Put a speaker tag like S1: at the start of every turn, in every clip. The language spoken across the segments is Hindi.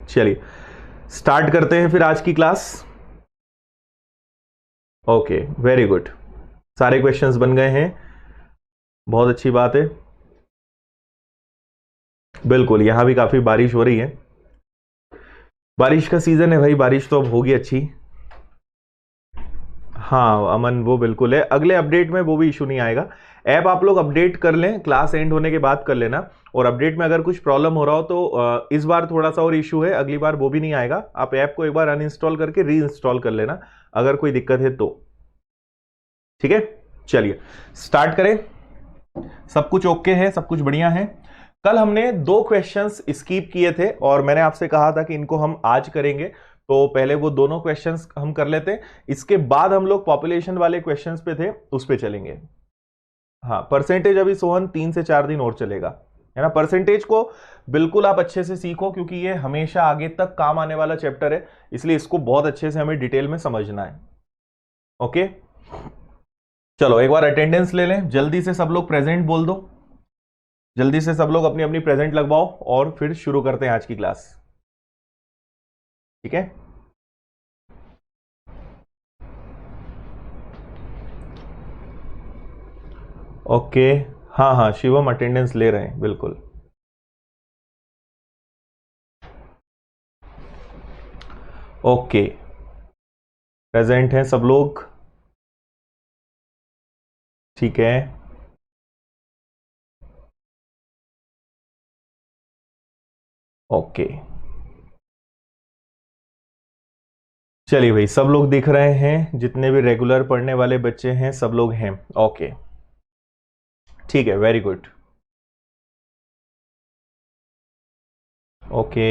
S1: चलिए स्टार्ट करते हैं फिर आज की क्लास। ओके, वेरी गुड, सारे क्वेश्चंस बन गए हैं, बहुत अच्छी बात है। बिल्कुल, यहां भी काफी बारिश हो रही है, बारिश का सीजन है भाई, बारिश तो अब होगी अच्छी। हाँ अमन, वो बिल्कुल है, अगले अपडेट में वो भी इशू नहीं आएगा। ऐप आप लोग अपडेट कर लें, क्लास एंड होने के बाद कर लेना, और अपडेट में अगर कुछ प्रॉब्लम हो रहा हो तो इस बार थोड़ा सा और इशू है, अगली बार वो भी नहीं आएगा। आप ऐप को एक बार अनइंस्टॉल करके री इंस्टॉल कर लेना अगर कोई दिक्कत है तो। ठीक है, चलिए स्टार्ट करें। सब कुछ ओके है, सब कुछ बढ़िया है। कल हमने 2 क्वेश्चंस स्किप किए थे और मैंने आपसे कहा था कि इनको हम आज करेंगे, तो पहले वो दोनों क्वेश्चंस हम कर लेते हैं, इसके बाद हम लोग पॉपुलेशन वाले क्वेश्चंस पे थे उस पे चलेंगे। हाँ, परसेंटेज अभी सोहन 3 से 4 दिन और चलेगा, है ना। परसेंटेज को बिल्कुल आप अच्छे से सीखो क्योंकि ये हमेशा आगे तक काम आने वाला चैप्टर है, इसलिए इसको बहुत अच्छे से हमें डिटेल में समझना है। ओके, चलो एक बार अटेंडेंस ले लें, जल्दी से सब लोग प्रेजेंट बोल दो, जल्दी से सब लोग अपनी अपनी प्रेजेंट लगवाओ और फिर शुरू करते हैं आज की क्लास। ठीक है, ओके, हाँ हाँ शिवम अटेंडेंस ले रहे हैं, बिल्कुल। ओके, प्रेजेंट हैं सब लोग, ठीक है। ओके, चलिए भाई, सब लोग दिख रहे हैं, जितने भी रेगुलर पढ़ने वाले बच्चे हैं सब लोग हैं। ओके, ठीक है, वेरी गुड। ओके,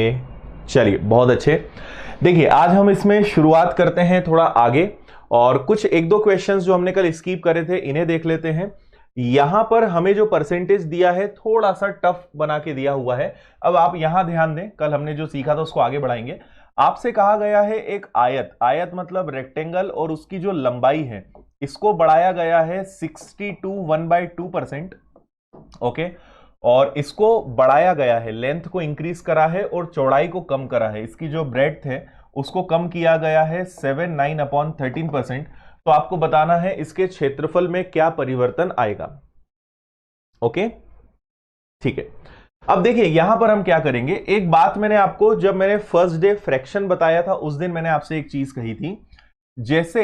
S1: चलिए बहुत अच्छे। देखिए आज हम इसमें शुरुआत करते हैं थोड़ा आगे, और कुछ 1-2 क्वेश्चंस जो हमने कल स्किप करे थे इन्हें देख लेते हैं। यहां पर हमें जो परसेंटेज दिया है थोड़ा सा टफ बना के दिया हुआ है। अब आप यहां ध्यान दें, कल हमने जो सीखा था उसको आगे बढ़ाएंगे। आपसे कहा गया है एक आयत, आयत मतलब रेक्टेंगल, और उसकी जो लंबाई है इसको बढ़ाया गया है 60 to 1/2%। ओके, और इसको बढ़ाया गया है, लेंथ को इंक्रीज करा है और चौड़ाई को कम करा है, इसकी जो ब्रेड्थ है उसको कम किया गया है 7/9/13%। तो आपको बताना है इसके क्षेत्रफल में क्या परिवर्तन आएगा। ओके, ठीक है। अब देखिए यहां पर हम क्या करेंगे, एक बात मैंने आपको जब मैंने फर्स्ट डे फ्रैक्शन बताया था उस दिन मैंने आपसे एक चीज कही थी, जैसे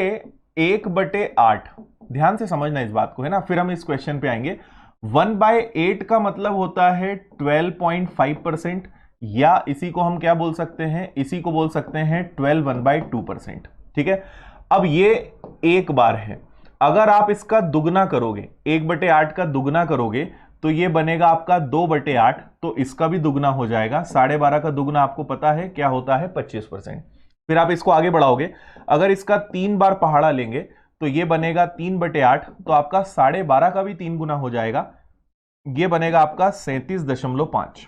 S1: 1/8, ध्यान से समझना इस बात को, है ना, फिर हम इस क्वेश्चन पे आएंगे। 1/8 का मतलब होता है 12.5%, या इसी को हम क्या बोल सकते हैं, इसी को बोल सकते हैं 12 1/2%। ठीक है, अब ये एक बार है, अगर आप इसका दुगना करोगे, 1/8 का दुगना करोगे तो ये बनेगा आपका 2/8, तो इसका भी दुगना हो जाएगा। 12.5 का दुगना आपको पता है क्या होता है, 25%। फिर आप इसको आगे बढ़ाओगे, अगर इसका 3 बार पहाड़ा लेंगे तो ये बनेगा 3/8, तो आपका 12.5 का भी 3 गुना हो जाएगा, ये बनेगा आपका 37.5।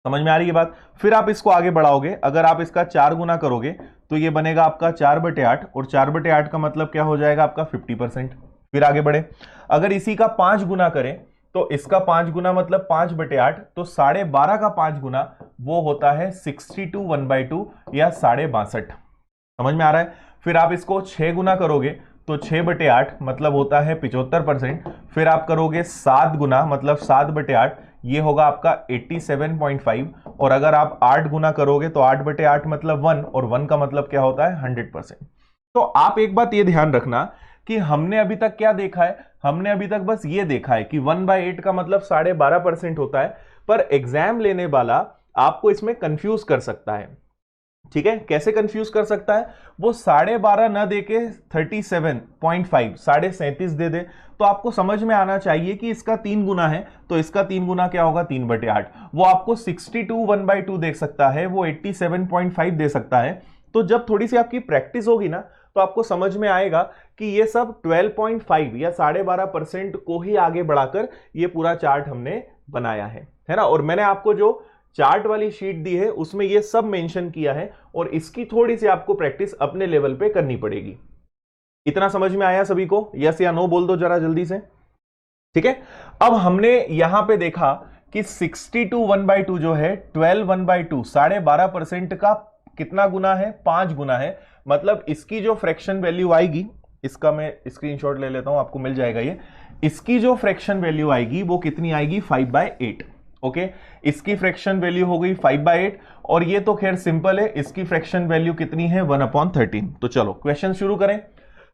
S1: समझ में आ रही है बात। फिर आप इसको आगे बढ़ाओगे, अगर आप इसका 4 गुना करोगे तो ये बनेगा आपका 4/8, और 4/8 का मतलब क्या हो जाएगा आपका 50%। फिर आगे बढ़े, अगर इसी का 5 गुना करें तो इसका 5 गुना मतलब 5/8, तो 12.5 का 5 गुना वो होता है 60 to 1/2 या 62.5। समझ में आ रहा है। फिर आप इसको 6 गुना करोगे तो 6/8 मतलब होता है 75%। फिर आप करोगे 7 गुना मतलब 7/8, ये होगा आपका 87.5, और अगर आप 8 गुना करोगे तो 8/8 मतलब 1, और 1 का मतलब क्या होता है 100%। तो आप एक बात ये ध्यान रखना कि हमने अभी तक क्या देखा है, हमने अभी तक बस ये देखा है कि 1/8 का मतलब 12.5% होता है, पर एग्जाम लेने वाला आपको इसमें कंफ्यूज कर सकता है। ठीक है, कैसे कंफ्यूज कर सकता है, वो 12.5 ना देके 37.5, 37.5 दे दे, तो आपको समझ में आना चाहिए कि इसका 3 गुना है, तो इसका 3 गुना क्या होगा 3/8। वो आपको 62 1/2 देख सकता है, वो 87.5 दे सकता है। तो जब थोड़ी सी आपकी प्रैक्टिस होगी ना तो आपको समझ में आएगा कि ये सब 12.5 या 12.5% को ही आगे बढ़ाकर ये पूरा चार्ट हमने बनाया है ना। और मैंने आपको जो चार्ट वाली शीट दी है उसमें ये सब मेंशन किया है, और इसकी थोड़ी सी आपको प्रैक्टिस अपने लेवल पे करनी पड़ेगी। इतना समझ में आया सभी को, यस या नो बोल दो जरा जल्दी से। ठीक है, अब हमने यहां पे देखा कि 62 1/2 जो है 12 1/2 12.5% का कितना गुना है, 5 गुना है। मतलब इसकी जो फ्रैक्शन वैल्यू आएगी, इसका मैं स्क्रीनशॉट ले लेता हूं, आपको मिल जाएगा ये। इसकी जो फ्रैक्शन वैल्यू आएगी वो कितनी आएगी, 5/8। ओके, इसकी फ्रैक्शन वैल्यू हो गई 5/8, और ये तो खैर सिंपल है, इसकी फ्रैक्शन वैल्यू कितनी है, 1/13। तो चलो क्वेश्चन शुरू करें।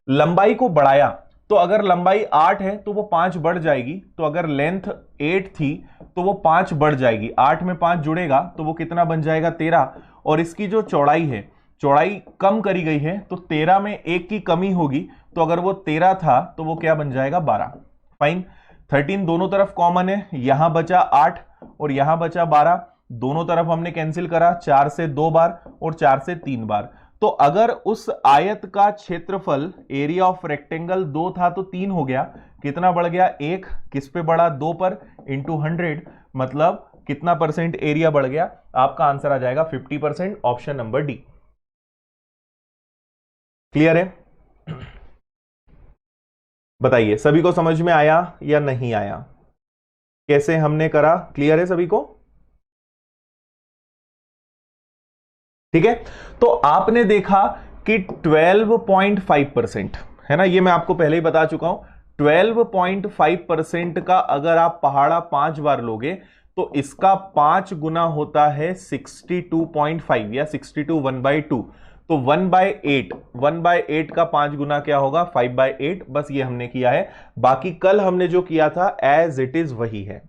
S1: लंबाई को बढ़ाया, तो अगर लंबाई 8 है तो वो 5 बढ़ जाएगी, तो अगर लेंथ 8 थी तो वो 5 बढ़ जाएगी, 8 में 5 जुड़ेगा तो वो कितना बन जाएगा, 13। और इसकी जो चौड़ाई है, चौड़ाई कम करी गई है, तो 13 में 1 की कमी होगी, तो अगर वो 13 था तो वो क्या बन जाएगा, 12। फाइन, 13 दोनों तरफ कॉमन है, यहां बचा 8 और यहां बचा 12, दोनों तरफ हमने कैंसिल करा, 4 से 2 बार और 4 से 3 बार। तो अगर उस आयत का क्षेत्रफल, एरिया ऑफ रेक्टेंगल 2 था तो 3 हो गया, कितना बढ़ गया, 1, किस पे बढ़ा, 2 पर, इंटू 100, मतलब कितना परसेंट एरिया बढ़ गया, आपका आंसर आ जाएगा 50%, ऑप्शन नंबर डी। क्लियर है? बताइए सभी को समझ में आया या नहीं आया, कैसे हमने करा, क्लियर है सभी को? ठीक है, तो आपने देखा कि 12.5% है ना, ये मैं आपको पहले ही बता चुका हूं। 12.5% का अगर आप पहाड़ा 5 बार लोगे तो इसका 5 गुना होता है 62.5 या 62 1/2। तो 1/8 का 5 गुना क्या होगा, 5/8। बस ये हमने किया है, बाकी कल हमने जो किया था एज इट इज वही है।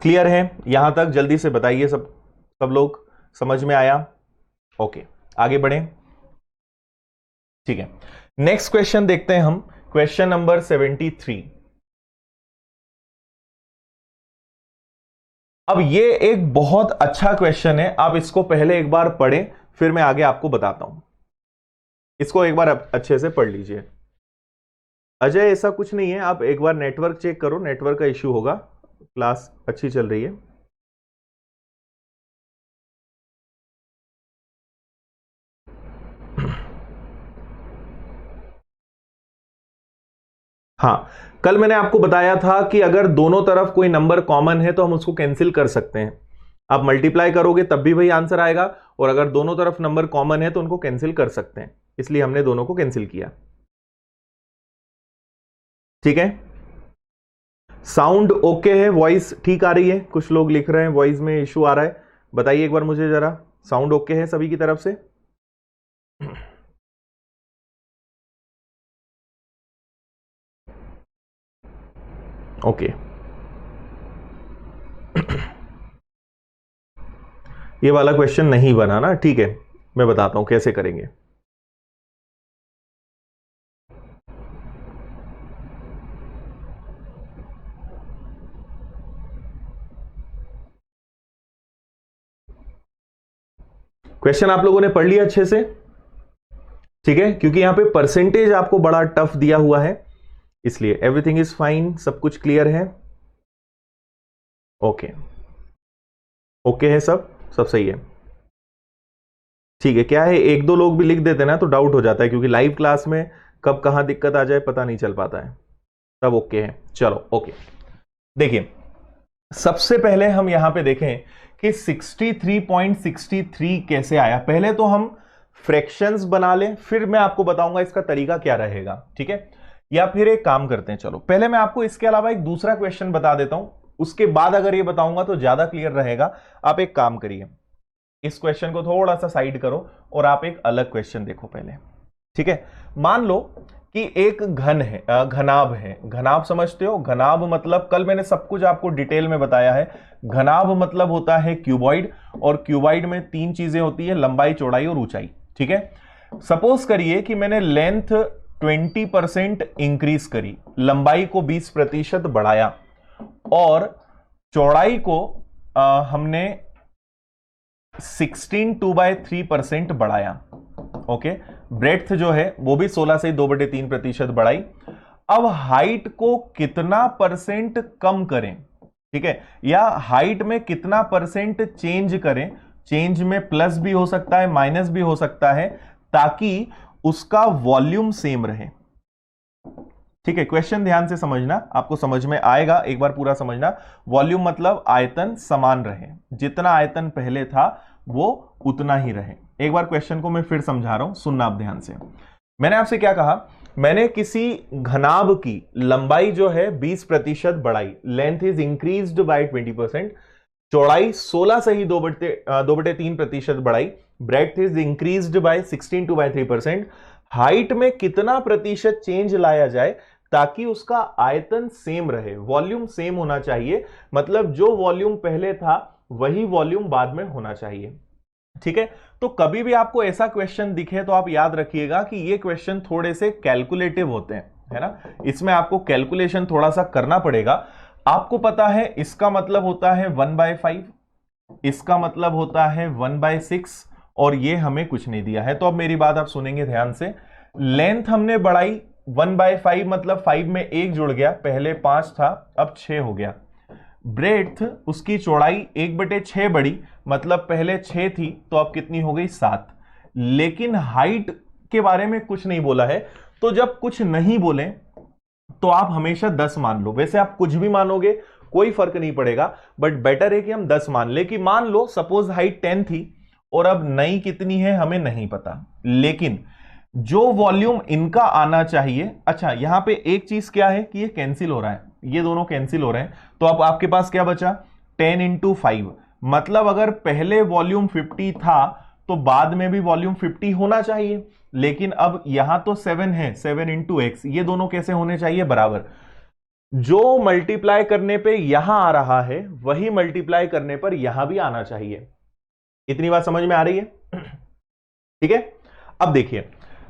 S1: क्लियर है यहां तक? जल्दी से बताइए, सब लोग समझ में आया? ओके, आगे बढ़ें। ठीक है, नेक्स्ट क्वेश्चन देखते हैं हम, क्वेश्चन नंबर 73। अब ये एक बहुत अच्छा क्वेश्चन है, आप इसको पहले एक बार पढ़ें, फिर मैं आगे आपको बताता हूं। इसको एक बार अच्छे से पढ़ लीजिए। अजय, ऐसा कुछ नहीं है, आप एक बार नेटवर्क चेक करो, नेटवर्क का इश्यू होगा, क्लास अच्छी चल रही है। हाँ, कल मैंने आपको बताया था कि अगर दोनों तरफ कोई नंबर कॉमन है तो हम उसको कैंसिल कर सकते हैं। आप मल्टीप्लाई करोगे तब भी वही आंसर आएगा, और अगर दोनों तरफ नंबर कॉमन है तो उनको कैंसिल कर सकते हैं, इसलिए हमने दोनों को कैंसिल किया। ठीक है, साउंड ओके है, वॉइस ठीक आ रही है? कुछ लोग लिख रहे हैं वॉइस में इशू आ रहा है, बताइए एक बार मुझे जरा, साउंड ओके है सभी की तरफ से? ओके, ये वाला क्वेश्चन नहीं बना ना, ठीक है, मैं बताता हूं कैसे करेंगे। क्वेश्चन आप लोगों ने पढ़ लिया अच्छे से? ठीक है, क्योंकि यहां पे परसेंटेज आपको बड़ा टफ दिया हुआ है, इसलिए एवरीथिंग इज फाइन, सब कुछ क्लियर है? ओके, ओके है, सब सही है। ठीक है, क्या है, एक दो लोग भी लिख देते ना तो डाउट हो जाता है, क्योंकि लाइव क्लास में कब कहां दिक्कत आ जाए पता नहीं चल पाता है। सब ओके है, चलो ओके। देखिए, सबसे पहले हम यहां पे देखें कि 63.63 कैसे आया। पहले तो हम फ्रैक्शंस बना लें, फिर मैं आपको बताऊंगा इसका तरीका क्या रहेगा, ठीक है? या फिर एक काम करते हैं, चलो पहले मैं आपको इसके अलावा एक दूसरा क्वेश्चन बता देता हूं, उसके बाद अगर ये बताऊंगा तो ज्यादा क्लियर रहेगा। आप एक काम करिए, इस क्वेश्चन को थोड़ा सा साइड करो और आप एक अलग क्वेश्चन देखो पहले, ठीक है? मान लो कि एक घन है, घनाभ है। घनाभ समझते हो? घनाभ मतलब कल मैंने सब कुछ आपको डिटेल में बताया है। घनाभ मतलब होता है क्यूबॉइड, और क्यूबॉइड में 3 चीजें होती है, लंबाई, चौड़ाई और ऊंचाई, ठीक है? सपोज करिए कि मैंने लेंथ 20% इंक्रीज करी, लंबाई को 20% बढ़ाया, और चौड़ाई को हमने 16 2/3% बढ़ाया। ओके, ब्रेड्थ जो है वो भी 16 से 2/3% बढ़ाई। अब हाइट को कितना परसेंट कम करें, ठीक है, या हाइट में कितना परसेंट चेंज करें? चेंज में प्लस भी हो सकता है, माइनस भी हो सकता है, ताकि उसका वॉल्यूम सेम रहे। ठीक है, क्वेश्चन ध्यान से समझना, आपको समझ में आएगा, एक बार पूरा समझना। वॉल्यूम मतलब आयतन समान रहे, जितना आयतन पहले था वो उतना ही रहे। एक बार क्वेश्चन को मैं फिर समझा रहा हूं, सुनना आप ध्यान से। मैंने आपसे क्या कहा, मैंने किसी घनाभ की लंबाई जो है 20% बढ़ाई, लेंथ इज इंक्रीज्ड बाय 20%, चौड़ाई 16 से ही 2/3% बढ़ाई, breadth is increased by 16/3%। Height में कितना प्रतिशत चेंज लाया जाए ताकि उसका आयतन सेम रहे, वॉल्यूम सेम होना चाहिए, मतलब जो वॉल्यूम पहले था वही वॉल्यूम बाद में होना चाहिए। ठीक है, तो कभी भी आपको ऐसा क्वेश्चन दिखे तो आप याद रखिएगा कि ये क्वेश्चन थोड़े से कैलकुलेटिव होते हैं, है ना, इसमें आपको कैलकुलेशन थोड़ा सा करना पड़ेगा। आपको पता है इसका मतलब होता है 1/5, इसका मतलब होता है 1/6, और ये हमें कुछ नहीं दिया है। तो अब मेरी बात आप सुनेंगे ध्यान से। लेंथ हमने बढ़ाई 1/5, मतलब 5 में 1 जुड़ गया, पहले 5 था अब 6 हो गया। ब्रेड्थ, उसकी चौड़ाई 1/6 बढ़ी, मतलब पहले 6 थी तो अब कितनी हो गई, 7। लेकिन हाइट के बारे में कुछ नहीं बोला है, तो जब कुछ नहीं बोले तो आप हमेशा 10 मान लो। वैसे आप कुछ भी मानोगे कोई फर्क नहीं पड़ेगा, बट बेटर है कि हम 10 मान ले। कि मान लो सपोज हाइट 10 थी और अब नई कितनी है हमें नहीं पता, लेकिन जो वॉल्यूम इनका आना चाहिए, अच्छा यहां पे एक चीज क्या है कि ये कैंसिल हो रहा है, ये दोनों कैंसिल हो रहे हैं, तो अब आपके पास क्या बचा, 10 × 5, मतलब अगर पहले वॉल्यूम 50 था तो बाद में भी वॉल्यूम 50 होना चाहिए। लेकिन अब यहां तो 7 है, 7 × x, ये दोनों कैसे होने चाहिए, बराबर। जो मल्टीप्लाई करने पे यहां आ रहा है वही मल्टीप्लाई करने पर यहां भी आना चाहिए। इतनी बात समझ में आ रही है? ठीक है, अब देखिए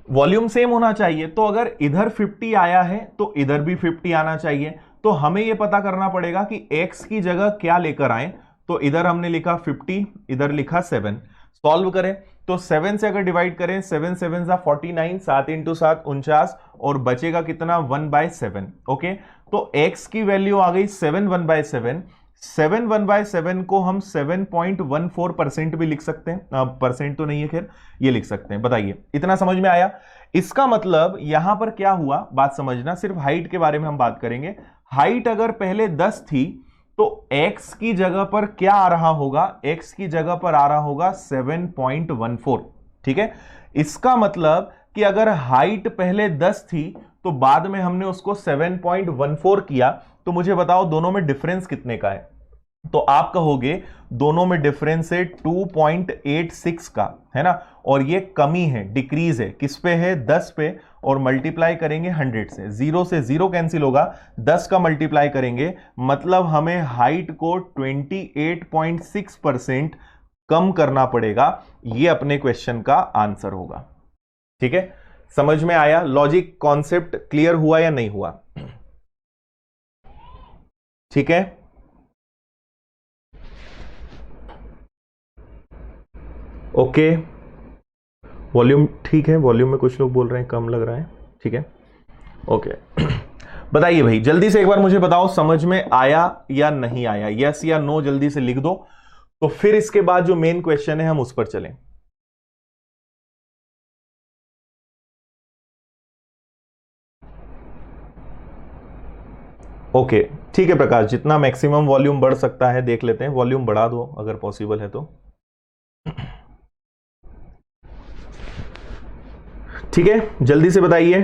S1: वॉल्यूम सेम होना चाहिए, तो अगर इधर 50 आया है तो इधर भी 50 आना चाहिए। तो हमें यह पता करना पड़ेगा कि x की जगह क्या लेकर आए। तो इधर हमने लिखा 50, इधर लिखा 7। सॉल्व करें तो 7 से अगर डिवाइड करें, 7 7 49, 7 × 7 49, और बचेगा कितना, 1/7। ओके, तो x की वैल्यू आ गई 7 1/7। 7 1/7 को हम 7.14% भी लिख सकते हैं, परसेंट तो नहीं है खैर, ये लिख सकते हैं। बताइए इतना समझ में आया? इसका मतलब यहां पर क्या हुआ, बात समझना, सिर्फ हाइट के बारे में हम बात करेंगे। हाइट अगर पहले 10 थी तो x की जगह पर क्या आ रहा होगा, x की जगह पर आ रहा होगा 7.14। ठीक है, इसका मतलब कि अगर हाइट पहले 10 थी तो बाद में हमने उसको 7.14 किया, तो मुझे बताओ दोनों में डिफरेंस कितने का है। तो आप कहोगे दोनों में डिफरेंस है 2.86 का, है ना, और ये कमी है, डिक्रीज है, किस पे है, 10 पे, और मल्टीप्लाई करेंगे 100 से, 0 से 0 कैंसिल होगा, 10 का मल्टीप्लाई करेंगे, मतलब हमें हाइट को 28.6% कम करना पड़ेगा। ये अपने क्वेश्चन का आंसर होगा। ठीक है, समझ में आया? लॉजिक कॉन्सेप्ट क्लियर हुआ या नहीं हुआ? ठीक है, ओके, वॉल्यूम ठीक है, वॉल्यूम में कुछ लोग बोल रहे हैं कम लग रहा है, ठीक है, ओके। बताइए भाई जल्दी से एक बार मुझे बताओ समझ में आया या नहीं आया, यस या नो जल्दी से लिख दो, तो फिर इसके बाद जो मेन क्वेश्चन है हम उस पर चलें। ओके ठीक है प्रकाश, जितना मैक्सिमम वॉल्यूम बढ़ सकता है देख लेते हैं, वॉल्यूम बढ़ा दो अगर पॉसिबल है तो। ठीक है, जल्दी से बताइए,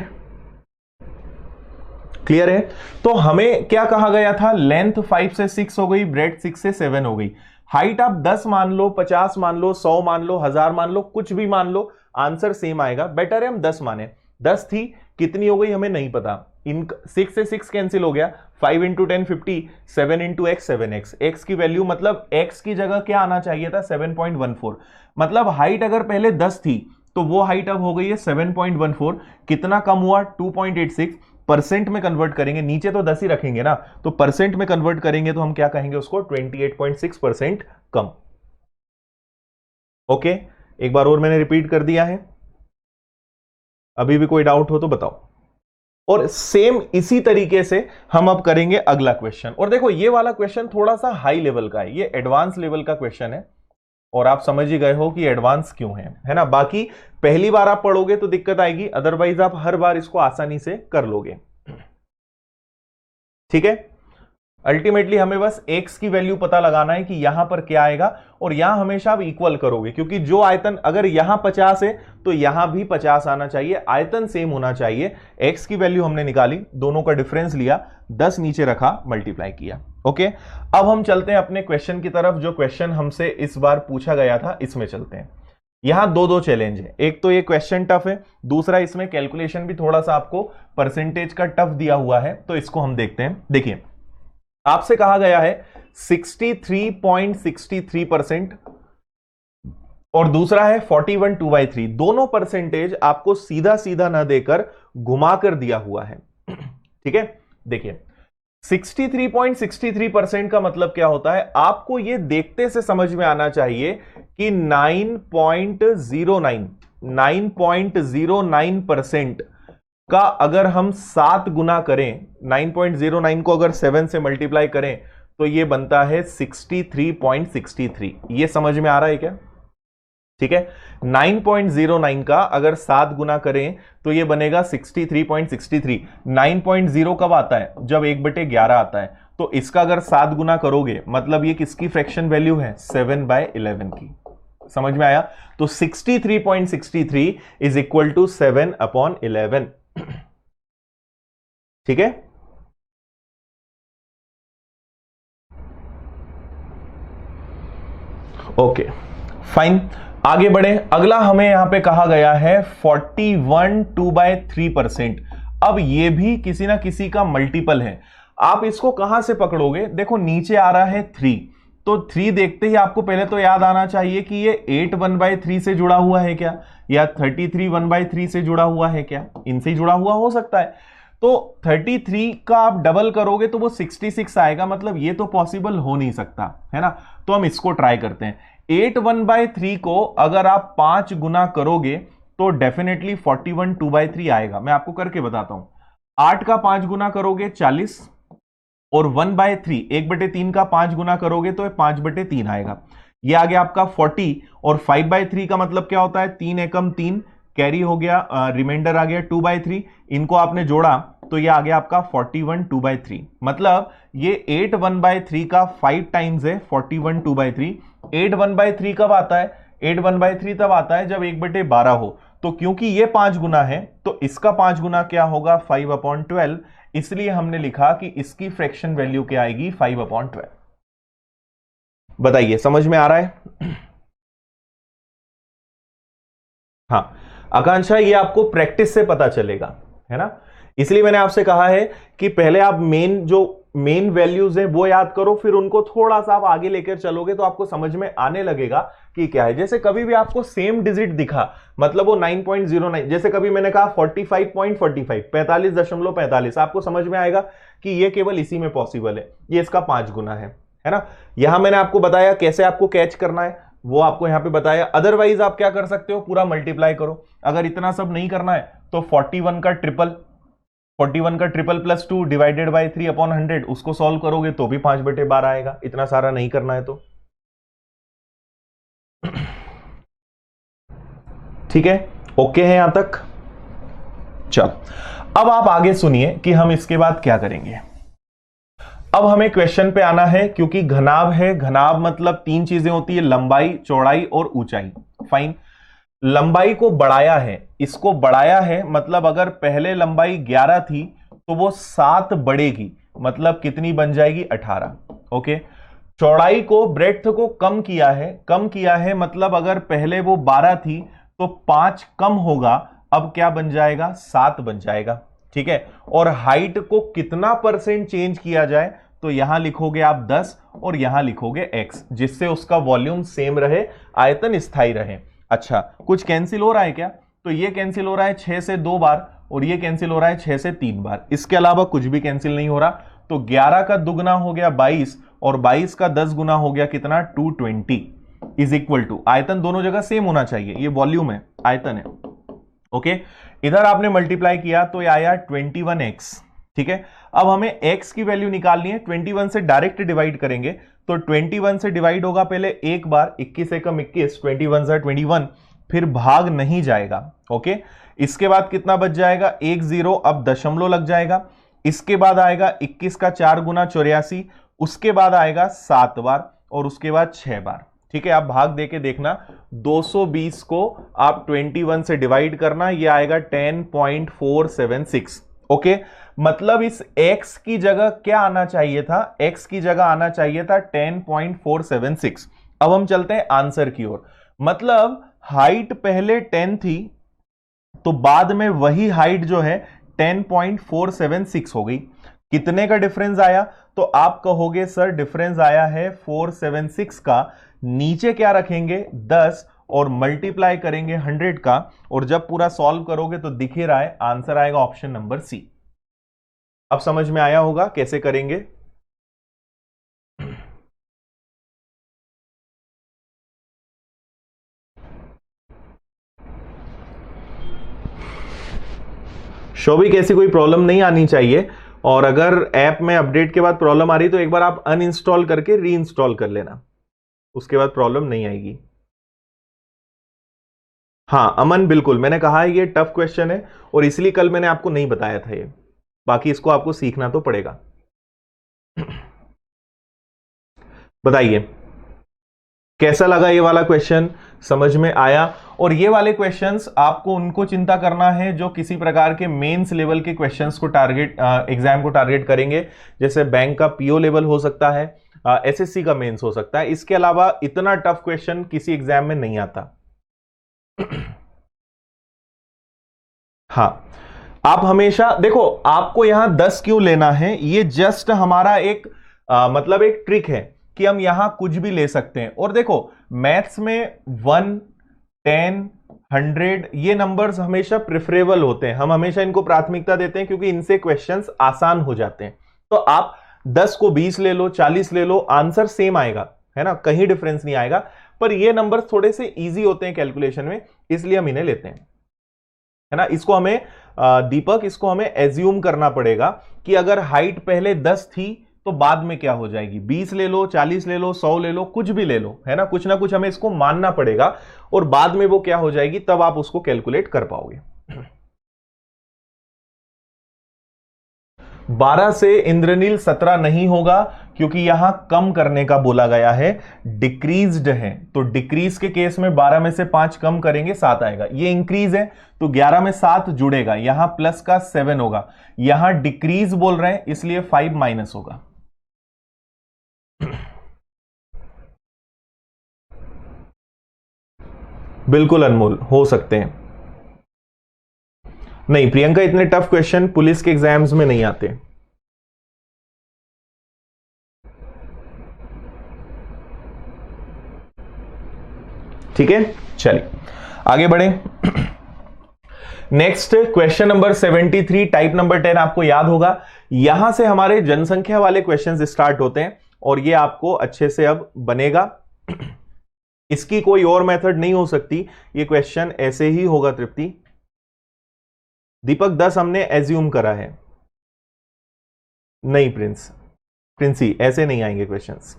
S1: क्लियर है? तो हमें क्या कहा गया था, लेंथ 5 से 6 हो गई, ब्रेड्थ 6 से 7 हो गई, हाइट आप 10 मान लो, 50 मान लो, 100 मान लो, 1000 मान लो, कुछ भी मान लो, आंसर सेम आएगा। बेटर है हम 10 माने। 10 थी, कितनी हो गई हमें नहीं पता, इन 6 से 6 कैंसिल हो गया, 5 × 10 50, 7 × x 7x, x की वैल्यू मतलब x की जगह क्या आना चाहिए था, 7.14, मतलब हाइट अगर पहले 10 थी तो वो हाइट अब हो गई है 7.14, कितना कम हुआ, 2.86। परसेंट में कन्वर्ट करेंगे, नीचे तो 10 ही रखेंगे ना, तो परसेंट में कन्वर्ट करेंगे तो हम क्या कहेंगे उसको, 28.6% कम। ओके, एक बार और मैंने रिपीट कर दिया है, अभी भी कोई डाउट हो तो बताओ। और सेम इसी तरीके से हम अब करेंगे अगला क्वेश्चन। और देखो ये वाला क्वेश्चन थोड़ा सा हाई लेवल का है, ये एडवांस लेवल का क्वेश्चन है, और आप समझ ही गए हो कि एडवांस क्यों है ना। बाकी पहली बार आप पढ़ोगे तो दिक्कत आएगी, अदरवाइज आप हर बार इसको आसानी से कर लोगे। ठीक है, अल्टीमेटली हमें बस x की वैल्यू पता लगाना है कि यहां पर क्या आएगा, और यहां हमेशा आप इक्वल करोगे, क्योंकि जो आयतन अगर यहां 50 है तो यहां भी 50 आना चाहिए, आयतन सेम होना चाहिए। x की वैल्यू हमने निकाली, दोनों का डिफरेंस लिया, 10 नीचे रखा, मल्टीप्लाई किया। ओके, अब हम चलते हैं अपने क्वेश्चन की तरफ। जो क्वेश्चन हमसे इस बार पूछा गया था इसमें चलते हैं। यहां दो चैलेंज है, एक तो ये क्वेश्चन टफ है, दूसरा इसमें कैलकुलेशन भी थोड़ा सा आपको परसेंटेज का टफ दिया हुआ है, तो इसको हम देखते हैं। देखिए, आपसे कहा गया है 63.63% और दूसरा है 41 2/3। दोनों परसेंटेज आपको सीधा सीधा ना देकर घुमाकर दिया हुआ है। ठीक है, देखिए 63.63% का मतलब क्या होता है, आपको यह देखते से समझ में आना चाहिए कि 9.09% का अगर हम 7 गुना करें, 9.09 को अगर 7 से मल्टीप्लाई करें तो यह बनता है 63.63। यह समझ में आ रहा है क्या? ठीक है, 9.09 का अगर 7 गुना करें तो यह बनेगा 63.63। 9.0 कब आता है? जब 1/11 आता है। तो इसका अगर 7 गुना करोगे मतलब ये किसकी फ्रैक्शन वैल्यू है? 7/11 की। समझ में आया? तो 63.63 इज इक्वल टू 7/11। ठीक है, ओके फाइन, आगे बढ़े। अगला हमें यहां पे कहा गया है 41 2/3%। अब ये भी किसी ना किसी का मल्टीपल है। आप इसको कहां से पकड़ोगे? देखो नीचे आ रहा है 3, तो 3 देखते ही आपको पहले तो याद आना चाहिए कि ये 8 1/3 से जुड़ा हुआ है क्या, या 33 1/3 से जुड़ा हुआ है क्या? इनसे ही जुड़ा हुआ हो सकता है। तो 33 का आप डबल करोगे तो वो 66 आएगा, मतलब ये तो पॉसिबल हो नहीं सकता है ना। तो हम इसको ट्राई करते हैं। 8 1/3 को अगर आप 5 गुना करोगे तो डेफिनेटली 41 2/3 आएगा। मैं आपको करके बताता हूं। 8 का 5 गुना करोगे 40, और 1/3 1/3 का 5 गुना करोगे तो 5/3 आएगा। ये आ गया आपका 40, और 5/3 का मतलब क्या होता है? 3 एकम 3 कैरी हो गया, रिमाइंडर आ गया 2/3। इनको आपने जोड़ा तो ये आ गया आपका 41 2/3। मतलब ये 8 1/3 का 5 टाइम्स है 41 2/3। 8 1/3 कब आता है? 8 1/3 तब आता है जब 1/12 हो। तो क्योंकि ये 5 गुना है तो इसका 5 गुना क्या होगा? 5/12। इसलिए हमने लिखा कि इसकी फ्रैक्शन वैल्यू क्या आएगी? 5/12। बताइए, समझ में आ रहा है? हाँ आकांक्षा, ये आपको प्रैक्टिस से पता चलेगा, है ना। इसलिए मैंने आपसे कहा है कि पहले आप मेन वैल्यूज हैं वो याद करो, फिर उनको थोड़ा सा आप आगे लेकर चलोगे तो आपको समझ में आने लगेगा कि क्या है। जैसे कभी भी आपको सेम डिजिट दिखा, मतलब वो 9.09, जैसे कभी मैंने कहा 45.45, 45.45, आपको समझ में आएगा कि ये केवल इसी में पॉसिबल है, ये इसका 5 गुना है ना। यहां मैंने आपको बताया कैसे आपको कैच करना है, वो आपको यहां पे बताया। अदरवाइज आप क्या कर सकते हो? पूरा मल्टीप्लाई करो। अगर इतना सब नहीं करना है तो 41 का ट्रिपल प्लस 2 डिवाइडेड बाई 3/100, उसको सॉल्व करोगे तो भी 5/12 आएगा। इतना सारा नहीं करना है तो ठीक है, ओके है यहां तक? चल, अब आप आगे सुनिए कि हम इसके बाद क्या करेंगे। अब हमें क्वेश्चन पे आना है, क्योंकि घनाभ है। घनाभ मतलब 3 चीजें होती है, लंबाई, चौड़ाई और ऊंचाई। फाइन, लंबाई को बढ़ाया है, इसको बढ़ाया है, मतलब अगर पहले लंबाई 11 थी तो वो 7 बढ़ेगी, मतलब कितनी बन जाएगी? 18। ओके, चौड़ाई को, ब्रेड्थ को कम किया है, मतलब अगर पहले वो 12 थी तो 5 कम होगा, अब क्या बन जाएगा? 7 बन जाएगा। ठीक है, और हाइट को कितना % चेंज किया जाए तो यहां लिखोगे आप 10 और यहां लिखोगे x, जिससे उसका वॉल्यूम सेम रहे, आयतन स्थायी रहे। अच्छा, कुछ कैंसिल हो रहा है क्या? तो ये कैंसिल हो रहा है 6 से 2 बार, और ये कैंसिल हो रहा है 6 से 3 बार। इसके अलावा कुछ भी कैंसिल नहीं हो रहा। तो 11 का दुगना हो गया 22, और 22 का 10 गुना हो गया कितना? 220 इज इक्वल टू, आयतन दोनों जगह सेम होना चाहिए, ये वॉल्यूम है, आयतन है। ओके, इधर आपने मल्टीप्लाई किया तो ये आया 21x। ठीक है, अब हमें x की वैल्यू निकालनी है। 21 से डायरेक्ट डिवाइड करेंगे तो 21 से डिवाइड होगा पहले एक बार, 21 एकम 21, 21 से 21, फिर भाग नहीं जाएगा। ओके, इसके बाद कितना बच जाएगा? 1 0, अब दशमलव लग जाएगा, इसके बाद आएगा 21 का 4 गुना 84, उसके बाद आएगा 7 बार और उसके बाद 6 बार। ठीक है, आप भाग देके देखना, 220 को आप 21 से डिवाइड करना, ये आएगा 10.476। ओके, मतलब इस x की जगह क्या आना चाहिए था, x की जगह आना चाहिए था 10.476। अब हम चलते हैं आंसर की ओर। मतलब हाइट पहले 10 थी तो बाद में वही हाइट जो है 10.476 हो गई। कितने का डिफरेंस आया, तो आप कहोगे सर डिफरेंस आया है 476 का, नीचे क्या रखेंगे 10 और मल्टीप्लाई करेंगे 100 का, और जब पूरा सॉल्व करोगे तो दिख ही रहा है आंसर आएगा ऑप्शन नंबर सी। अब समझ में आया होगा कैसे करेंगे। शोभिक ऐसी कोई प्रॉब्लम नहीं आनी चाहिए, और अगर ऐप में अपडेट के बाद प्रॉब्लम आ रही तो एक बार आप अनइंस्टॉल करके रीइंस्टॉल कर लेना, उसके बाद प्रॉब्लम नहीं आएगी। हाँ अमन, बिल्कुल मैंने कहा है ये टफ क्वेश्चन है और इसलिए कल मैंने आपको नहीं बताया था ये, बाकी इसको आपको सीखना तो पड़ेगा। बताइए कैसा लगा ये वाला क्वेश्चन, समझ में आया? और ये वाले क्वेश्चंस आपको उनको चिंता करना है जो किसी प्रकार के मेंस लेवल के क्वेश्चंस को टारगेट एग्जाम को टारगेट करेंगे, जैसे बैंक का पीओ लेवल हो सकता है, एसएससी का मेंस हो सकता है। इसके अलावा इतना टफ क्वेश्चन किसी एग्जाम में नहीं आता। हाँ, आप हमेशा देखो, आपको यहां 10 क्यों लेना है, ये जस्ट हमारा एक मतलब एक ट्रिक है कि हम यहां कुछ भी ले सकते हैं। और देखो मैथ्स में 1, 10, 100 ये नंबर्स हमेशा प्रेफरेबल होते हैं, हम हमेशा इनको प्राथमिकता देते हैं क्योंकि इनसे क्वेश्चंस आसान हो जाते हैं। तो आप 10 को 20 ले लो, 40 ले लो, आंसर सेम आएगा, है ना, कहीं डिफरेंस नहीं आएगा। पर ये नंबर्स थोड़े से इजी होते हैं कैलकुलेशन में, इसलिए हम इन्हें लेते हैं, है ना। इसको हमें दीपक, इसको हमें एज्यूम करना पड़ेगा कि अगर हाइट पहले 10 थी तो बाद में क्या हो जाएगी, 20 ले लो, 40 ले लो, 100 ले लो, कुछ भी ले लो, है ना, कुछ ना कुछ हमें इसको मानना पड़ेगा और बाद में वो क्या हो जाएगी तब आप उसको कैलकुलेट कर पाओगे। 12 से इंद्रनील 17 नहीं होगा क्योंकि यहां कम करने का बोला गया है, डिक्रीज्ड है, तो डिक्रीज के केस में 12 में से 5 कम करेंगे 7 आएगा। ये इंक्रीज है तो 11 में 7 जुड़ेगा, यहां प्लस का 7 होगा, यहां डिक्रीज बोल रहे हैं इसलिए 5 माइनस होगा। बिल्कुल अनमोल, हो सकते हैं। नहीं प्रियंका, इतने टफ क्वेश्चन पुलिस के एग्जाम्स में नहीं आते। ठीक है, चलिए आगे बढ़े। Next question number 73, type number 10 आपको याद होगा, यहां से हमारे जनसंख्या वाले क्वेश्चंस स्टार्ट होते हैं और ये आपको अच्छे से अब बनेगा। इसकी कोई और मेथड नहीं हो सकती, ये क्वेश्चन ऐसे ही होगा। तृप्ति, दीपक 10 हमने एज्यूम करा है, नहीं प्रिंसी ऐसे नहीं आएंगे क्वेश्चंस।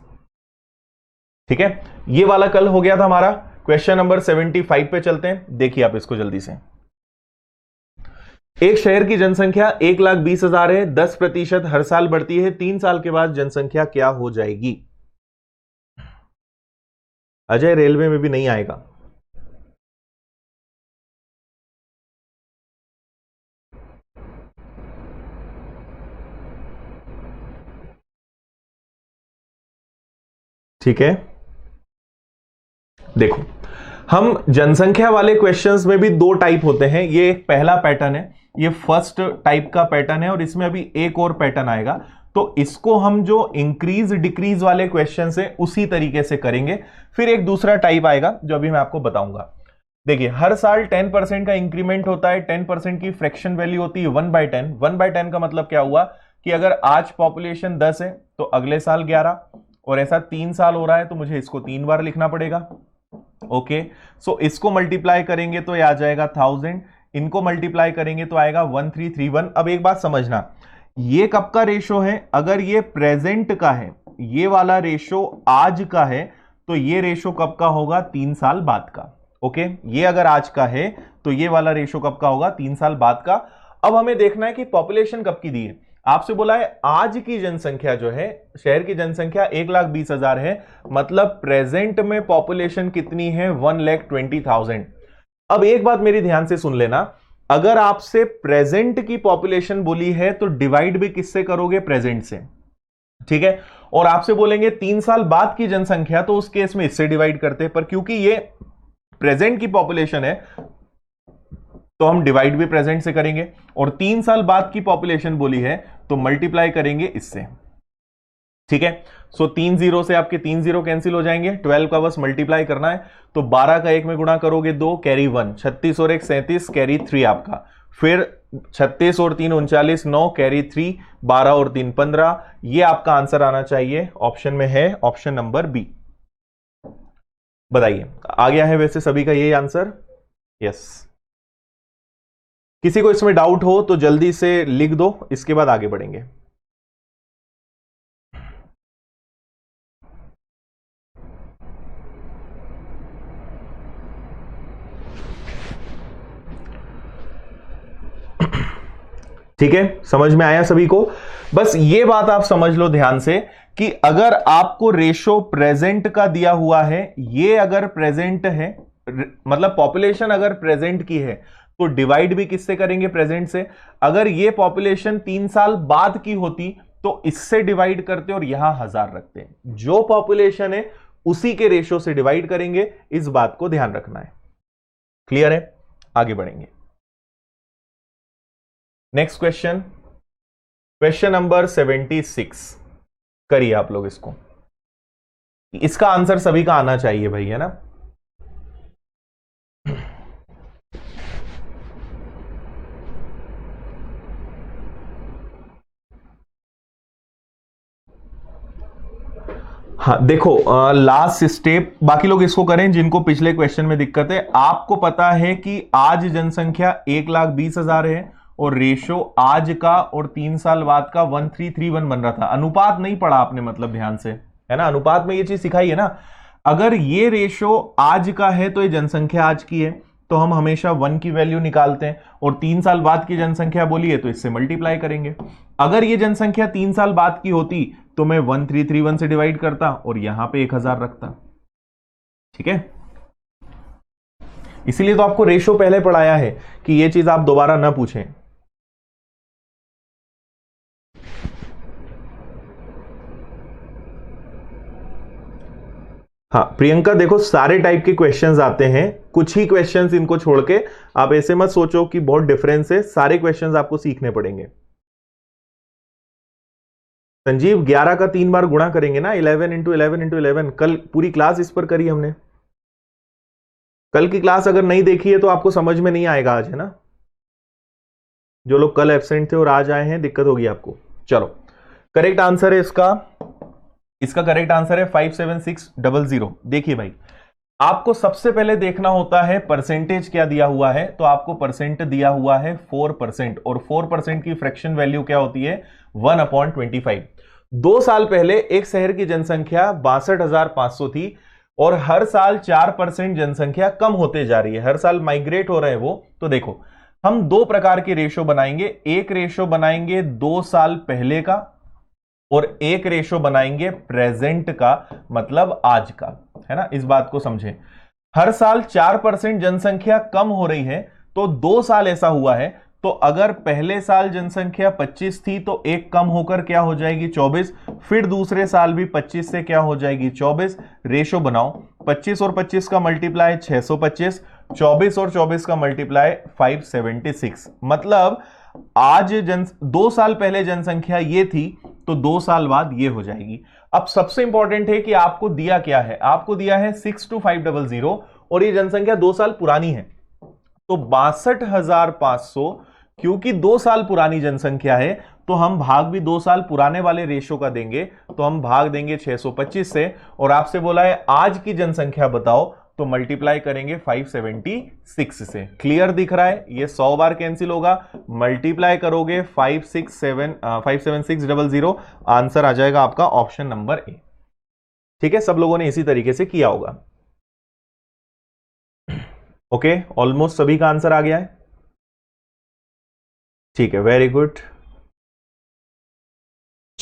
S1: ठीक है, ये वाला कल हो गया था हमारा। क्वेश्चन नंबर 75 पे चलते हैं, देखिए आप इसको जल्दी से। एक शहर की जनसंख्या 1,20,000 है, 10% हर साल बढ़ती है, 3 साल के बाद जनसंख्या क्या हो जाएगी? अजय रेलवे में भी नहीं आएगा। ठीक है, देखो हम जनसंख्या वाले क्वेश्चंस में भी 2 टाइप होते हैं, ये एक पहला पैटर्न है, ये फर्स्ट टाइप का पैटर्न है और इसमें अभी एक और पैटर्न आएगा। तो इसको हम जो इंक्रीज डिक्रीज वाले क्वेश्चन है उसी तरीके से करेंगे। फिर एक दूसरा टाइप आएगा जो अभी मैं आपको बताऊंगा। देखिए हर साल 10% का इंक्रीमेंट होता है, 10% की फ्रैक्शन वैल्यू होती है 1/10। 1/10 का मतलब क्या हुआ कि अगर आज पॉपुलेशन 10 है तो अगले साल 11, और ऐसा 3 साल हो रहा है तो मुझे इसको 3 बार लिखना पड़ेगा। ओके, सो इसको मल्टीप्लाई करेंगे तो ये आ जाएगा 1000, इनको मल्टीप्लाई करेंगे तो आएगा 1331। अब एक बात समझना, ये कब का रेशो है? अगर ये प्रेजेंट का है, ये वाला रेशो आज का है, तो ये रेशो कब का होगा? 3 साल बाद का। ओके, ये अगर आज का है तो ये वाला रेशो कब का होगा? 3 साल बाद का। अब हमें देखना है कि पॉपुलेशन कब की दी है। आपसे बोला है आज की जनसंख्या जो है, शहर की जनसंख्या 1,20,000 है, मतलब प्रेजेंट में पॉपुलेशन कितनी है? 1,20,000। अब एक बात मेरी ध्यान से सुन लेना, अगर आपसे प्रेजेंट की पॉपुलेशन बोली है तो डिवाइड भी किससे करोगे? प्रेजेंट से, ठीक है। और आपसे बोलेंगे 3 साल बाद की जनसंख्या, तो उस केस में इससे डिवाइड करते हैं, पर क्योंकि ये प्रेजेंट की पॉपुलेशन है तो हम डिवाइड भी प्रेजेंट से करेंगे, और 3 साल बाद की पॉपुलेशन बोली है तो मल्टीप्लाई करेंगे इससे, ठीक है। सो 3 जीरो से आपके 3 जीरो कैंसिल हो जाएंगे, 12 का बस मल्टीप्लाई करना है, तो 12 का 1 में गुणा करोगे 2, कैरी 1, 36 और 1 37, कैरी 3 आपका, फिर 36 और 3 39, 9, कैरी 3, 12 और 3 15। ये आपका आंसर आना चाहिए, ऑप्शन में है ऑप्शन नंबर बी। बताइए, आ गया है वैसे सभी का यही आंसर? यस। किसी को इसमें डाउट हो तो जल्दी से लिख दो, इसके बाद आगे बढ़ेंगे। ठीक है, समझ में आया सभी को? बस ये बात आप समझ लो ध्यान से कि अगर आपको रेशो प्रेजेंट का दिया हुआ है, ये अगर प्रेजेंट है, मतलब पॉपुलेशन अगर प्रेजेंट की है तो डिवाइड भी किससे करेंगे? प्रेजेंट से। अगर ये पॉपुलेशन 3 साल बाद की होती तो इससे डिवाइड करते और यहां 1000 रखते। जो पॉपुलेशन है उसी के रेशो से डिवाइड करेंगे, इस बात को ध्यान रखना है। क्लियर है? आगे बढ़ेंगे। नेक्स्ट क्वेश्चन, क्वेश्चन नंबर 76 करिए आप लोग इसको। इसका आंसर सभी का आना चाहिए भाई, है ना? हाँ देखो, लास्ट स्टेप बाकी लोग इसको करें जिनको पिछले क्वेश्चन में दिक्कत है। आपको पता है कि आज जनसंख्या 1,20,000 है और रेशो आज का और 3 साल बाद का 1331 बन रहा था। अनुपात नहीं पढ़ा आपने, मतलब ध्यान से, है ना? अनुपात में ये चीज सिखाई है ना। अगर ये रेशो आज का है तो ये जनसंख्या आज की है, तो हम हमेशा 1 की वैल्यू निकालते हैं, और 3 साल बाद की जनसंख्या बोली है तो इससे मल्टीप्लाई करेंगे। अगर ये जनसंख्या 3 साल बाद की होती तो मैं 1331 से डिवाइड करता और यहां पे 1000 रखता, ठीक है। इसीलिए तो आपको रेशो पहले पढ़ाया है कि ये चीज आप दोबारा ना पूछें। हाँ प्रियंका, देखो सारे टाइप के क्वेश्चंस आते हैं, कुछ ही क्वेश्चंस इनको छोड़ के। आप ऐसे मत सोचो कि बहुत डिफरेंस है, सारे क्वेश्चंस आपको सीखने पड़ेंगे। संजीव 11 का 3 बार गुणा करेंगे ना, 11 इंटू 11 इंटू 11। कल पूरी क्लास इस पर करी हमने। कल की क्लास अगर नहीं देखी है तो आपको समझ में नहीं आएगा आज, है ना? जो लोग कल एब्सेंट थे और आज आए हैं, दिक्कत होगी आपको। चलो, करेक्ट आंसर है इसका करेक्ट आंसर है 57600। देखिए भाई, आपको सबसे पहले देखना होता है परसेंटेज क्या दिया हुआ है, तो आपको परसेंट दिया हुआ है 4%, और 4% की फ्रैक्शन वैल्यू क्या होती है? 1/25। 2 साल पहले एक शहर की जनसंख्या 62,500 थी, और हर साल 4% जनसंख्या कम होते जा रही है, हर साल माइग्रेट हो रहे हैं वो। तो देखो, हम 2 प्रकार के रेशो बनाएंगे। एक रेशो बनाएंगे 2 साल पहले का, और एक रेशो बनाएंगे प्रेजेंट का, मतलब आज का, है ना? इस बात को समझें। हर साल 4% जनसंख्या कम हो रही है, तो 2 साल ऐसा हुआ है, तो अगर पहले साल जनसंख्या 25 थी तो एक कम होकर क्या हो जाएगी? 24। फिर दूसरे साल भी 25 से क्या हो जाएगी? 24। रेशो बनाओ, 25 और 25 का मल्टीप्लाई 625, 24 और 24 का मल्टीप्लाई 576। मतलब आज 2 साल पहले जनसंख्या ये थी, तो 2 साल बाद ये हो जाएगी। अब सबसे इंपॉर्टेंट है कि आपको दिया क्या है? आपको दिया है 62500, और ये जनसंख्या 2 साल पुरानी है, तो 62,500। क्योंकि 2 साल पुरानी जनसंख्या है तो हम भाग भी 2 साल पुराने वाले रेशो का देंगे, तो हम भाग देंगे 625 से। और आपसे बोला है आज की जनसंख्या बताओ, तो मल्टीप्लाई करेंगे 576 से। क्लियर दिख रहा है? ये 100 बार कैंसिल होगा, मल्टीप्लाई करोगे 57600, आंसर आ जाएगा आपका ऑप्शन नंबर ए। ठीक है, सब लोगों ने इसी तरीके से किया होगा। ओके, ऑलमोस्ट सभी का आंसर आ गया है। ठीक है, वेरी गुड।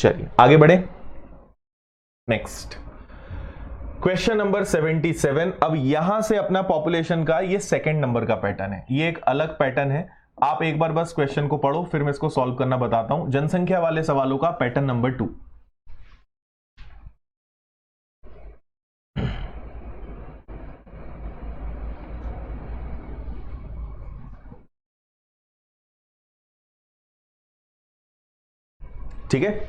S1: चलिए आगे बढ़े। Next question number 77। अब यहां से अपना पॉपुलेशन का ये सेकंड नंबर का पैटर्न है, ये एक अलग पैटर्न है। आप एक बार बस क्वेश्चन को पढ़ो, फिर मैं इसको सॉल्व करना बताता हूं। जनसंख्या वाले सवालों का पैटर्न नंबर 2। ठीक है,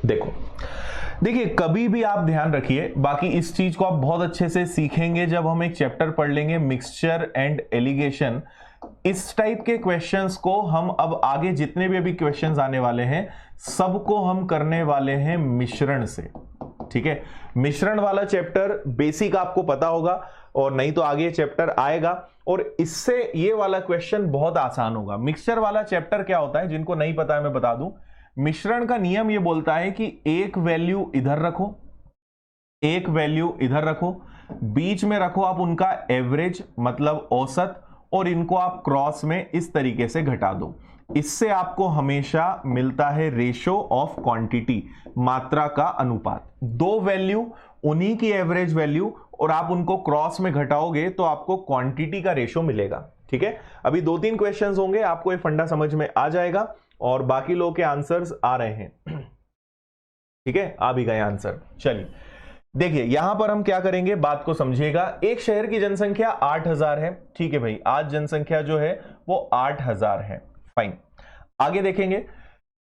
S1: देखिए कभी भी आप ध्यान रखिए, बाकी इस चीज को आप बहुत अच्छे से सीखेंगे जब हम एक चैप्टर पढ़ लेंगे मिक्सचर एंड एलिगेशन। इस टाइप के क्वेश्चंस को हम अब आगे जितने भी अभी क्वेश्चंस आने वाले हैं सबको हम करने वाले हैं मिश्रण से। ठीक है, मिश्रण वाला चैप्टर बेसिक आपको पता होगा, और नहीं तो आगे चैप्टर आएगा और इससे ये वाला क्वेश्चन बहुत आसान होगा। मिक्सचर वाला चैप्टर क्या होता है, जिनको नहीं पता है मैं बता दूं। मिश्रण का नियम ये बोलता है कि एक वैल्यू इधर रखो, एक वैल्यू इधर रखो, बीच में रखो आप उनका एवरेज मतलब औसत, और इनको आप क्रॉस में इस तरीके से घटा दो। इससे आपको हमेशा मिलता है रेशो ऑफ क्वांटिटी, मात्रा का अनुपात। दो वैल्यू उन्हीं की एवरेज वैल्यू और आप उनको क्रॉस में घटाओगे तो आपको क्वांटिटी का रेशो मिलेगा। ठीक है, अभी 2-3 क्वेश्चंस होंगे, आपको ये फंडा समझ में आ जाएगा और बाकी लोगों के आंसर्स आ रहे हैं। ठीक है, आ भी गए आंसर। चलिए देखिए यहां पर हम क्या करेंगे, बात को समझिएगा। एक शहर की जनसंख्या 8000 है। ठीक है भाई, आज जनसंख्या जो है वो 8000 है। फाइन, आगे देखेंगे।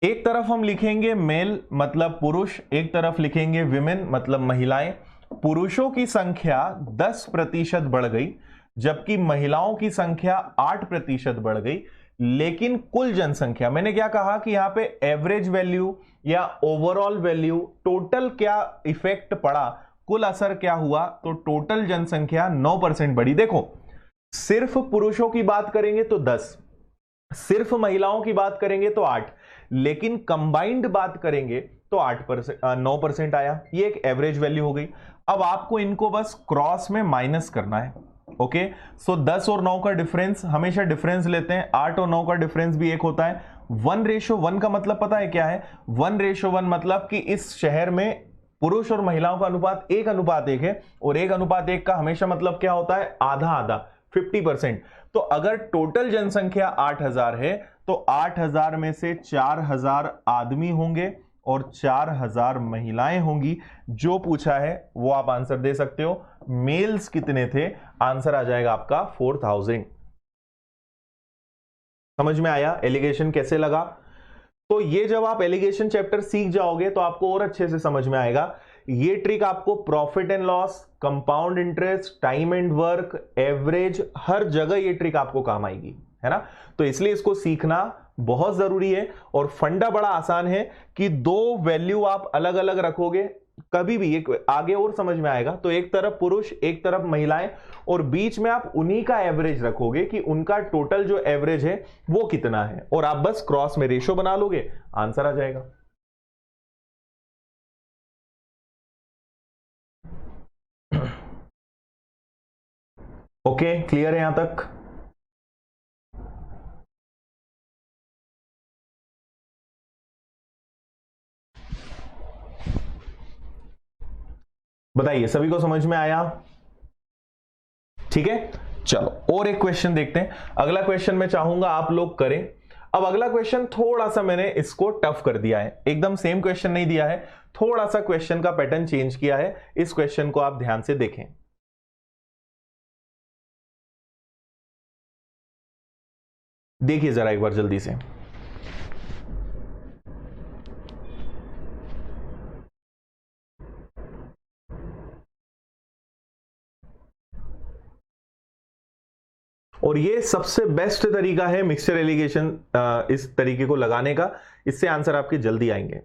S1: एक तरफ हम लिखेंगे मेल मतलब पुरुष, एक तरफ लिखेंगे विमेन मतलब महिलाएं। पुरुषों की संख्या 10% बढ़ गई, जबकि महिलाओं की संख्या 8% बढ़ गई। लेकिन कुल जनसंख्या, मैंने क्या कहा कि यहां पे एवरेज वैल्यू या ओवरऑल वैल्यू, टोटल क्या इफेक्ट पड़ा, कुल असर क्या हुआ, तो टोटल जनसंख्या 9% बढ़ी। देखो सिर्फ पुरुषों की बात करेंगे तो 10, सिर्फ महिलाओं की बात करेंगे तो 8, लेकिन कंबाइंड बात करेंगे तो 8%, 9% आया। ये एक एवरेज वैल्यू हो गई। अब आपको इनको बस क्रॉस में माइनस करना है। ओके, सो 10 और 9 का डिफरेंस, हमेशा डिफरेंस लेते हैं। 8 और 9 का डिफरेंस भी एक होता है। 1:1 का मतलब पता है क्या है? 1:1 मतलब कि इस शहर में पुरुष और महिलाओं का अनुपात 1:1 है, और 1:1 का हमेशा मतलब क्या होता है? आधा आधा, 50%। तो अगर टोटल जनसंख्या 8000 है तो 8000 में से 4000 आदमी होंगे और 4000 महिलाएं होंगी। जो पूछा है वो आप आंसर दे सकते हो। मेल्स कितने थे? आंसर आ जाएगा आपका 4000। समझ में आया एलिगेशन कैसे लगा? तो ये जब आप एलिगेशन चैप्टर सीख जाओगे तो आपको और अच्छे से समझ में आएगा। ये ट्रिक आपको profit and loss, compound interest, time and work, average, हर जगह ये ट्रिक आपको काम आएगी, है ना? तो इसलिए इसको सीखना बहुत जरूरी है। और फंडा बड़ा आसान है कि दो वैल्यू आप अलग अलग रखोगे, कभी भी एक आगे और समझ में आएगा। तो एक तरफ पुरुष, एक तरफ महिलाएं, और बीच में आप उन्हीं का एवरेज रखोगे कि उनका टोटल जो एवरेज है वो कितना है, और आप बस क्रॉस में रेशो बना लोगे, आंसर आ जाएगा। ओके, क्लियर है यहां तक? बताइए, सभी को समझ में आया? ठीक है, चलो और एक क्वेश्चन देखते हैं। अगला क्वेश्चन मैं चाहूंगा आप लोग करें। अब अगला क्वेश्चन थोड़ा सा मैंने इसको टफ कर दिया है, एकदम सेम क्वेश्चन नहीं दिया है, थोड़ा सा क्वेश्चन का पैटर्न चेंज किया है। इस क्वेश्चन को आप ध्यान से देखें। देखिए जरा एक बार जल्दी से। और ये सबसे बेस्ट तरीका है मिक्सचर एलिगेशन, इस तरीके को लगाने का, इससे आंसर आपके जल्दी आएंगे।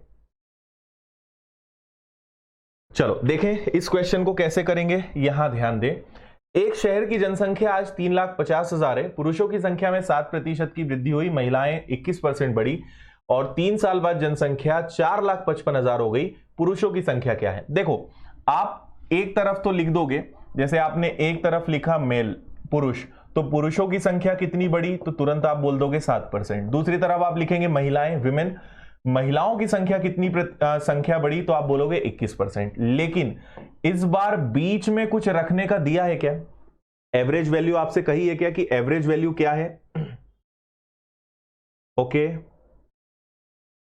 S1: चलो देखें इस क्वेश्चन को कैसे करेंगे, यहां ध्यान दें। एक शहर की जनसंख्या आज 3,50,000 है। पुरुषों की संख्या में 7% की वृद्धि हुई, महिलाएं 21% बढ़ी, और 3 साल बाद जनसंख्या 4,55,000 हो गई। पुरुषों की संख्या क्या है? देखो आप एक तरफ तो लिख दोगे, जैसे आपने एक तरफ लिखा मेल पुरुष, तो पुरुषों की संख्या कितनी बढ़ी, तो तुरंत आप बोल दोगे 7%। दूसरी तरफ आप लिखेंगे महिलाएं विमेन, महिलाओं की संख्या कितनी संख्या बढ़ी, तो आप बोलोगे 21%। लेकिन इस बार बीच में कुछ रखने का दिया है क्या? एवरेज वैल्यू आपसे कही है क्या कि एवरेज वैल्यू क्या है? ओके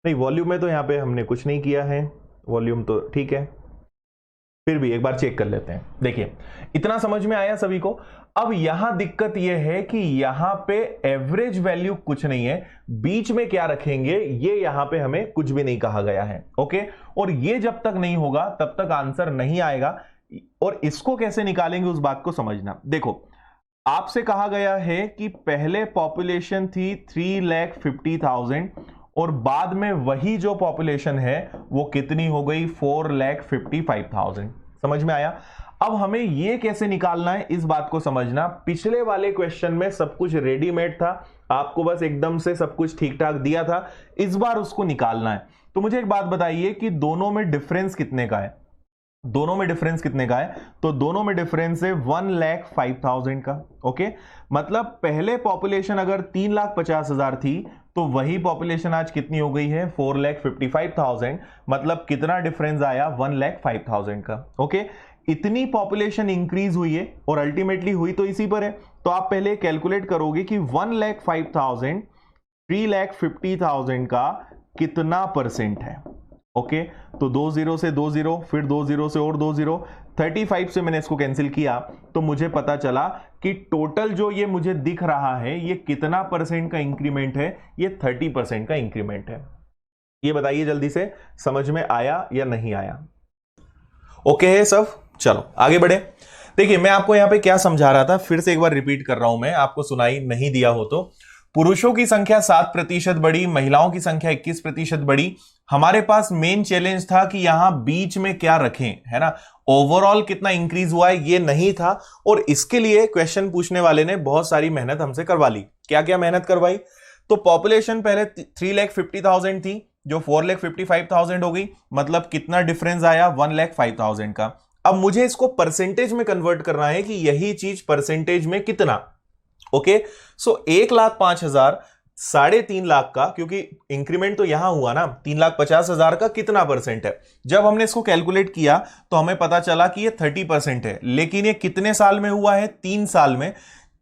S1: नहीं, वॉल्यूम में तो यहां पे हमने कुछ नहीं किया है, वॉल्यूम तो ठीक है, फिर भी एक बार चेक कर लेते हैं। देखिए इतना समझ में आया सभी को। अब यहां दिक्कत यह है कि यहां पे एवरेज वैल्यू कुछ नहीं है, बीच में क्या रखेंगे ये यहां पे हमें कुछ भी नहीं कहा गया है। ओके, और ये जब तक नहीं होगा तब तक आंसर नहीं आएगा। और इसको कैसे निकालेंगे उस बात को समझना। देखो आपसे कहा गया है कि पहले पॉपुलेशन थी 3,50,000 और बाद में वही जो पॉपुलेशन है वो कितनी हो गई 4,55,000। समझ में आया? अब हमें ये कैसे निकालना है इस बात को समझना। पिछले वाले क्वेश्चन में सब कुछ रेडीमेड था, आपको बस एकदम से सब कुछ ठीक ठाक दिया था, इस बार उसको निकालना है। तो मुझे एक बात बताइए कि दोनों में डिफरेंस कितने का है? दोनों में डिफरेंस कितने का है? तो दोनों में डिफरेंस है 1,05,000 का। ओके, मतलब पहले पॉपुलेशन अगर 3,50,000 थी तो वही पॉपुलेशन आज कितनी हो गई है 4,55,000। मतलब कितना डिफरेंस आया 1,05,000 का। ओके, इतनी पॉपुलेशन इंक्रीज हुई है और अल्टीमेटली हुई तो इसी पर है। तो आप पहले कैलकुलेट करोगे कि 1,05,000 3,50,000 का कितना परसेंट है। ओके, तो 2 0 से 2 0, फिर 2 0 से और 2 0, 35 से मैंने इसको कैंसिल किया तो मुझे पता चला कि टोटल जो ये मुझे दिख रहा है ये कितना परसेंट का इंक्रीमेंट है, ये 30% का इंक्रीमेंट है। ये बताइए जल्दी से, समझ में आया या नहीं आया? ओके है सब? चलो आगे बढ़े। देखिए मैं आपको यहां पे क्या समझा रहा था, फिर से एक बार रिपीट कर रहा हूं, मैं आपको सुनाई नहीं दिया हो तो। पुरुषों की संख्या 7% बढ़ी, महिलाओं की संख्या 21% बढ़ी। हमारे पास मेन चैलेंज था कि यहां बीच में क्या रखें, है ना। ओवरऑल कितना इंक्रीज हुआ है ये नहीं था, और इसके लिए क्वेश्चन पूछने वाले ने बहुत सारी मेहनत हमसे करवा ली। क्या क्या मेहनत करवाई? तो पॉपुलेशन पहले 3,50,000 थी जो 4,55,000 हो गई, मतलब कितना डिफरेंस आया 1,05,000 का। अब मुझे इसको परसेंटेज में कन्वर्ट करना है कि यही चीज परसेंटेज में कितना। ओके, सो 1,05,000 3.5 लाख का, क्योंकि इंक्रीमेंट तो यहां हुआ ना 3,50,000 का कितना परसेंट है। जब हमने इसको कैलकुलेट किया तो हमें पता चला कि ये 30% है। लेकिन ये कितने साल में हुआ है? 3 साल में।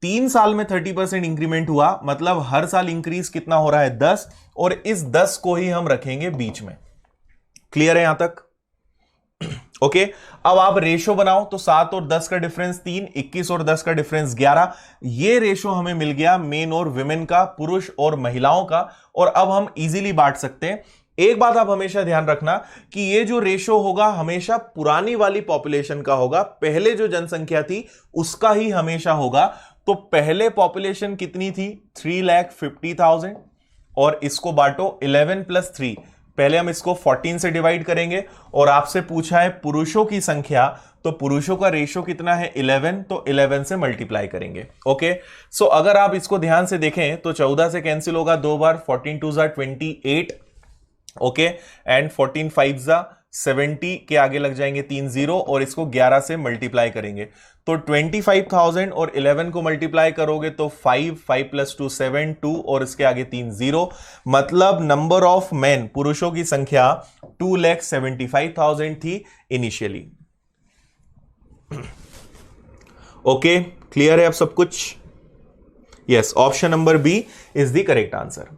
S1: 3 साल में 30% इंक्रीमेंट हुआ, मतलब हर साल इंक्रीज कितना हो रहा है 10, और इस 10 को ही हम रखेंगे बीच में। क्लियर है यहां तक? ओके, अब आप रेशो बनाओ तो 7 और 10 का डिफरेंस 3, 21 और 10 का डिफरेंस 11। ये रेशो हमें मिल गया मेन और विमेन का, पुरुष और महिलाओं का। और अब हम इजीली बांट सकते हैं। एक बात आप हमेशा ध्यान रखना कि ये जो रेशो होगा हमेशा पुरानी वाली पॉपुलेशन का होगा, पहले जो जनसंख्या थी उसका ही हमेशा होगा। तो पहले पॉपुलेशन कितनी थी 3,50,000, और इसको बांटो 11 + 3। पहले हम इसको 14 से डिवाइड करेंगे, और आपसे पूछा है पुरुषों की संख्या, तो पुरुषों का रेशो कितना है 11, तो 11 से मल्टीप्लाई करेंगे। ओके, सो अगर आप इसको ध्यान से देखें तो 14 से कैंसिल होगा 2 बार, 14 2 28। ओके, एंड 14 5 70 के आगे लग जाएंगे 3 0, और इसको 11 से मल्टीप्लाई करेंगे तो 25,000, और 11 को मल्टीप्लाई करोगे तो 5 + 2 7 2, और इसके आगे 3 0। मतलब नंबर ऑफ मैन, पुरुषों की संख्या 2,75,000 थी इनिशियली। ओके, क्लियर है अब सब कुछ? Yes, option number B is the correct answer.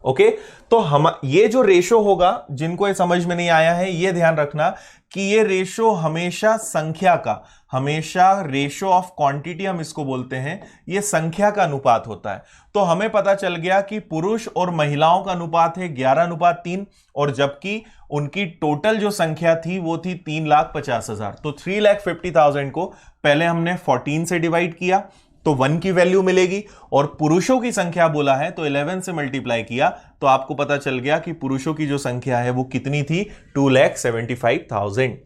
S1: Okay, तो हम ये जो रेशो होगा, जिनको ये समझ में नहीं आया है ये ध्यान रखना कि ये रेशो हमेशा संख्या का, हमेशा रेशो ऑफ क्वांटिटी हम इसको बोलते हैं, ये संख्या का अनुपात होता है। तो हमें पता चल गया कि पुरुष और महिलाओं का अनुपात है 11:3, और जबकि उनकी टोटल जो संख्या थी वो थी 3,50,000। तो 3,50,000 को पहले हमने 14 से डिवाइड किया तो 1 की वैल्यू मिलेगी, और पुरुषों की संख्या बोला है तो 11 से मल्टीप्लाई किया तो आपको पता चल गया कि पुरुषों की जो संख्या है वो कितनी थी 2,75,000।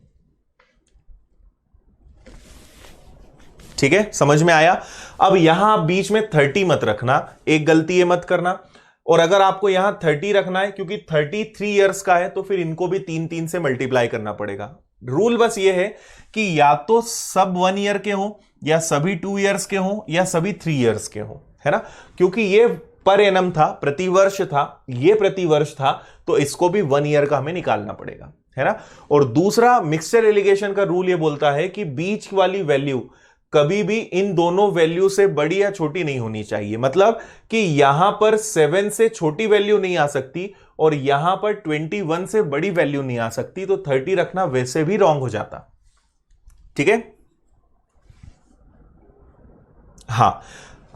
S1: ठीक है, समझ में आया? अब यहां बीच में 30 मत रखना, एक गलती ये मत करना। और अगर आपको यहां 30 रखना है, क्योंकि 33 ईयर्स का है, तो फिर इनको भी 3 से मल्टीप्लाई करना पड़ेगा। रूल बस ये है कि या तो सब 1 ईयर के हों, या सभी 2 ईयर्स के हों, या सभी 3 ईयर्स के हों, है ना। क्योंकि ये पर एनम था, प्रतिवर्ष था, ये प्रतिवर्ष था, तो इसको भी 1 ईयर का हमें निकालना पड़ेगा, है ना। और दूसरा मिक्सचर एलिगेशन का रूल ये बोलता है कि बीच वाली वैल्यू कभी भी इन दोनों वैल्यू से बड़ी या छोटी नहीं होनी चाहिए। मतलब कि यहां पर 7 से छोटी वैल्यू नहीं आ सकती और यहां पर 21 से बड़ी वैल्यू नहीं आ सकती, तो 30 रखना वैसे भी रॉन्ग हो जाता। ठीक है, हां,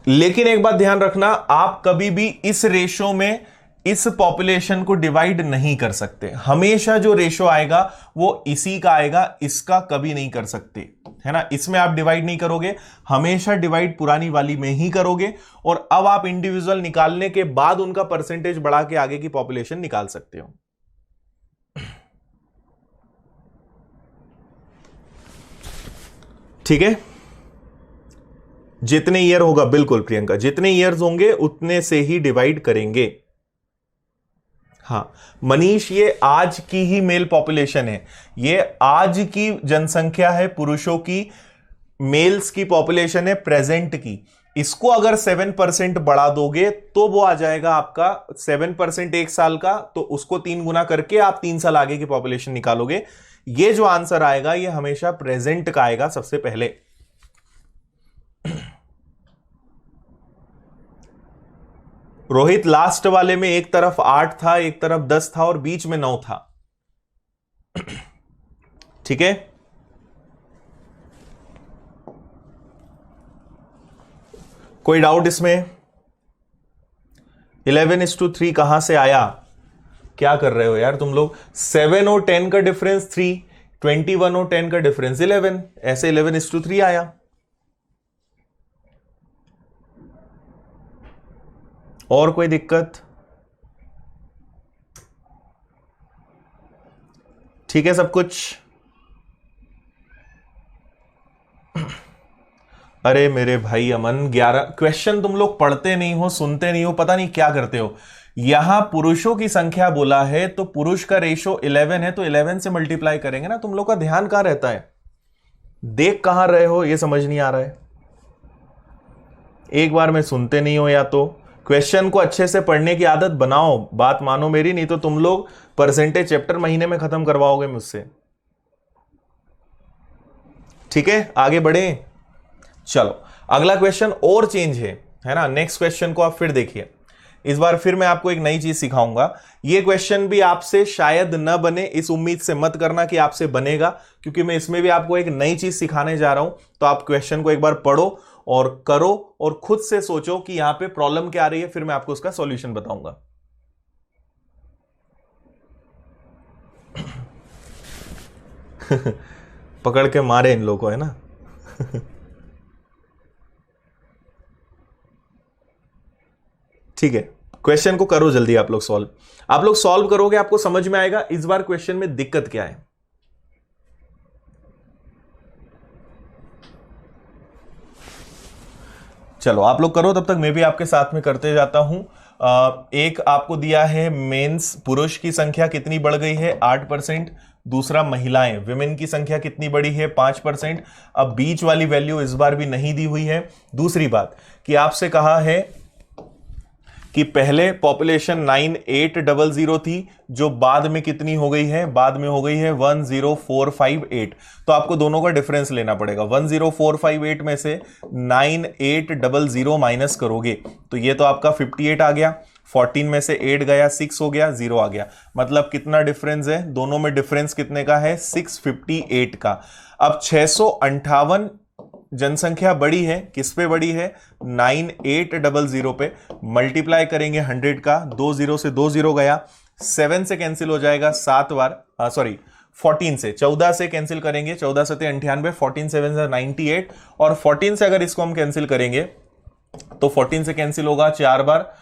S1: लेकिन एक बात ध्यान रखना, आप कभी भी इस रेशो में इस पॉपुलेशन को डिवाइड नहीं कर सकते। हमेशा जो रेशो आएगा वो इसी का आएगा, इसका कभी नहीं कर सकते, है ना। इसमें आप डिवाइड नहीं करोगे, हमेशा डिवाइड पुरानी वाली में ही करोगे। और अब आप इंडिविजुअल निकालने के बाद उनका परसेंटेज बढ़ा के आगे की पॉपुलेशन निकाल सकते हो। ठीक है, जितने ईयर होगा, बिल्कुल प्रियंका, जितने ईयर्स होंगे उतने से ही डिवाइड करेंगे। हाँ मनीष, ये आज की ही मेल पॉपुलेशन है, ये आज की जनसंख्या है पुरुषों की, मेल्स की पॉपुलेशन है प्रेजेंट की। इसको अगर 7% बढ़ा दोगे तो वो आ जाएगा आपका 7% 1 साल का, तो उसको 3 गुना करके आप 3 साल आगे की पॉपुलेशन निकालोगे। ये जो आंसर आएगा ये हमेशा प्रेजेंट का आएगा सबसे पहले। रोहित, लास्ट वाले में एक तरफ 8 था, एक तरफ 10 था और बीच में 9 था। ठीक है, कोई डाउट इसमें? 11:3 कहां से आया? क्या कर रहे हो यार तुम लोग? 7 और 10 का डिफरेंस 3, 21 और 10 का डिफरेंस 11, ऐसे 11:3 आया। और कोई दिक्कत? ठीक है सब कुछ? अरे मेरे भाई अमन, 11 क्वेश्चन तुम लोग पढ़ते नहीं हो, सुनते नहीं हो, पता नहीं क्या करते हो। यहां पुरुषों की संख्या बोला है तो पुरुष का रेशो 11 है, तो 11 से मल्टीप्लाई करेंगे ना। तुम लोग का ध्यान कहां रहता है, देख कहां रहे हो, ये समझ नहीं आ रहा है। एक बार में सुनते नहीं हो, या तो क्वेश्चन को अच्छे से पढ़ने की आदत बनाओ, बात मानो मेरी, नहीं तो तुम लोग परसेंटेज चैप्टर महीने में खत्म करवाओगे मुझसे। ठीक है, आगे बढ़े। चलो अगला क्वेश्चन और चेंज है ना। नेक्स्ट क्वेश्चन को आप फिर देखिए। इस बार फिर मैं आपको एक नई चीज सिखाऊंगा। ये क्वेश्चन भी आपसे शायद न बने, इस उम्मीद से मत करना कि आपसे बनेगा, क्योंकि मैं इसमें भी आपको एक नई चीज सिखाने जा रहा हूं। तो आप क्वेश्चन को एक बार पढ़ो और करो और खुद से सोचो कि यहां पे प्रॉब्लम क्या आ रही है, फिर मैं आपको उसका सॉल्यूशन बताऊंगा। पकड़ के मारे इन लोगों को, है ना। ठीक है, क्वेश्चन को करो जल्दी आप लोग सॉल्व। आप लोग सॉल्व करोगे, आपको समझ में आएगा इस बार क्वेश्चन में दिक्कत क्या है। चलो आप लोग करो, तब तक मैं भी आपके साथ में करते जाता हूं। एक आपको दिया है मेंस, पुरुष की संख्या कितनी बढ़ गई है 8%। दूसरा महिलाएं, विमेन की संख्या कितनी बढ़ी है 5%। अब बीच वाली वैल्यू इस बार भी नहीं दी हुई है। दूसरी बात कि आपसे कहा है कि पहले पॉपुलेशन 9800 थी, जो बाद में कितनी हो गई है, बाद में हो गई है 10458। तो आपको दोनों का डिफरेंस लेना पड़ेगा। 10458 में से 9800 माइनस करोगे तो ये तो आपका 58 आ गया, 14 में से 8 गया, 6 हो गया, 0 आ गया। मतलब कितना डिफरेंस है दोनों में? डिफरेंस कितने का है? 658 का। अब 658 जनसंख्या बड़ी है, किस पे बड़ी है? 9800 पे। मल्टीप्लाई करेंगे 100 का, 2 0 से 2 0 गया, 7 से कैंसिल हो जाएगा 7 बार, सॉरी 14 से, 14 से कैंसिल करेंगे, 14 से 98, 14 7 से 98, और 14 से अगर इसको हम कैंसिल करेंगे तो 14 से कैंसिल होगा 4 बार,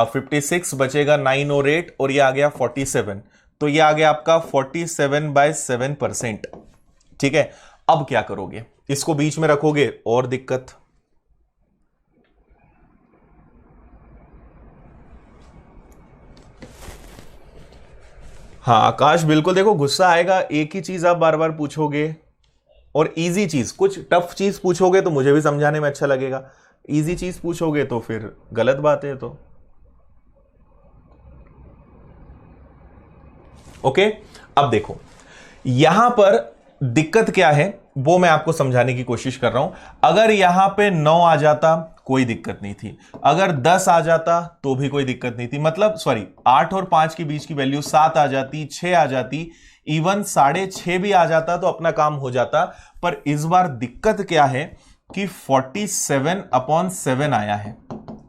S1: 56 बचेगा 9 और 8, और ये आ गया 47। तो ये आ गया आपका 47/7%। ठीक है, अब क्या करोगे? इसको बीच में रखोगे और दिक्कत। हाँ आकाश, बिल्कुल। देखो गुस्सा आएगा, एक ही चीज आप बार बार पूछोगे, और इजी चीज, कुछ टफ चीज पूछोगे तो मुझे भी समझाने में अच्छा लगेगा, इजी चीज पूछोगे तो फिर गलत बात है। तो ओके, अब देखो यहां पर दिक्कत क्या है वो मैं आपको समझाने की कोशिश कर रहा हूं। अगर यहां पे 9 आ जाता कोई दिक्कत नहीं थी, अगर 10 आ जाता तो भी कोई दिक्कत नहीं थी, मतलब सॉरी 8 और 5 के बीच की वैल्यू 7 आ जाती, 6 आ जाती, इवन 6.5 भी आ जाता तो अपना काम हो जाता। पर इस बार दिक्कत क्या है कि 47/7 आया है।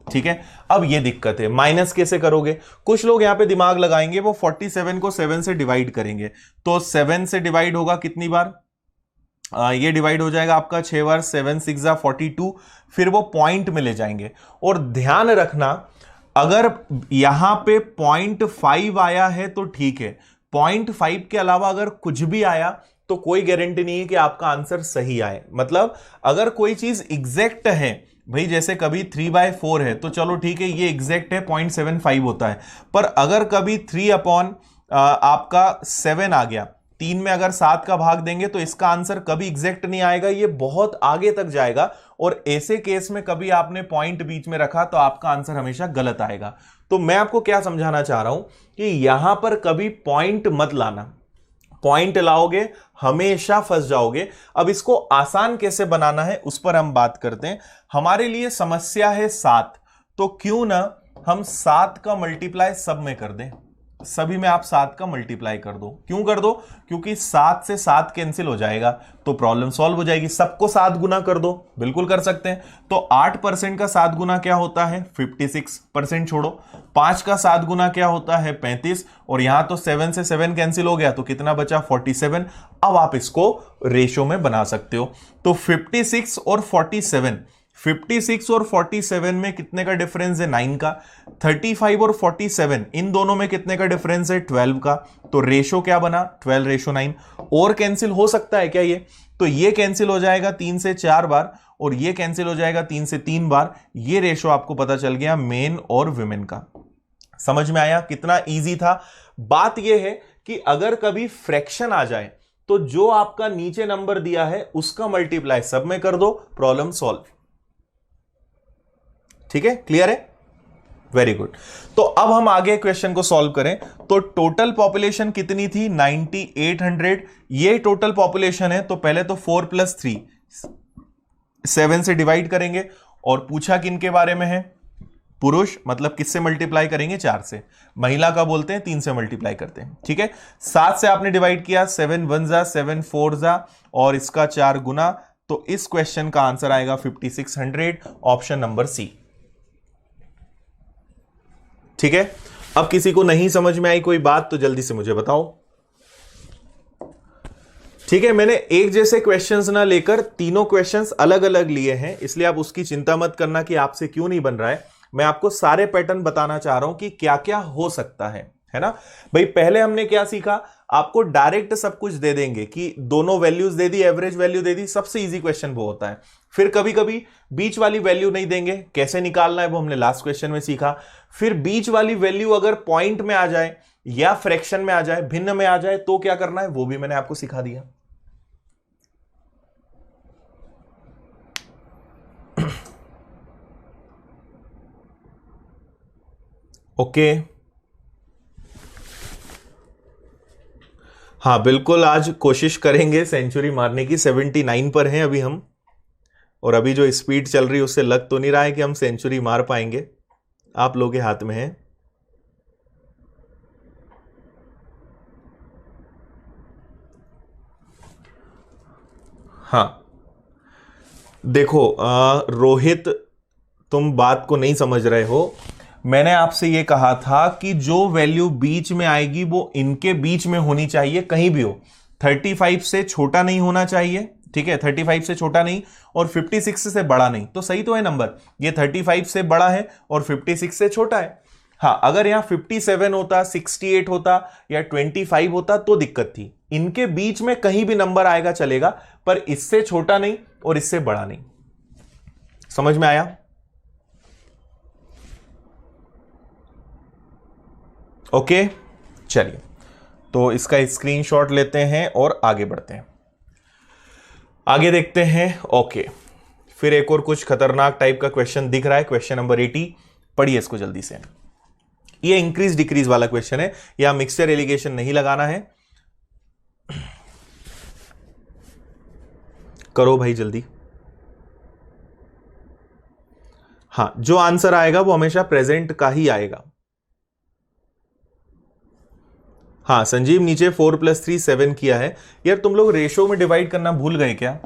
S1: ठीक है, अब ये दिक्कत है, माइनस कैसे करोगे? कुछ लोग यहां पे दिमाग लगाएंगे, वो 47 को 7 से डिवाइड करेंगे, तो 7 से डिवाइड होगा कितनी बार? ये डिवाइड हो जाएगा आपका 6 बार, 7 6 42, फिर वो पॉइंट में ले जाएंगे। और ध्यान रखना, अगर यहां पे 0.5 आया है तो ठीक है, 0.5 के अलावा अगर कुछ भी आया तो कोई गारंटी नहीं है कि आपका आंसर सही आए। मतलब अगर कोई चीज एग्जैक्ट है भाई, जैसे कभी 3/4 है तो चलो ठीक है ये एग्जैक्ट है, 0.75 होता है। पर अगर कभी 3 आपका 7 आ गया, 3 में अगर 7 का भाग देंगे तो इसका आंसर कभी एग्जैक्ट नहीं आएगा, ये बहुत आगे तक जाएगा। और ऐसे केस में कभी आपने पॉइंट बीच में रखा तो आपका आंसर हमेशा गलत आएगा। तो मैं आपको क्या समझाना चाह रहा हूं कि यहां पर कभी पॉइंट मत लाना, पॉइंट लाओगे हमेशा फंस जाओगे। अब इसको आसान कैसे बनाना है उस पर हम बात करते हैं। हमारे लिए समस्या है 7, तो क्यों ना हम 7 का मल्टीप्लाई सब में कर दें, सभी में आप 7 का मल्टीप्लाई कर दो। क्यों कर दो? क्योंकि 7 से 7 कैंसिल हो जाएगा तो प्रॉब्लम सॉल्व हो जाएगी। सबको 7 गुना कर दो, बिल्कुल कर सकते हैं। तो 8% का 7 गुना क्या होता है? 56%। छोड़ो, 5 का 7 गुना क्या होता है? 35। और यहां तो 7 से 7 कैंसिल हो गया तो कितना बचा? 47। अब आप इसको रेशो में बना सकते हो। तो 56 और 47, 56 और 47 में कितने का डिफरेंस है? 9 का। 35 और 47 इन दोनों में कितने का डिफरेंस है? 12 का। तो रेशो क्या बना? 12:9। और कैंसिल हो सकता है क्या ये? तो ये कैंसिल हो जाएगा 3 से 4 बार, और ये कैंसिल हो जाएगा 3 से 3 बार। ये रेशो आपको पता चल गया मेन और विमेन का। समझ में आया कितना इजी था? बात यह है कि अगर कभी फ्रैक्शन आ जाए तो जो आपका नीचे नंबर दिया है उसका मल्टीप्लाई सब में कर दो, प्रॉब्लम सॉल्व। ठीक है, क्लियर है? Very good. तो अब हम आगे क्वेश्चन को सॉल्व करें। तो टोटल पॉपुलेशन कितनी थी? 9800। ये टोटल पॉपुलेशन है, तो पहले तो 4 + 3 7 से डिवाइड करेंगे। और पूछा किन के बारे में है? पुरुष, मतलब किससे मल्टीप्लाई करेंगे? 4 से। महिला का बोलते हैं 3 से मल्टीप्लाई करते हैं। ठीक है, 7 से आपने डिवाइड किया, 7 1 जा 7 4 जा, और इसका 4 गुना। तो इस क्वेश्चन का आंसर आएगा 5600, ऑप्शन नंबर सी। ठीक है, अब किसी को नहीं समझ में आई कोई बात तो जल्दी से मुझे बताओ। ठीक है, मैंने एक जैसे क्वेश्चंस ना लेकर तीनों क्वेश्चंस अलग अलग लिए हैं, इसलिए आप उसकी चिंता मत करना कि आपसे क्यों नहीं बन रहा है। मैं आपको सारे पैटर्न बताना चाह रहा हूं कि क्या क्या हो सकता है ना भाई। पहले हमने क्या सीखा? आपको डायरेक्ट सब कुछ दे देंगे कि दोनों वैल्यूज दे दी, एवरेज वैल्यू दे दी, सबसे इजी क्वेश्चन वो होता है। फिर कभी कभी बीच वाली वैल्यू नहीं देंगे, कैसे निकालना है वो हमने लास्ट क्वेश्चन में सीखा। फिर बीच वाली वैल्यू अगर पॉइंट में आ जाए या फ्रैक्शन में आ जाए, भिन्न में आ जाए, तो क्या करना है वो भी मैंने आपको सिखा दिया। ओके हाँ बिल्कुल, आज कोशिश करेंगे सेंचुरी मारने की। 79 पर हैं अभी हम, और अभी जो स्पीड चल रही है उससे लग तो नहीं रहा है कि हम सेंचुरी मार पाएंगे। आप लोगों के हाथ में है। हाँ देखो रोहित, तुम बात को नहीं समझ रहे हो। मैंने आपसे यह कहा था कि जो वैल्यू बीच में आएगी वो इनके बीच में होनी चाहिए, कहीं भी हो। 35 से छोटा नहीं होना चाहिए, ठीक है, 35 से छोटा नहीं, और 56 से बड़ा नहीं। तो सही तो है नंबर, ये 35 से बड़ा है और 56 से छोटा है। हाँ, अगर यहां 57 होता, 68 होता या 25 होता तो दिक्कत थी। इनके बीच में कहीं भी नंबर आएगा चलेगा, पर इससे छोटा नहीं और इससे बड़ा नहीं। समझ में आया? ओके, चलिए तो इसका स्क्रीनशॉट लेते हैं और आगे बढ़ते हैं। आगे देखते हैं। ओके, फिर एक और कुछ खतरनाक टाइप का क्वेश्चन दिख रहा है, क्वेश्चन नंबर 80। पढ़िए इसको जल्दी से। ये इंक्रीज डिक्रीज वाला क्वेश्चन है, या मिक्सचर एलिगेशन नहीं लगाना है। करो भाई जल्दी। हाँ, जो आंसर आएगा वो हमेशा प्रेजेंट का ही आएगा। हाँ संजीव, नीचे 4 + 3 7 किया है। यार तुम लोग रेशो में डिवाइड करना भूल गए क्या?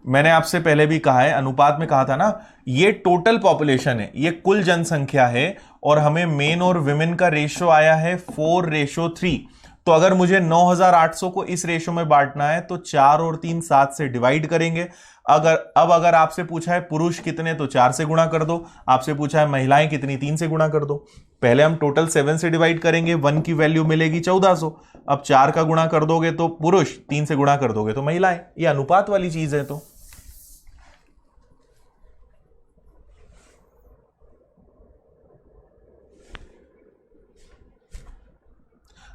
S1: मैंने आपसे पहले भी कहा है, अनुपात में कहा था ना, ये टोटल पॉपुलेशन है, ये कुल जनसंख्या है, और हमें मेन और विमेन का रेशो आया है 4:3। तो अगर मुझे 9800 को इस रेशो में बांटना है तो 4 और 3 7 से डिवाइड करेंगे। अगर आपसे पूछा है पुरुष कितने, तो 4 से गुणा कर दो। आपसे पूछा है महिलाएं कितनी, 3 से गुणा कर दो। पहले हम टोटल 7 से डिवाइड करेंगे, 1 की वैल्यू मिलेगी 1400। अब 4 का गुणा कर दोगे तो पुरुष, 3 से गुणा कर दोगे तो महिलाएं। ये अनुपात वाली चीज है। तो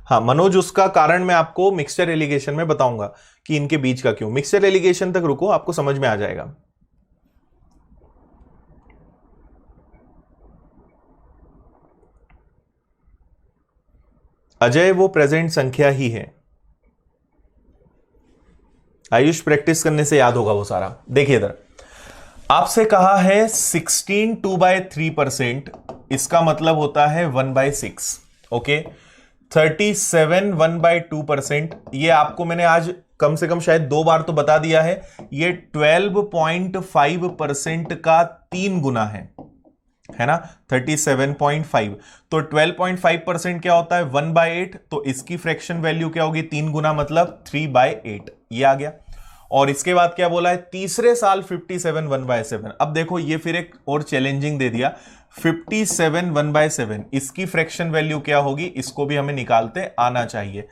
S1: हाँ मनोज, उसका कारण मैं आपको मिक्सचर एलिगेशन में बताऊंगा कि इनके बीच का क्यों। मिक्सचर एलिगेशन तक रुको, आपको समझ में आ जाएगा। अजय, वो प्रेजेंट संख्या ही है। आयुष, प्रैक्टिस करने से याद होगा वो सारा। देखिए इधर आपसे कहा है 16 2/3%, इसका मतलब होता है 1/6। ओके, 37 1/2%, ये आपको मैंने आज कम से कम शायद 2 बार तो बता दिया है। ये 12.5% का 3 गुना है ना, 37.5। तो 12.5% क्या होता है, 1/8। तो इसकी फ्रैक्शन वैल्यू क्या होगी, 3 गुना, मतलब 3/8। ये आ गया। और इसके बाद क्या बोला है, तीसरे साल 57 1/7। अब देखो ये फिर एक और चैलेंजिंग दे दिया, 57 1/7, इसकी फ्रैक्शन वैल्यू क्या होगी, इसको भी हमें निकालते आना चाहिए।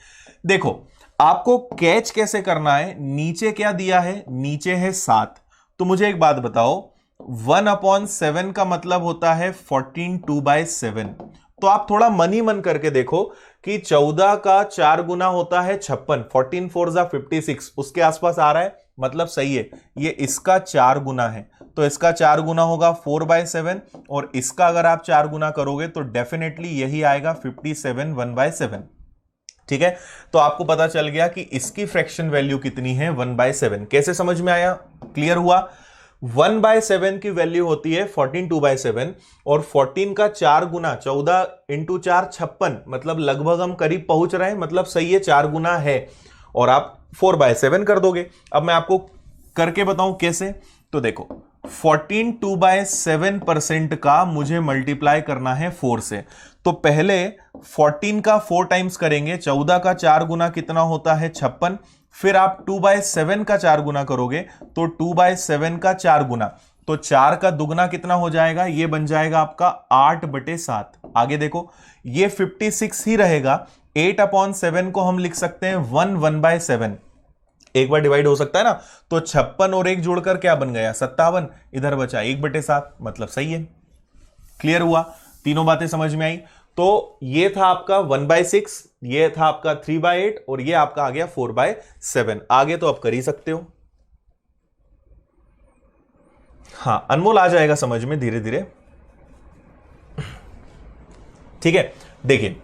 S1: देखो आपको कैच कैसे करना है, नीचे क्या दिया है, नीचे है 7। तो मुझे एक बात बताओ, 1/7 का मतलब होता है 14 2/7। तो आप थोड़ा मनी मन करके देखो कि 14 का 4 गुना होता है 56, 14 4 जा 56, उसके आसपास आ रहा है, मतलब सही है। ये इसका 4 गुना है, तो इसका 4 गुना होगा 4/7, और इसका अगर आप 4 गुना करोगे तो डेफिनेटली यही आएगा 57 1/7। ठीक है, तो आपको पता चल गया कि इसकी फ्रैक्शन वैल्यू कितनी है, 1/7। कैसे समझ में आया, क्लियर हुआ? 1/7 की वैल्यू होती है 14 2/7, और 14 का 4 गुना, 14 × 4 56, मतलब लगभग हम करीब पहुंच रहे हैं, मतलब सही है, 4 गुना है। और आप 4/7 कर दोगे। अब मैं आपको करके बताऊं कैसे। तो देखो 14 2/7% का मुझे मल्टीप्लाई करना है 4 से। तो पहले 14 का 4 टाइम्स करेंगे, 14 का 4 गुना कितना होता है, 56। फिर आप 2/7 का 4 गुना करोगे तो 2/7 का 4 गुना, तो 4 का दुगना कितना हो जाएगा, ये बन जाएगा आपका 8/7। आगे देखो ये 56 ही रहेगा। 8/7 को हम लिख सकते हैं 1/7। एक बार डिवाइड हो सकता है ना, तो 56 और 1 जोड़कर क्या बन गया, 57। इधर बचा 1/7, मतलब सही है। क्लियर हुआ, तीनों बातें समझ में आई। तो ये था आपका 1/6, ये था आपका 3/8, और ये आपका आ गया 4/7। आगे तो आप कर ही सकते हो। हां अनमोल, आ जाएगा समझ में धीरे धीरे। ठीक है, देखिए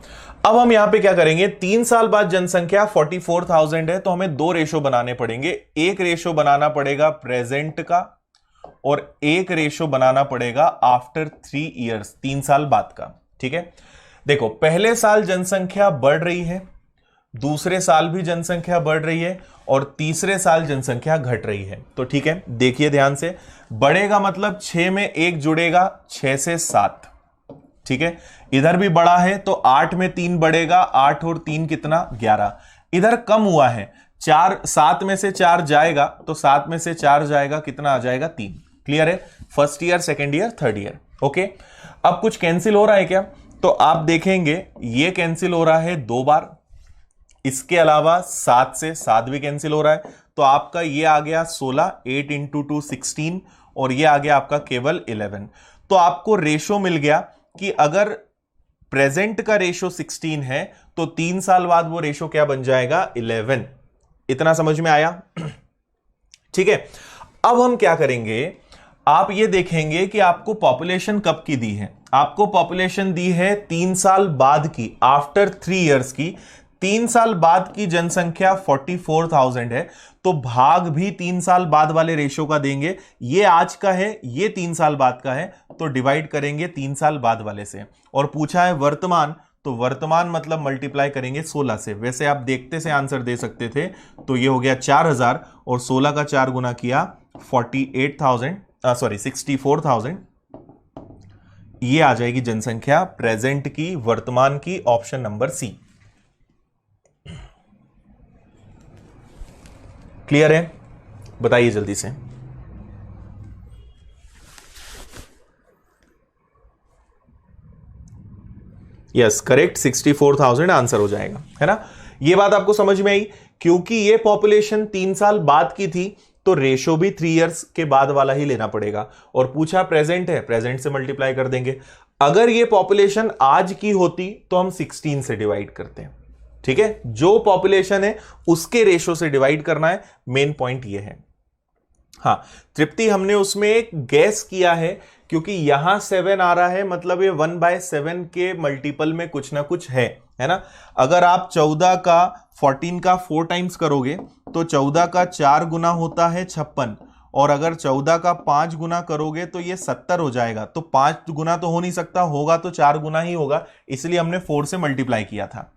S1: अब हम यहां पे क्या करेंगे, 3 साल बाद जनसंख्या 44,000 है, तो हमें 2 रेशो बनाने पड़ेंगे। एक रेशो बनाना पड़ेगा प्रेजेंट का, और एक रेशो बनाना पड़ेगा आफ्टर 3 इयर्स, 3 साल बाद का। ठीक है, देखो पहले साल जनसंख्या बढ़ रही है, दूसरे साल भी जनसंख्या बढ़ रही है, और तीसरे साल जनसंख्या घट रही है। तो ठीक है, देखिए ध्यान से, बढ़ेगा मतलब 6 में 1 जुड़ेगा, 6 से 7। ठीक है, इधर भी बढ़ा है तो 8 में 3 बढ़ेगा, 8 और 3 कितना, 11। इधर कम हुआ है, 7 में से 4 जाएगा, तो 7 में से 4 जाएगा, कितना आ जाएगा, 3। क्लियर है, first year, second year, third year. Okay, अब कुछ कैंसिल हो रहा है क्या, तो आप देखेंगे ये कैंसिल हो रहा है 2 बार, इसके अलावा 7 से 7 भी कैंसिल हो रहा है, तो आपका ये आ गया 16, 8 × 2 16, और ये आ गया आपका केवल 11। तो आपको रेशो मिल गया कि अगर प्रेजेंट का रेशो 16 है तो 3 साल बाद वो रेशो क्या बन जाएगा, 11। इतना समझ में आया? ठीक है, अब हम क्या करेंगे, आप ये देखेंगे कि आपको पॉपुलेशन कब की दी है। आपको पॉपुलेशन दी है 3 साल बाद की, आफ्टर 3 इयर्स की। 3 साल बाद की जनसंख्या 44,000 है, तो भाग भी 3 साल बाद वाले रेशो का देंगे। ये आज का है, ये 3 साल बाद का है, तो डिवाइड करेंगे 3 साल बाद वाले से। और पूछा है वर्तमान, तो वर्तमान मतलब मल्टीप्लाई करेंगे 16 से। वैसे आप देखते से आंसर दे सकते थे, तो ये हो गया 4000 और 16 का 4 गुना किया 64,000। ये आ जाएगी जनसंख्या प्रेजेंट की, वर्तमान की, ऑप्शन नंबर सी। क्लियर है? बताइए जल्दी से। यस करेक्ट, 64,000 आंसर हो जाएगा, है ना। ये बात आपको समझ में आई? क्योंकि ये पॉपुलेशन 3 साल बाद की थी, तो रेशो भी 3 इयर्स के बाद वाला ही लेना पड़ेगा। और पूछा प्रेजेंट है, प्रेजेंट से मल्टीप्लाई कर देंगे। अगर ये पॉपुलेशन आज की होती तो हम 16 से डिवाइड करते हैं, ठीक है। जो पॉपुलेशन है उसके रेशो से डिवाइड करना है, मेन पॉइंट ये है। हाँ तृप्ति, हमने उसमें एक गैस किया है, क्योंकि यहां 7 आ रहा है, मतलब ये 1/7 के मल्टीपल में कुछ ना कुछ है ना। अगर आप 14 का 14 का 4 टाइम्स करोगे तो 14 का 4 गुना होता है 56, और अगर 14 का 5 गुना करोगे तो ये 70 हो जाएगा। तो 5 गुना तो हो नहीं सकता, होगा तो 4 गुना ही होगा, इसलिए हमने 4 से मल्टीप्लाई किया था।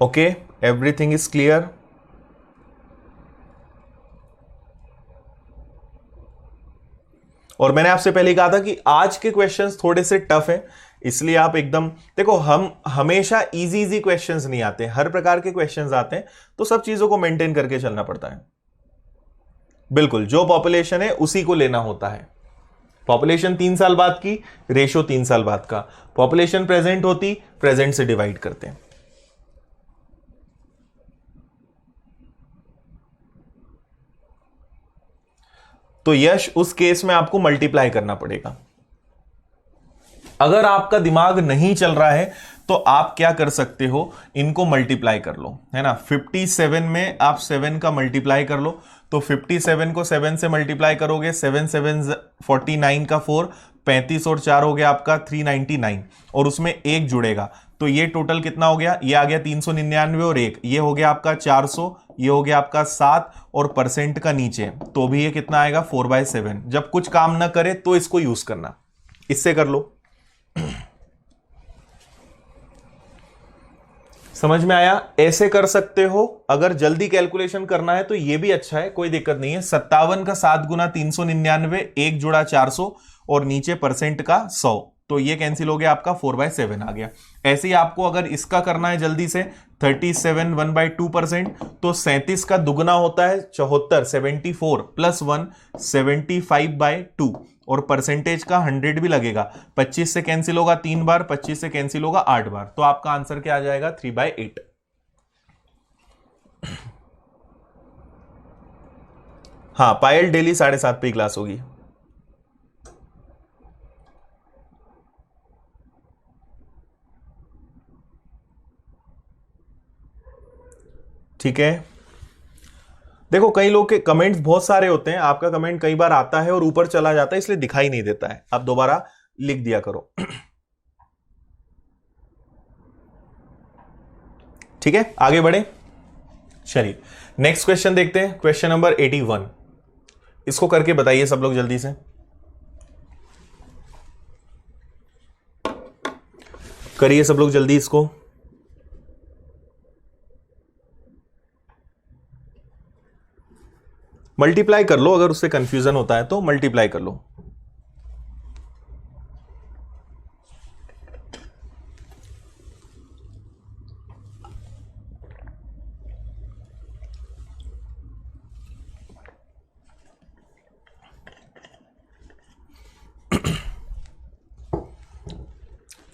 S1: Okay, everything is clear? और मैंने आपसे पहले कहा था कि आज के क्वेश्चंस थोड़े से टफ हैं, इसलिए आप एकदम देखो, हम हमेशा इजी क्वेश्चंस नहीं आते, हर प्रकार के क्वेश्चंस आते हैं, तो सब चीजों को मेंटेन करके चलना पड़ता है। बिल्कुल, जो पॉपुलेशन है उसी को लेना होता है। पॉपुलेशन 3 साल बाद की, रेशो 3 साल बाद का। पॉपुलेशन प्रेजेंट होती, प्रेजेंट से डिवाइड करते हैं। तो यश, उस केस में आपको मल्टीप्लाई करना पड़ेगा। अगर आपका दिमाग नहीं चल रहा है तो आप क्या कर सकते हो, इनको मल्टीप्लाई कर लो, है ना। 57 में आप 7 का मल्टीप्लाई कर लो, तो 57 को 7 से मल्टीप्लाई करोगे, 7 7 49 का 4, 35 और 4 हो गया आपका 399, और उसमें 1 जुड़ेगा, तो ये टोटल कितना हो गया, ये आ गया 399 और 1, ये हो गया आपका 400, ये हो गया आपका 7, और परसेंट का नीचे तो भी ये कितना आएगा 4/7। जब कुछ काम ना करे तो इसको यूज करना, इससे कर लो। समझ में आया? ऐसे कर सकते हो। अगर जल्दी कैलकुलेशन करना है तो ये भी अच्छा है, कोई दिक्कत नहीं है। 57 का 7 गुना 399, 1 जुड़ा 400 और नीचे परसेंट का 100, तो ये कैंसिल हो गया, आपका 4/7 आ गया। ऐसे ही आपको अगर इसका करना है जल्दी से, 37 1/2%, तो 37 का दुगना होता है 74, 74 प्लस 1 75/2, और परसेंटेज का 100 भी लगेगा। 25 से कैंसिल होगा 3 बार, 25 से कैंसिल होगा 8 बार, तो आपका आंसर क्या आ जाएगा 3/8। हाँ, पायल डेली 7:30 पे क्लास होगी। ठीक है, देखो कई लोग के कमेंट्स बहुत सारे होते हैं, आपका कमेंट कई बार आता है और ऊपर चला जाता है, इसलिए दिखाई नहीं देता है, आप दोबारा लिख दिया करो। ठीक है, आगे बढ़े। चलिए नेक्स्ट क्वेश्चन देखते हैं, क्वेश्चन नंबर 81। इसको करके बताइए सब लोग जल्दी से, करिए सब लोग जल्दी इसको। मल्टीप्लाई कर लो, अगर उससे कंफ्यूजन होता है तो मल्टीप्लाई कर लो।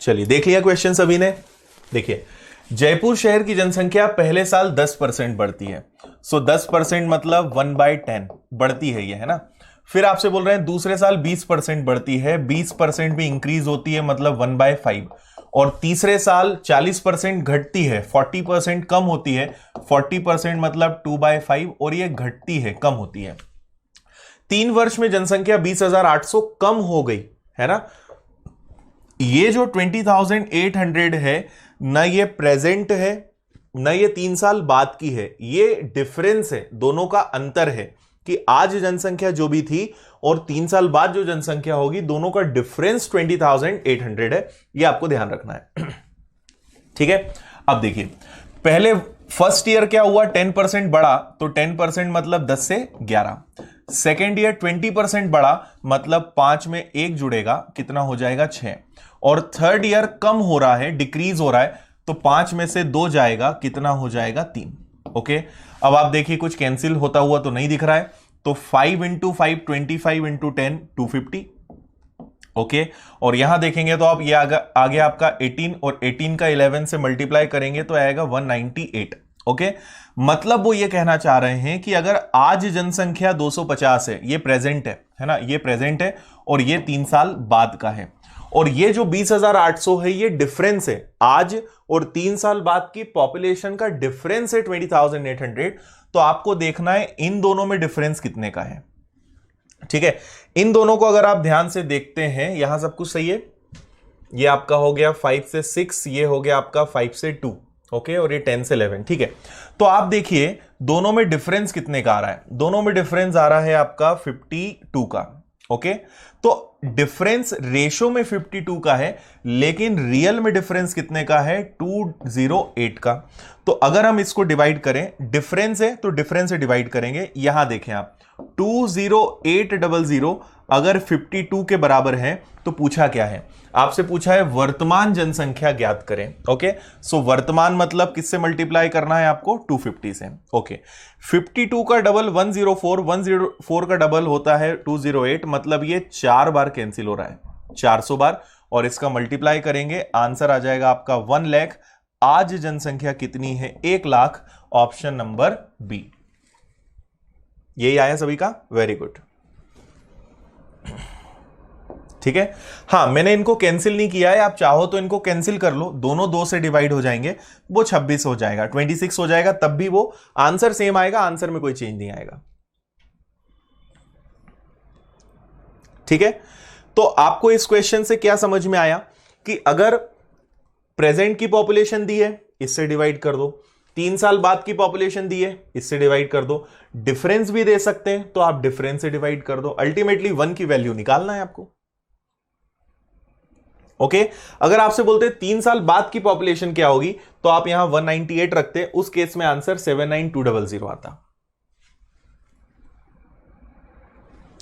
S1: चलिए देख लिया क्वेश्चन सभी ने। देखिए, जयपुर शहर की जनसंख्या पहले साल 10% बढ़ती है, सो 10% मतलब 1/10 बढ़ती है ये, है ना। फिर आपसे बोल रहे हैं दूसरे साल 20% बढ़ती है, 20% भी इंक्रीज होती है, मतलब 1/5, और तीसरे साल 40% घटती है, 40% कम होती है, 40% मतलब 2/5, और ये घटती है, कम होती है। 3 वर्ष में जनसंख्या 20,800 कम हो गई है ना। ये जो 20,800 है, ना ये प्रेजेंट है ना ये 3 साल बाद की है, ये डिफरेंस है, दोनों का अंतर है कि आज जनसंख्या जो भी थी और 3 साल बाद जो जनसंख्या होगी, दोनों का डिफरेंस 20,800 है। ये आपको ध्यान रखना है। ठीक है, अब देखिए, पहले फर्स्ट ईयर क्या हुआ, 10% बढ़ा, तो 10% मतलब 10 से 11। सेकेंड ईयर 20% बढ़ा, मतलब 5 में 1 जुड़ेगा, कितना हो जाएगा, 6। और थर्ड ईयर कम हो रहा है, डिक्रीज हो रहा है, तो 5 में से 2 जाएगा, कितना हो जाएगा, 3। ओके, अब आप देखिए कुछ कैंसिल होता हुआ तो नहीं दिख रहा है, तो 5 × 5 25 × 10 250। ओके, और यहां देखेंगे तो आप ये आगे आपका 18 और 18 का 11 से मल्टीप्लाई करेंगे तो आएगा 198। ओके, मतलब वो ये कहना चाह रहे हैं कि अगर आज जनसंख्या 250 है, ये प्रेजेंट है ना, ये प्रेजेंट है, और ये 3 साल बाद का है, और ये जो 20,800 है, ये डिफरेंस है, आज और 3 साल बाद की पॉपुलेशन का डिफरेंस है 20,800। तो आपको देखना है इन दोनों में डिफरेंस कितने का है। ठीक है, इन दोनों को अगर आप ध्यान से देखते हैं, यहां सब कुछ सही है, ये आपका हो गया 5 से 6, ये हो गया आपका 5 से 2, ओके, और ये 10 से 11। ठीक है, तो आप देखिए दोनों में डिफरेंस कितने का आ रहा है, दोनों में डिफरेंस आ रहा है आपका 52 का। ओके, तो डिफरेंस रेशो में 52 का है, लेकिन रियल में डिफरेंस कितने का है, 208 का। तो अगर हम इसको डिवाइड करें, डिफरेंस है तो डिफरेंस से डिवाइड करेंगे। यहां देखें आप, 20800 अगर 52 के बराबर है, तो पूछा क्या है, आपसे पूछा है वर्तमान जनसंख्या ज्ञात करें। ओके, सो वर्तमान मतलब किससे मल्टीप्लाई करना है आपको, 250 से। ओके, 52 का डबल 104, 104 का डबल होता है 208, मतलब ये 4 बार कैंसिल हो रहा है, 400 बार, और इसका मल्टीप्लाई करेंगे, आंसर आ जाएगा आपका 1 लाख। आज जनसंख्या कितनी है, 1 लाख, ऑप्शन नंबर बी। यही आया सभी का, वेरी गुड। ठीक है, हाँ, मैंने इनको कैंसिल नहीं किया है, आप चाहो तो इनको कैंसिल कर लो, दोनों 2 से डिवाइड हो जाएंगे, वो 26 हो जाएगा, 26 हो जाएगा, तब भी वो आंसर सेम आएगा, आंसर में कोई चेंज नहीं आएगा। ठीक है, तो आपको इस क्वेश्चन से क्या समझ में आया कि अगर प्रेजेंट की पॉपुलेशन दी है, इससे डिवाइड कर दो, 3 साल बाद की पॉपुलेशन दी है, इससे डिवाइड कर दो, डिफरेंस भी दे सकते हैं तो आप डिफरेंस से डिवाइड कर दो, अल्टीमेटली 1 की वैल्यू निकालना है आपको। ओके, अगर आपसे बोलते 3 साल बाद की पॉपुलेशन क्या होगी, तो आप यहां 198 रखते, उस केस में आंसर 79200 आता।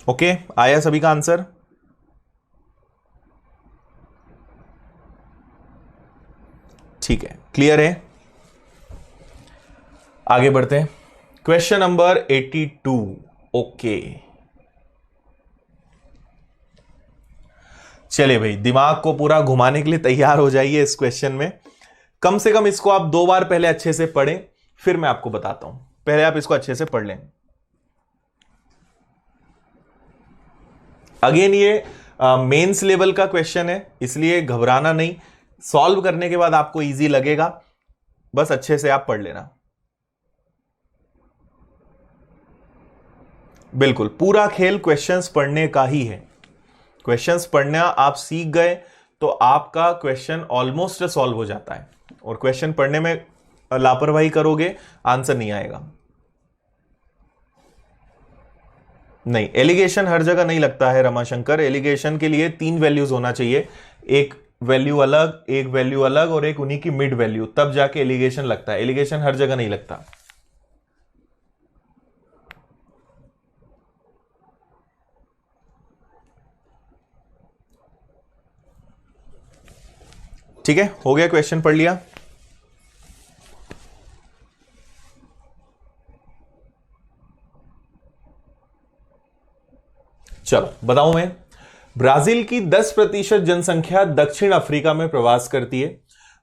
S1: ओके, आया सभी का आंसर। ठीक है, क्लियर है, आगे बढ़ते हैं। Question number 82। ओके, चलिए भाई, दिमाग को पूरा घुमाने के लिए तैयार हो जाइए इस क्वेश्चन में। कम से कम इसको आप 2 बार पहले अच्छे से पढ़ें, फिर मैं आपको बताता हूं, पहले आप इसको अच्छे से पढ़ लें। अगेन ये मेंस लेवल का क्वेश्चन है, इसलिए घबराना नहीं, सॉल्व करने के बाद आपको इजी लगेगा, बस अच्छे से आप पढ़ लेना। बिल्कुल, पूरा खेल क्वेश्चंस पढ़ने का ही है। क्वेश्चंस पढ़ना आप सीख गए तो आपका क्वेश्चन ऑलमोस्ट सॉल्व हो जाता है, और क्वेश्चन पढ़ने में लापरवाही करोगे, आंसर नहीं आएगा। नहीं, एलिगेशन हर जगह नहीं लगता है रमाशंकर, एलिगेशन के लिए 3 वैल्यूज होना चाहिए, एक वैल्यू अलग, एक वैल्यू अलग, और एक उन्हीं की मिड वैल्यू, तब जाके एलिगेशन लगता है, एलिगेशन हर जगह नहीं लगता। ठीक है, हो गया, क्वेश्चन पढ़ लिया। चलो बताऊं मैं, ब्राजील की 10% जनसंख्या दक्षिण अफ्रीका में प्रवास करती है,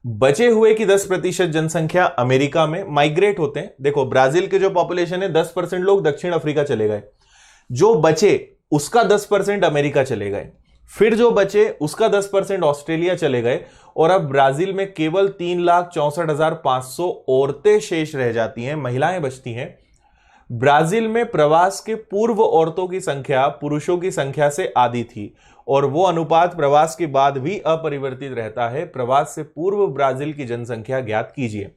S1: बचे हुए की 10% जनसंख्या अमेरिका में माइग्रेट होते हैं। देखो, ब्राजील के जो पॉपुलेशन है 10% लोग दक्षिण अफ्रीका चले गए, जो बचे उसका 10% अमेरिका चले गए, फिर जो बचे उसका 10% ऑस्ट्रेलिया चले गए और अब ब्राजील में केवल 3,64,500 औरतें शेष रह जाती हैं, महिलाएं बचती हैं। ब्राजील में प्रवास के पूर्व औरतों की संख्या पुरुषों की संख्या से आधी थी और वो अनुपात प्रवास के बाद भी अपरिवर्तित रहता है। प्रवास से पूर्व ब्राजील की जनसंख्या ज्ञात कीजिए।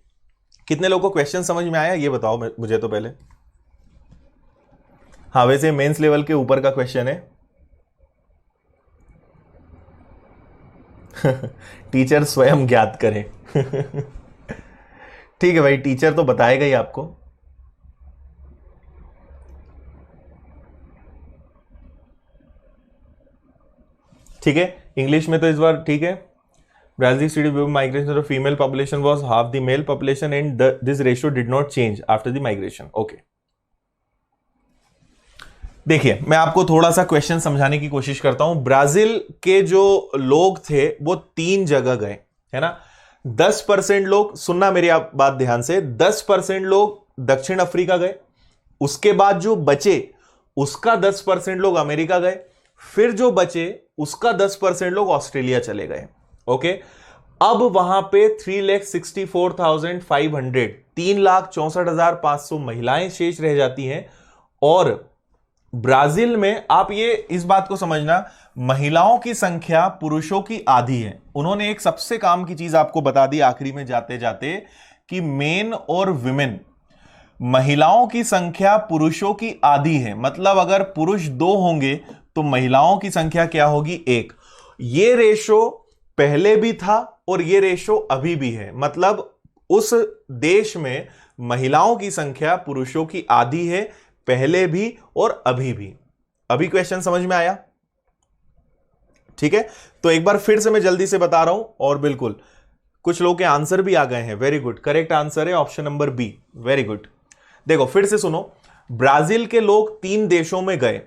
S1: कितने लोगों को क्वेश्चन समझ में आया ये बताओ मुझे तो पहले। हाँ, वैसे मेंस लेवल के ऊपर का क्वेश्चन है। टीचर स्वयं ज्ञात करें। ठीक है भाई, टीचर तो बताएगा ही आपको। ठीक है, इंग्लिश में तो इस बार ठीक है। Brazil study migration of female population was half the mail population and this ratio did not change after the migration. Okay, देखिए मैं आपको थोड़ा सा क्वेश्चन समझाने की कोशिश करता हूं। ब्राजील के जो लोग थे वो 3 जगह गए, है ना। 10% लोग, सुनना मेरी आप बात ध्यान से, 10% लोग दक्षिण अफ्रीका गए, उसके बाद जो बचे उसका 10% लोग अमेरिका गए, फिर जो बचे उसका 10% लोग ऑस्ट्रेलिया चले गए। ओके, अब वहां पे 3,64,500 3,64,500 महिलाएं शेष रह जाती हैं। और ब्राजील में आप ये इस बात को समझना, महिलाओं की संख्या पुरुषों की आधी है। उन्होंने एक सबसे काम की चीज आपको बता दी आखिरी में जाते जाते कि मेन और विमेन, महिलाओं की संख्या पुरुषों की आधी है। मतलब अगर पुरुष 2 होंगे तो महिलाओं की संख्या क्या होगी? 1। ये रेशो पहले भी था और ये रेशो अभी भी है। मतलब उस देश में महिलाओं की संख्या पुरुषों की आधी है, पहले भी और अभी भी। अभी क्वेश्चन समझ में आया? ठीक है, तो एक बार फिर से मैं जल्दी से बता रहा हूं। और बिल्कुल कुछ लोगों के आंसर भी आ गए हैं। वेरी गुड, करेक्ट आंसर है option number B. Very good. देखो फिर से सुनो, ब्राजील के लोग 3 देशों में गए,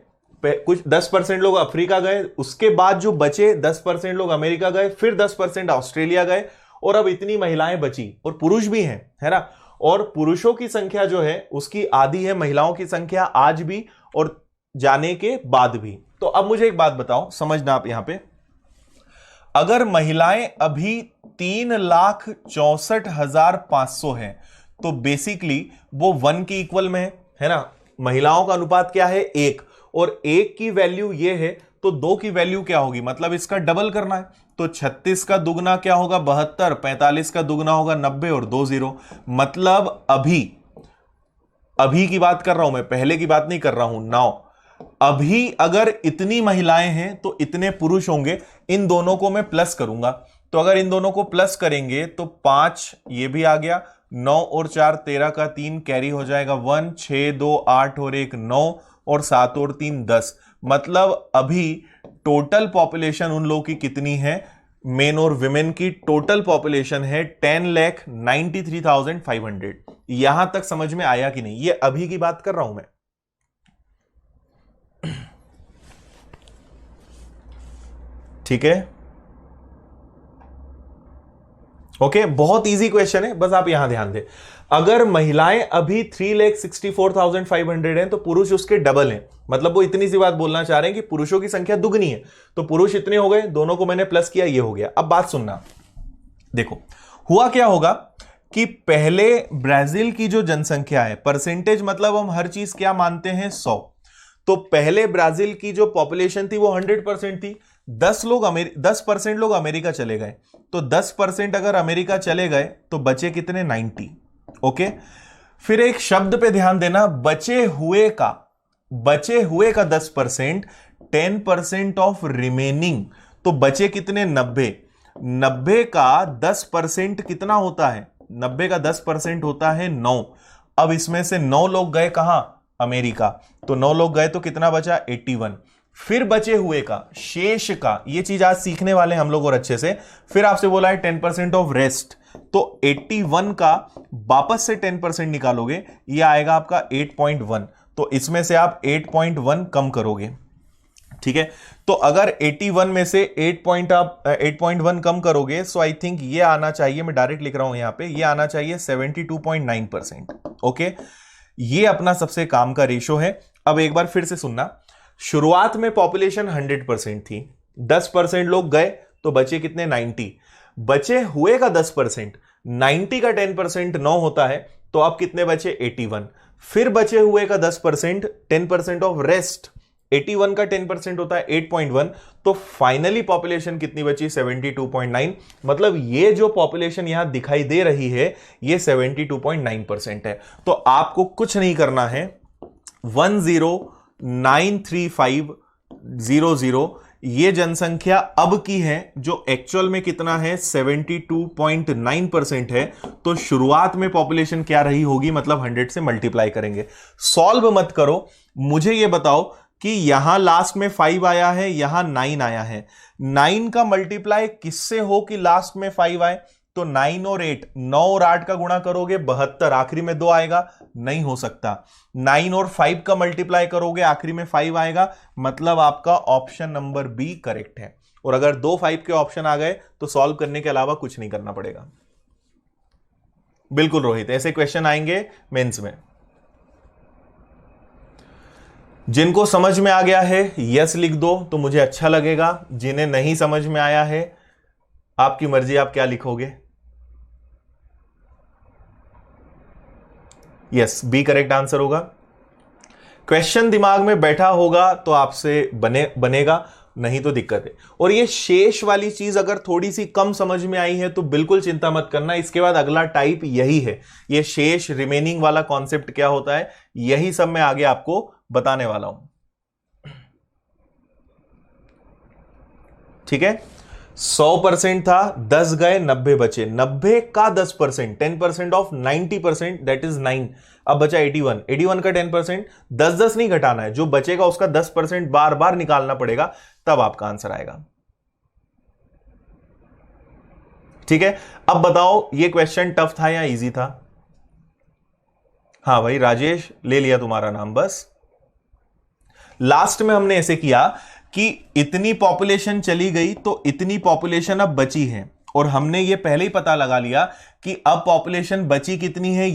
S1: कुछ 10% लोग अफ्रीका गए, उसके बाद जो बचे 10% लोग अमेरिका गए, फिर 10% ऑस्ट्रेलिया गए, और अब इतनी महिलाएं बची और पुरुष भी हैं, है ना। और पुरुषों की संख्या जो है उसकी आधी है, महिलाओं की संख्या आज भी और जाने के बाद भी। तो अब मुझे एक बात बताओ, समझना आप यहां पे, अगर महिलाएं अभी 3,64,500 हैं तो बेसिकली वो 1 के इक्वल में है ना। महिलाओं का अनुपात क्या है? 1, और 1 की वैल्यू ये है तो 2 की वैल्यू क्या होगी? मतलब इसका डबल करना है। तो 36 का दुगना क्या होगा? 72, 45 का दुगना होगा 90 और 2 0। मतलब अभी की बात कर रहा हूं मैं, पहले की बात नहीं कर रहा हूं। नाउ अभी अगर इतनी महिलाएं हैं तो इतने पुरुष होंगे। इन दोनों को मैं प्लस करूंगा, तो अगर इन दोनों को प्लस करेंगे तो 5 ये भी आ गया, 9 और 4 13 का 3 कैरी हो जाएगा 1, 6 2 8 और 1 9 और 7 और 3 10। मतलब अभी टोटल पॉपुलेशन उन लोगों की कितनी है? मेन और विमेन की टोटल पॉपुलेशन है 10,93,500। यहां तक समझ में आया कि नहीं? ये अभी की बात कर रहा हूं मैं। ठीक है, ओके, बहुत इजी क्वेश्चन है, बस आप यहां ध्यान दें। अगर महिलाएं अभी 3,64,500 हैं तो पुरुष उसके डबल हैं। मतलब वो इतनी सी बात बोलना चाह रहे हैं कि पुरुषों की संख्या दुगनी है, तो पुरुष इतने हो गए, दोनों को मैंने प्लस किया, ये हो गया। अब बात सुनना, देखो हुआ क्या होगा कि पहले ब्राजील की जो जनसंख्या है, परसेंटेज मतलब हम हर चीज क्या मानते हैं? 100। तो पहले ब्राजील की जो पॉपुलेशन थी वो 100% थी। 10% लोग अमेरिका चले गए, तो 10% अगर अमेरिका चले गए तो बचे कितने? 90। ओके, फिर एक शब्द पे ध्यान देना, बचे हुए का 10%, 10% ऑफ रिमेनिंग, तो बचे कितने? 90। 90 का 10% कितना होता है? 90 का 10% होता है 9। अब इसमें से 9 लोग गए कहां? अमेरिका, तो 9 लोग गए तो कितना बचा? 81। फिर बचे हुए का, शेष का, ये चीज आज सीखने वाले हैं हम लोग और अच्छे से। फिर आपसे बोला है 10% ऑफ रेस्ट, तो 81 का वापस से 10% निकालोगे, ये आएगा आपका 8.1। तो इसमें से आप 8.1 कम करोगे। ठीक है, तो अगर 81 में से 8.1 कम करोगे, सो आई थिंक ये आना चाहिए, मैं डायरेक्ट लिख रहा हूं यहां पे, ये आना चाहिए 72.9%। ओके, ये अपना सबसे काम का रेशो है। अब एक बार फिर से सुनना, शुरुआत में पॉपुलेशन 100% थी, 10% लोग गए तो बचे कितने 90, बचे हुए का 10%, 90 का 10% 9 होता है, तो अब कितने बचे 81, फिर बचे हुए का 10%, 10% ऑफ रेस्ट 81 का 10% होता है 8.1, तो फाइनली पॉपुलेशन कितनी बची 72.9। मतलब ये जो पॉपुलेशन यहां दिखाई दे रही है ये 72.9% है। तो आपको कुछ नहीं करना है, 1093500 ये जनसंख्या अब की है, जो एक्चुअल में कितना है 72.9% है। तो शुरुआत में पॉपुलेशन क्या रही होगी, मतलब 100 से मल्टीप्लाई करेंगे। सॉल्व मत करो, मुझे ये बताओ कि यहां लास्ट में 5 आया है, यहां 9 आया है, 9 का मल्टीप्लाई किससे हो कि लास्ट में 5 आए, तो 9 और 8, 9 और 8 का गुणा करोगे 72, आखिरी में 2 आएगा, नहीं हो सकता। 9 और 5 का मल्टीप्लाई करोगे आखिरी में 5 आएगा, मतलब आपका ऑप्शन नंबर बी करेक्ट है। और अगर 2 5 के ऑप्शन आ गए तो सॉल्व करने के अलावा कुछ नहीं करना पड़ेगा। बिल्कुल रोहित, ऐसे क्वेश्चन आएंगे मेंस में। जिनको समझ में आ गया है यस लिख दो तो मुझे अच्छा लगेगा, जिन्हें नहीं समझ में आया है आपकी मर्जी, आप क्या लिखोगे। यस, बी करेक्ट आंसर होगा। क्वेश्चन दिमाग में बैठा होगा तो आपसे बनेगा, नहीं तो दिक्कत है। और ये शेष वाली चीज अगर थोड़ी सी कम समझ में आई है तो बिल्कुल चिंता मत करना, इसके बाद अगला टाइप यही है। ये शेष रिमेनिंग वाला कॉन्सेप्ट क्या होता है, यही सब मैं आगे आपको बताने वाला हूं। ठीक है, 100% था, 10 गए 90 बचे, 90 का 10%, 10% ऑफ 90% दैट इज 9। अब बचा 81, 81 का 10%, 10 नहीं घटाना है, जो बचेगा उसका 10% बार बार निकालना पड़ेगा, तब आपका आंसर आएगा। ठीक है, अब बताओ ये क्वेश्चन टफ था या इजी था। हाँ भाई राजेश, ले लिया तुम्हारा नाम। बस लास्ट में हमने ऐसे किया कि इतनी पॉपुलेशन चली गई तो इतनी पॉपुलेशन अब बची है, और हमने ये पहले ही पता लगा लिया कि अब पॉपुलेशन बची कितनी है,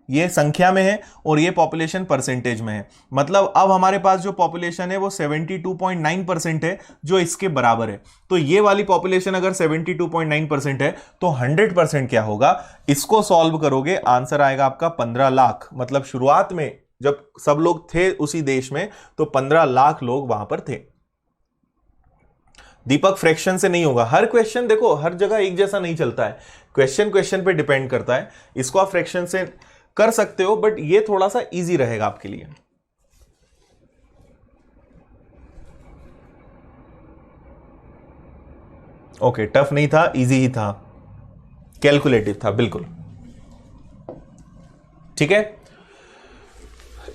S1: ये संख्या में है और ये पॉपुलेशन परसेंटेज में है। मतलब अब हमारे पास जो पॉपुलेशन है वो 72.9% है, जो इसके बराबर है। तो ये वाली पॉपुलेशन अगर 72.9% है तो 100% क्या होगा, इसको सॉल्व करोगे आंसर आएगा आपका 15 लाख। मतलब शुरुआत में जब सब लोग थे उसी देश में तो 15 लाख लोग वहां पर थे। दीपक फ्रैक्शन से नहीं होगा, हर क्वेश्चन देखो हर जगह एक जैसा नहीं चलता है, क्वेश्चन पे डिपेंड करता है। इसको आप फ्रैक्शन से कर सकते हो, बट ये थोड़ा सा इजी रहेगा आपके लिए। ओके, टफ नहीं था, इजी ही था, कैलकुलेटिव था, बिल्कुल। ठीक है,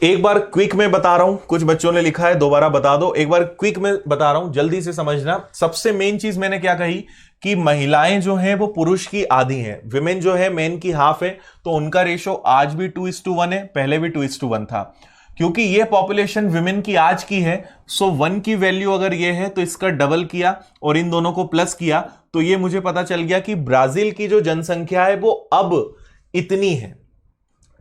S1: एक बार क्विक में बता रहा हूं, कुछ बच्चों ने लिखा है दोबारा बता दो, एक बार क्विक में बता रहा हूं, जल्दी से समझना। सबसे मेन चीज मैंने क्या कही कि महिलाएं जो हैं वो पुरुष की आधी हैं, विमेन जो है मेन की हाफ है, तो उनका रेशो आज भी 2:1 है, पहले भी 2:1 था। क्योंकि ये पॉपुलेशन विमेन की आज की है, सो 1 की वैल्यू अगर ये है तो इसका डबल किया और इन दोनों को प्लस किया, तो ये मुझे पता चल गया कि ब्राजील की जो जनसंख्या है वो अब इतनी है।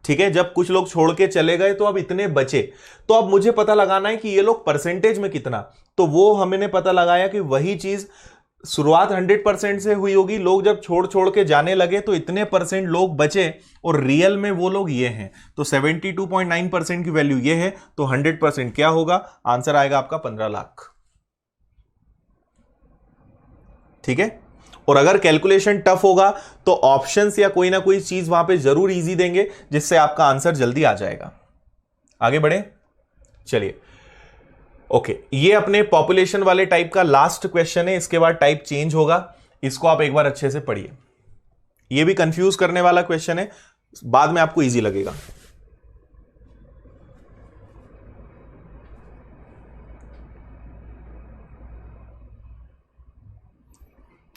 S1: ठीक है, जब कुछ लोग छोड़ के चले गए तो अब इतने बचे, तो अब मुझे पता लगाना है कि ये लोग परसेंटेज में कितना, तो वो हमने पता लगाया कि वही चीज शुरुआत 100% से हुई होगी, लोग जब छोड़ के जाने लगे तो इतने परसेंट लोग बचे, और रियल में वो लोग ये हैं। तो 72.9% की वैल्यू ये है, तो 100% क्या होगा, आंसर आएगा आपका 15 लाख। ठीक है, और अगर कैलकुलेशन टफ होगा तो ऑप्शंस या कोई ना कोई चीज वहां पे जरूर इजी देंगे, जिससे आपका आंसर जल्दी आ जाएगा। आगे बढ़े, चलिए। ओके, ये अपने पॉपुलेशन वाले टाइप का लास्ट क्वेश्चन है, इसके बाद टाइप चेंज होगा। इसको आप एक बार अच्छे से पढ़िए, ये भी कंफ्यूज करने वाला क्वेश्चन है, बाद में आपको इजी लगेगा।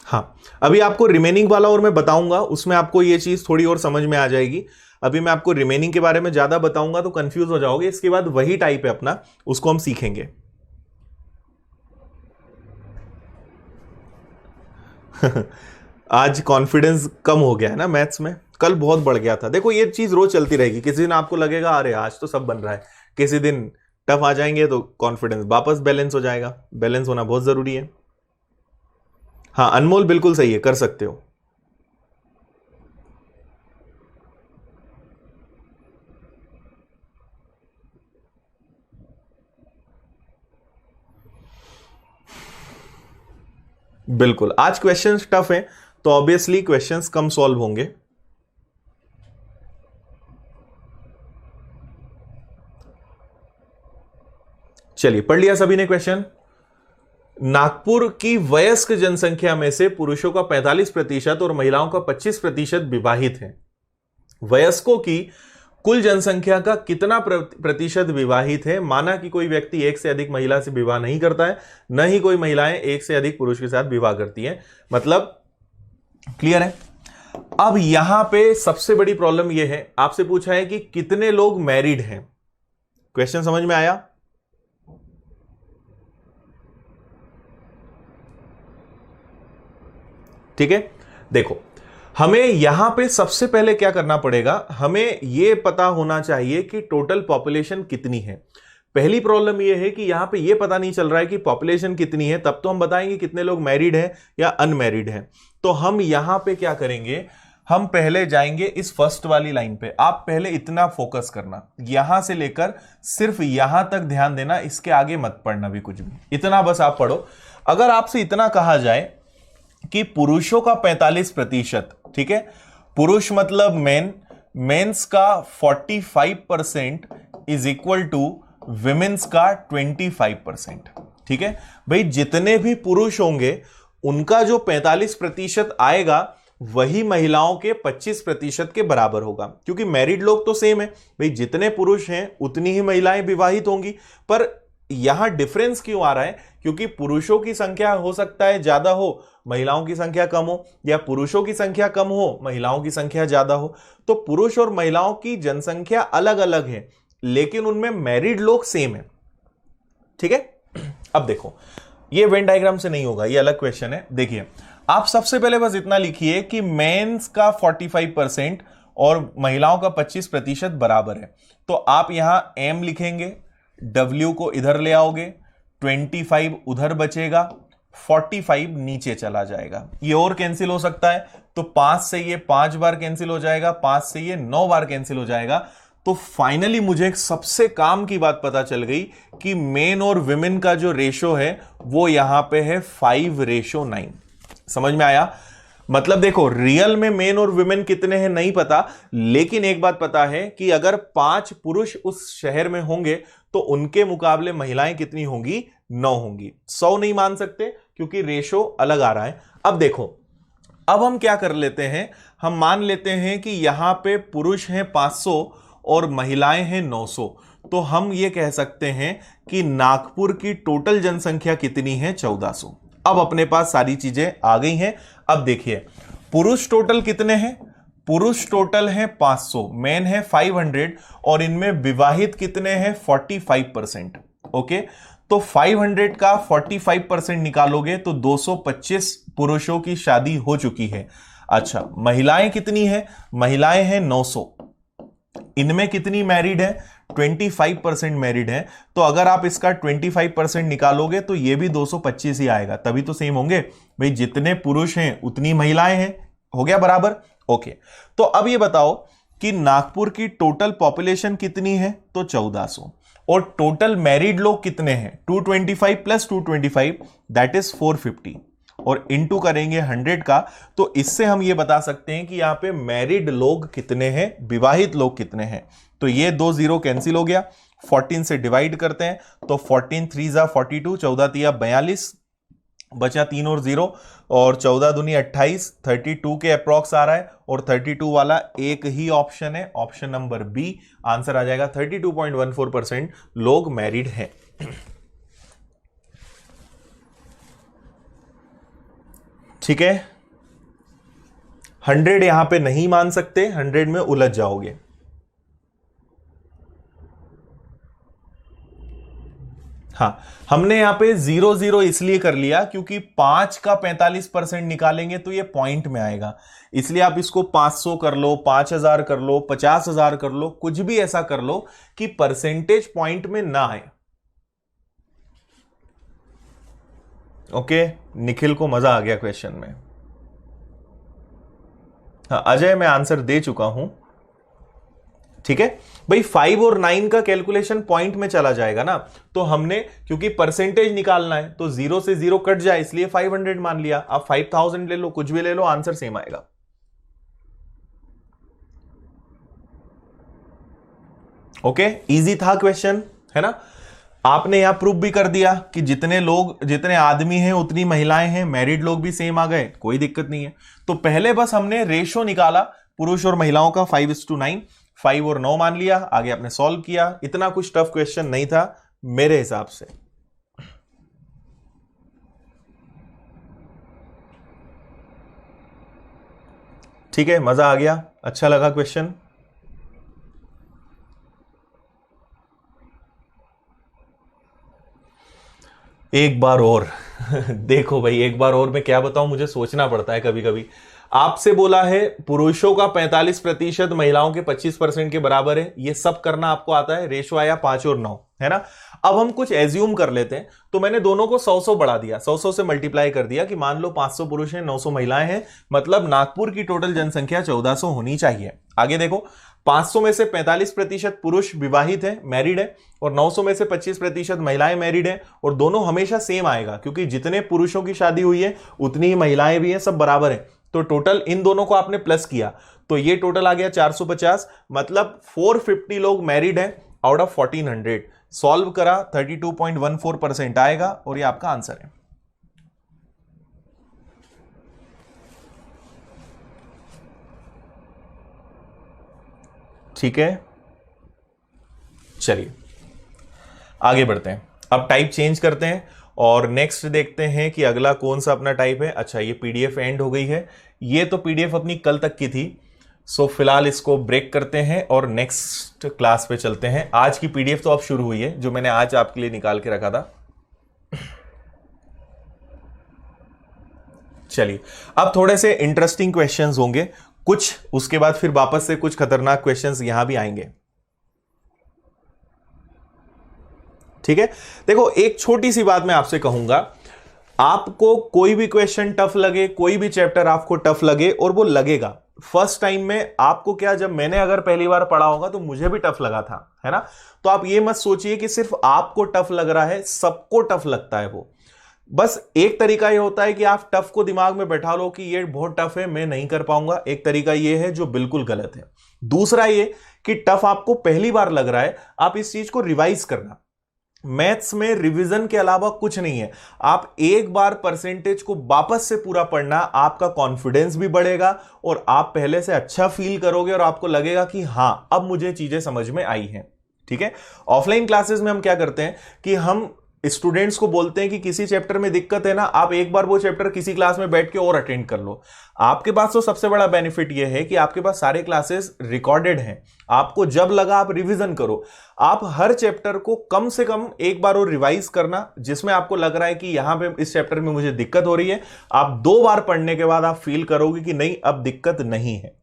S1: हाँ, अभी आपको रिमेनिंग वाला और मैं बताऊंगा, उसमें आपको ये चीज थोड़ी और समझ में आ जाएगी। अभी मैं आपको रिमेनिंग के बारे में ज्यादा बताऊंगा तो कंफ्यूज हो जाओगे, इसके बाद वही टाइप है अपना, उसको हम सीखेंगे। आज कॉन्फिडेंस कम हो गया है ना मैथ्स में, कल बहुत बढ़ गया था। देखो ये चीज रोज चलती रहेगी, किसी दिन आपको लगेगा अरे आज तो सब बन रहा है, किसी दिन टफ आ जाएंगे तो कॉन्फिडेंस वापस बैलेंस हो जाएगा। बैलेंस होना बहुत जरूरी है। हाँ अनमोल बिल्कुल सही है, कर सकते हो। बिल्कुल, आज क्वेश्चंस टफ हैं तो ऑब्वियसली क्वेश्चंस कम सॉल्व होंगे। चलिए पढ़ लिया सभी ने क्वेश्चन। नागपुर की वयस्क जनसंख्या में से पुरुषों का 45% और महिलाओं का 25% विवाहित है। वयस्कों की कुल जनसंख्या का कितना प्रतिशत विवाहित है? माना कि कोई व्यक्ति एक से अधिक महिला से विवाह नहीं करता है, न ही कोई महिलाएं एक से अधिक पुरुष के साथ विवाह करती हैं। मतलब क्लियर है? अब यहां पे सबसे बड़ी प्रॉब्लम यह है, आपसे पूछा है कि कितने लोग मैरिड हैं। क्वेश्चन समझ में आया? ठीक है, देखो हमें यहां पे सबसे पहले क्या करना पड़ेगा, हमें यह पता होना चाहिए कि टोटल पॉपुलेशन कितनी है। पहली प्रॉब्लम यह है कि यहां पे यह पता नहीं चल रहा है कि पॉपुलेशन कितनी है, तब तो हम बताएंगे कितने लोग मैरिड हैं या अनमैरिड हैं। तो हम यहां पे क्या करेंगे, हम पहले जाएंगे इस फर्स्ट वाली लाइन पे। आप पहले इतना फोकस करना, यहां से लेकर सिर्फ यहां तक ध्यान देना, इसके आगे मत पढ़ना भी कुछ भी, इतना बस आप पढ़ो। अगर आपसे इतना कहा जाए कि पुरुषों का 45%, ठीक है, पुरुष मतलब मेंस का 45% इज इक्वल टू विमेन्स का 25%। ठीक है भाई, जितने भी पुरुष होंगे उनका जो 45% आएगा वही महिलाओं के 25% के बराबर होगा, क्योंकि मैरिड लोग तो सेम है भाई, जितने पुरुष हैं उतनी ही महिलाएं विवाहित होंगी। पर यहां डिफरेंस क्यों आ रहा है? क्योंकि पुरुषों की संख्या हो सकता है ज्यादा हो, महिलाओं की संख्या कम हो, या पुरुषों की संख्या कम हो, महिलाओं की संख्या ज्यादा हो। तो पुरुष और महिलाओं की जनसंख्या अलग अलग है, लेकिन उनमें मैरिड लोग सेम है। ठीक है, अब देखो ये वेन डायग्राम से नहीं होगा, ये अलग क्वेश्चन है। देखिए आप सबसे पहले बस इतना लिखिए कि मेंस का 45% और महिलाओं का 25% बराबर है। तो आप यहां एम लिखेंगे, W को इधर ले आओगे, 25 उधर बचेगा, 45 नीचे चला जाएगा। ये और कैंसिल हो सकता है, तो 5 से ये 5 बार कैंसिल हो जाएगा, 5 से ये 9 बार कैंसिल हो जाएगा। तो फाइनली मुझे एक सबसे काम की बात पता चल गई कि मेन और विमेन का जो रेशो है वो यहां पे है 5:9। समझ में आया? मतलब देखो रियल में मेन और विमेन कितने हैं नहीं पता, लेकिन एक बात पता है कि अगर 5 पुरुष उस शहर में होंगे तो उनके मुकाबले महिलाएं कितनी होंगी? 9 होंगी। 100 नहीं मान सकते क्योंकि रेशो अलग आ रहा है। अब देखो, अब हम क्या कर लेते हैं, हम मान लेते हैं कि यहां पे पुरुष हैं 500 और महिलाएं हैं 900। तो हम ये कह सकते हैं कि नागपुर की टोटल जनसंख्या कितनी है? 1400। अब अपने पास सारी चीजें आ गई हैं। अब देखिए पुरुष टोटल कितने हैं? पुरुष टोटल है 500, मेन है 500 और इनमें विवाहित कितने हैं? 45%। ओके, तो 500 का 45% निकालोगे तो 225 पुरुषों की शादी हो चुकी है। अच्छा, महिलाएं कितनी है? महिलाएं हैं 900। इनमें कितनी मैरिड है? 25% मैरिड है। तो अगर आप इसका 25% निकालोगे तो ये भी 225 ही आएगा, तभी तो सेम होंगे भाई, जितने पुरुष हैं उतनी महिलाएं हैं। हो गया बराबर? ओके, तो अब ये बताओ कि नागपुर की टोटल पॉपुलेशन कितनी है? तो 1400। और टोटल मैरिड लोग कितने हैं? 225 प्लस 225 दैट इज 450, और इंटू करेंगे 100 का, तो इससे हम ये बता सकते हैं कि यहां पे मैरिड लोग कितने हैं, विवाहित लोग कितने हैं। तो ये 2 0 कैंसिल हो गया, 14 से डिवाइड करते हैं तो 14 3 42, 14 तिया 42, बचा 3 और 0, और 14 दूनी 28, 32 के अप्रॉक्स आ रहा है, और 32 वाला एक ही ऑप्शन है, ऑप्शन नंबर बी। आंसर आ जाएगा 32.14% लोग मैरिड हैं। ठीक है, 100 यहां पे नहीं मान सकते, 100 में उलझ जाओगे। हाँ, हमने यहां पे 0 0 इसलिए कर लिया क्योंकि 5 का 45% निकालेंगे तो ये पॉइंट में आएगा, इसलिए आप इसको 500 कर लो, 5000 कर लो, 50,000 कर लो, कुछ भी ऐसा कर लो कि परसेंटेज पॉइंट में ना आए। ओके, निखिल को मजा आ गया क्वेश्चन में। हाँ अजय, मैं आंसर दे चुका हूं। ठीक है भाई, 5 और 9 का कैलकुलेशन पॉइंट में चला जाएगा ना, तो हमने क्योंकि परसेंटेज निकालना है तो 0 से 0 कट जाए, इसलिए 500 मान लिया। आप 5000 ले लो, कुछ भी ले लो, आंसर सेम आएगा। ओके, इजी था क्वेश्चन, है ना। आपने यहां प्रूफ भी कर दिया कि जितने आदमी हैं उतनी महिलाएं हैं, मैरिड लोग भी सेम आ गए, कोई दिक्कत नहीं है। तो पहले बस हमने रेशो निकाला पुरुष और महिलाओं का 5:9, 5 और 9 मान लिया, आगे आपने सॉल्व किया। इतना कुछ टफ क्वेश्चन नहीं था मेरे हिसाब से। ठीक है, मजा आ गया, अच्छा लगा क्वेश्चन। एक बार और देखो भाई, एक बार और मैं क्या बताऊं, मुझे सोचना पड़ता है कभी कभी। आपसे बोला है पुरुषों का 45%, महिलाओं के 25% के बराबर है, ये सब करना आपको आता है। रेशो आया 5 और 9, है ना। अब हम कुछ एज्यूम कर लेते हैं, तो मैंने दोनों को 100 बढ़ा दिया, 100 से मल्टीप्लाई कर दिया कि मान लो 500 पुरुष हैं, 900 महिलाएं हैं, मतलब नागपुर की टोटल जनसंख्या 1400 होनी चाहिए। आगे देखो, 500 में से 45% पुरुष विवाहित है, मैरिड है, और 900 में से 25% महिलाएं मैरिड है, और दोनों हमेशा सेम आएगा क्योंकि जितने पुरुषों की शादी हुई है उतनी ही महिलाएं भी हैं, सब बराबर है। तो टोटल इन दोनों को आपने प्लस किया तो ये टोटल आ गया 450, मतलब 450 लोग मैरिड हैं आउट ऑफ 1400। सॉल्व करा 32.14% आएगा और ये आपका आंसर है। ठीक है, चलिए आगे बढ़ते हैं। अब टाइप चेंज करते हैं और नेक्स्ट देखते हैं कि अगला कौन सा अपना टाइप है। अच्छा, ये पीडीएफ एंड हो गई है, ये तो पीडीएफ अपनी कल तक की थी, सो फिलहाल इसको ब्रेक करते हैं और नेक्स्ट क्लास पे चलते हैं। आज की पीडीएफ तो अब शुरू हुई है, जो मैंने आज आपके लिए निकाल के रखा था। चलिए, अब थोड़े से इंटरेस्टिंग क्वेश्चंस होंगे कुछ, उसके बाद फिर वापस से कुछ खतरनाक क्वेश्चंस यहां भी आएंगे। ठीक है, देखो एक छोटी सी बात मैं आपसे कहूंगा, आपको कोई भी क्वेश्चन टफ लगे, कोई भी चैप्टर आपको टफ लगे, और वो लगेगा फर्स्ट टाइम में आपको, क्या जब मैंने अगर पहली बार पढ़ा होगा तो मुझे भी टफ लगा था, है ना। तो आप ये मत सोचिए कि सिर्फ आपको टफ लग रहा है, सबको टफ लगता है वो। बस एक तरीका ये होता है कि आप टफ को दिमाग में बैठा लो कि ये बहुत टफ है, मैं नहीं कर पाऊंगा। एक तरीका ये है जो बिल्कुल गलत है। दूसरा ये कि टफ आपको पहली बार लग रहा है, आप इस चीज को रिवाइज करना। मैथ्स में रिवीजन के अलावा कुछ नहीं है। आप एक बार परसेंटेज को वापस से पूरा पढ़ना, आपका कॉन्फिडेंस भी बढ़ेगा और आप पहले से अच्छा फील करोगे और आपको लगेगा कि हां अब मुझे चीजें समझ में आई हैं। ठीक है, ऑफलाइन क्लासेस में हम क्या करते हैं कि हम स्टूडेंट्स को बोलते हैं कि किसी चैप्टर में दिक्कत है ना, आप एक बार वो चैप्टर किसी क्लास में बैठ के और अटेंड कर लो। आपके पास तो सबसे बड़ा बेनिफिट ये है कि आपके पास सारे क्लासेस रिकॉर्डेड हैं, आपको जब लगा आप रिवीजन करो। आप हर चैप्टर को कम से कम एक बार और रिवाइज करना, जिसमें आपको लग रहा है कि यहां पे इस चैप्टर में मुझे दिक्कत हो रही है, आप 2 बार पढ़ने के बाद आप फील करोगे कि नहीं अब दिक्कत नहीं है।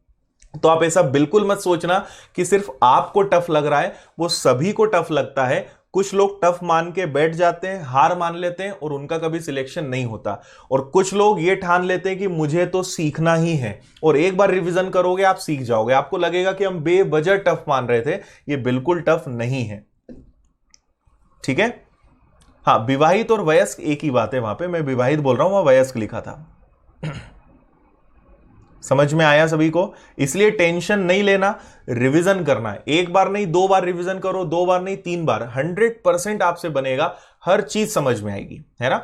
S1: तो आप ऐसा बिल्कुल मत सोचना कि सिर्फ आपको टफ लग रहा है, वो सभी को टफ लगता है। कुछ लोग टफ मान के बैठ जाते हैं, हार मान लेते हैं और उनका कभी सिलेक्शन नहीं होता, और कुछ लोग ये ठान लेते हैं कि मुझे तो सीखना ही है, और एक बार रिवीजन करोगे आप सीख जाओगे। आपको लगेगा कि हम बेवजह टफ मान रहे थे, ये बिल्कुल टफ नहीं है। ठीक है, हाँ, विवाहित और वयस्क एक ही बात है, वहां पे मैं विवाहित बोल रहा हूं, वहां वयस्क लिखा था। समझ में आया सभी को? इसलिए टेंशन नहीं लेना, रिवीजन करना है। एक बार नहीं 2 बार रिवीजन करो, 2 बार नहीं 3 बार, 100% आपसे बनेगा, हर चीज समझ में आएगी, है ना।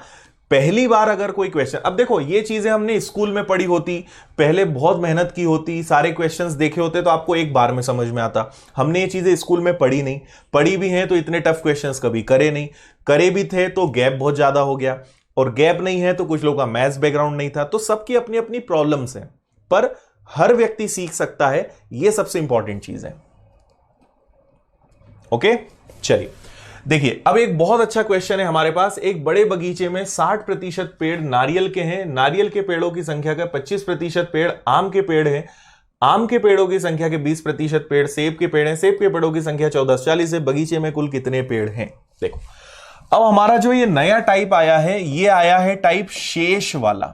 S1: पहली बार अगर कोई क्वेश्चन, अब देखो ये चीजें हमने स्कूल में पढ़ी होती, पहले बहुत मेहनत की होती, सारे क्वेश्चंस देखे होते तो आपको एक बार में समझ में आता। हमने ये चीजें स्कूल में पढ़ी नहीं, पढ़ी भी हैं तो इतने टफ क्वेश्चंस कभी करे नहीं, करे भी थे तो गैप बहुत ज्यादा हो गया, और गैप नहीं है तो कुछ लोगों का मैथ्स बैकग्राउंड नहीं था। तो सबकी अपनी अपनी प्रॉब्लम्स हैं, पर हर व्यक्ति सीख सकता है, यह सबसे इंपॉर्टेंट चीज है। ओके, चलिए देखिए, अब एक बहुत अच्छा क्वेश्चन है हमारे पास। एक बड़े बगीचे में 60% पेड़ नारियल के हैं, नारियल के पेड़ों की संख्या का 25% पेड़ आम के पेड़ हैं, आम के पेड़ों की संख्या के 20% पेड़ सेब के पेड़ हैं, सेब के पेड़ों की संख्या 14 से 40 है, बगीचे में कुल कितने पेड़ हैं? देखो, अब हमारा जो ये नया टाइप आया है, ये आया है टाइप शेष वाला,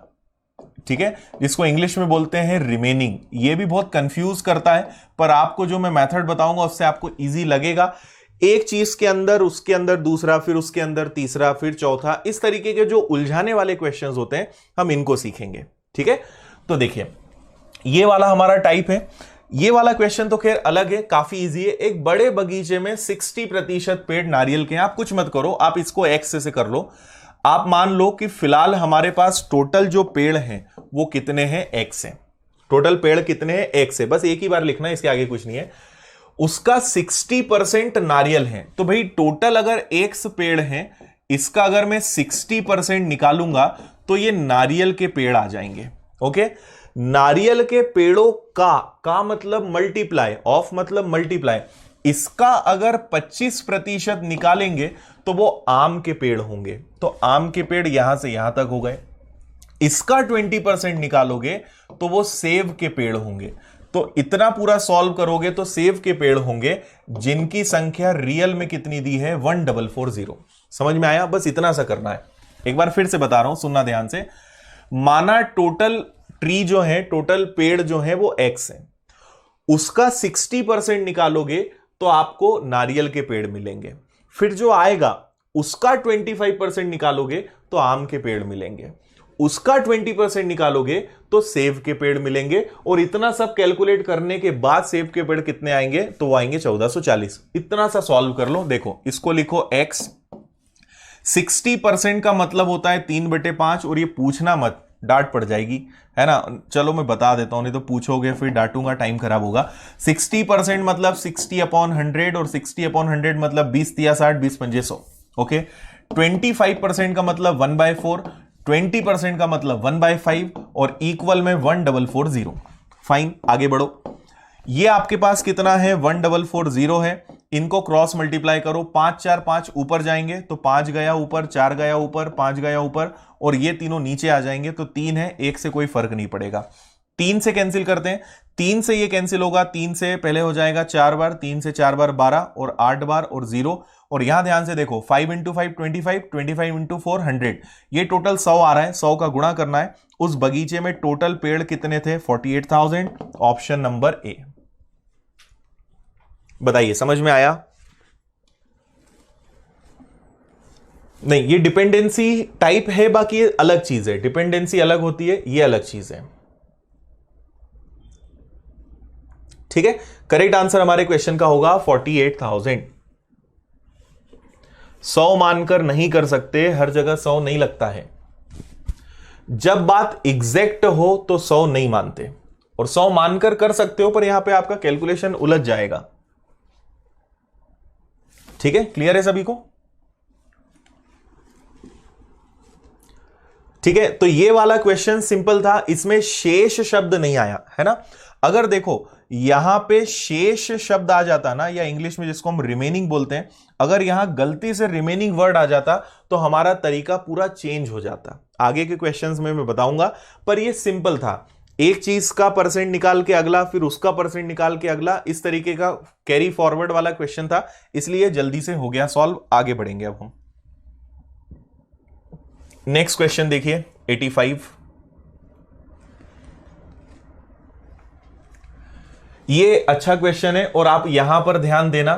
S1: ठीक है, जिसको इंग्लिश में बोलते हैं रिमेनिंग। ये भी बहुत कंफ्यूज करता है, पर आपको जो मैं मेथड बताऊंगा उससे आपको इजी लगेगा। एक चीज के अंदर, उसके अंदर दूसरा, फिर उसके अंदर तीसरा, फिर चौथा, इस तरीके के जो उलझाने वाले क्वेश्चंस होते हैं हम इनको सीखेंगे, ठीक है। तो देखिए ये वाला हमारा टाइप है। ये वाला क्वेश्चन तो खैर अलग है, काफी इजी है। एक बड़े बगीचे में 60% पेड़ नारियल के हैं। आप कुछ मत करो, आप इसको एक्स से कर लो। आप मान लो कि फिलहाल हमारे पास टोटल जो पेड़ हैं वो कितने हैं, एक्स हैं। टोटल पेड़ कितने हैं, एक्स है। बस एक ही बार लिखना है, इसके आगे कुछ नहीं है। उसका 60% नारियल है, तो भाई टोटल अगर एक्स पेड़ हैं, इसका अगर मैं 60% निकालूंगा तो ये नारियल के पेड़ आ जाएंगे। ओके, नारियल के पेड़ों का मतलब मल्टीप्लाई, ऑफ मतलब मल्टीप्लाई। इसका अगर 25% निकालेंगे तो वो आम के पेड़ होंगे। तो आम के पेड़ यहां से यहां तक हो गए। इसका 20% निकालोगे तो वो सेब के पेड़ होंगे। तो इतना पूरा सॉल्व करोगे तो सेब के पेड़ होंगे जिनकी संख्या रियल में कितनी दी है, 1440। समझ में आया? बस इतना सा करना है। एक बार फिर से बता रहा हूं, सुनना ध्यान से। माना टोटल ट्री जो है, टोटल पेड़ जो है वो एक्स है, उसका 60% निकालोगे तो आपको नारियल के पेड़ मिलेंगे। फिर जो आएगा उसका 25% निकालोगे तो आम के पेड़ मिलेंगे। उसका 20% निकालोगे तो सेब के पेड़ मिलेंगे। और इतना सब कैलकुलेट करने के बाद सेब के पेड़ कितने आएंगे, तो वो आएंगे 1440। इतना सा सॉल्व कर लो। देखो इसको लिखो x। 60% का मतलब होता है 3/5। और ये पूछना मत, डांट पड़ जाएगी, है ना। चलो मैं बता देता हूं, नहीं तो पूछोगे फिर डांटूंगा, टाइम खराब होगा। 60% मतलब 60/100 और 60/100 मतलब 20 तिया 60, 20 पंजे 100। ओके, 25% का मतलब 1/4, 20% का मतलब 1/5 और इक्वल में 1440। फाइन, आगे बढ़ो। ये आपके पास कितना है, 1440 है। इनको क्रॉस मल्टीप्लाई करो, 5 4 5 ऊपर जाएंगे तो 5 गया ऊपर, 4 गया ऊपर, 5 गया ऊपर, और ये तीनों नीचे आ जाएंगे तो 3 है। 1 से कोई फर्क नहीं पड़ेगा। 3 से कैंसिल करते हैं, 3 से ये कैंसिल होगा। 3 से पहले हो जाएगा 4 बार, 3 से 4 बार 12 और 8 बार और 0। और यहां ध्यान से देखो, 5 × 5 25, 25 × 4 100। ये टोटल 100 आ रहा है, 100 का गुणा करना है। उस बगीचे में टोटल पेड़ कितने थे, 48,000। Option number A. बताइए, समझ में आया? नहीं, ये डिपेंडेंसी टाइप है, बाकी ये अलग चीज है। डिपेंडेंसी अलग होती है, ये अलग चीज है, ठीक है। करेक्ट आंसर हमारे क्वेश्चन का होगा 48,000। 100 मानकर नहीं कर सकते, हर जगह 100 नहीं लगता है। जब बात एग्जैक्ट हो तो 100 नहीं मानते, और 100 मानकर कर सकते हो, पर यहां पे आपका कैलकुलेशन उलझ जाएगा। ठीक है, क्लियर है सभी को? ठीक है, तो ये वाला क्वेश्चन सिंपल था, इसमें शेष शब्द नहीं आया, है ना। अगर देखो यहां पे शेष शब्द आ जाता ना, या इंग्लिश में जिसको हम रिमेनिंग बोलते हैं, अगर यहां गलती से रिमेनिंग वर्ड आ जाता तो हमारा तरीका पूरा चेंज हो जाता। आगे के क्वेश्चंस में मैं बताऊंगा, पर ये सिंपल था। एक चीज का परसेंट निकाल के अगला, फिर उसका परसेंट निकाल के अगला, इस तरीके का कैरी फॉरवर्ड वाला क्वेश्चन था, इसलिए जल्दी से हो गया सॉल्व। आगे बढ़ेंगे अब हम। नेक्स्ट क्वेश्चन देखिए, 85। ये अच्छा क्वेश्चन है, और आप यहां पर ध्यान देना।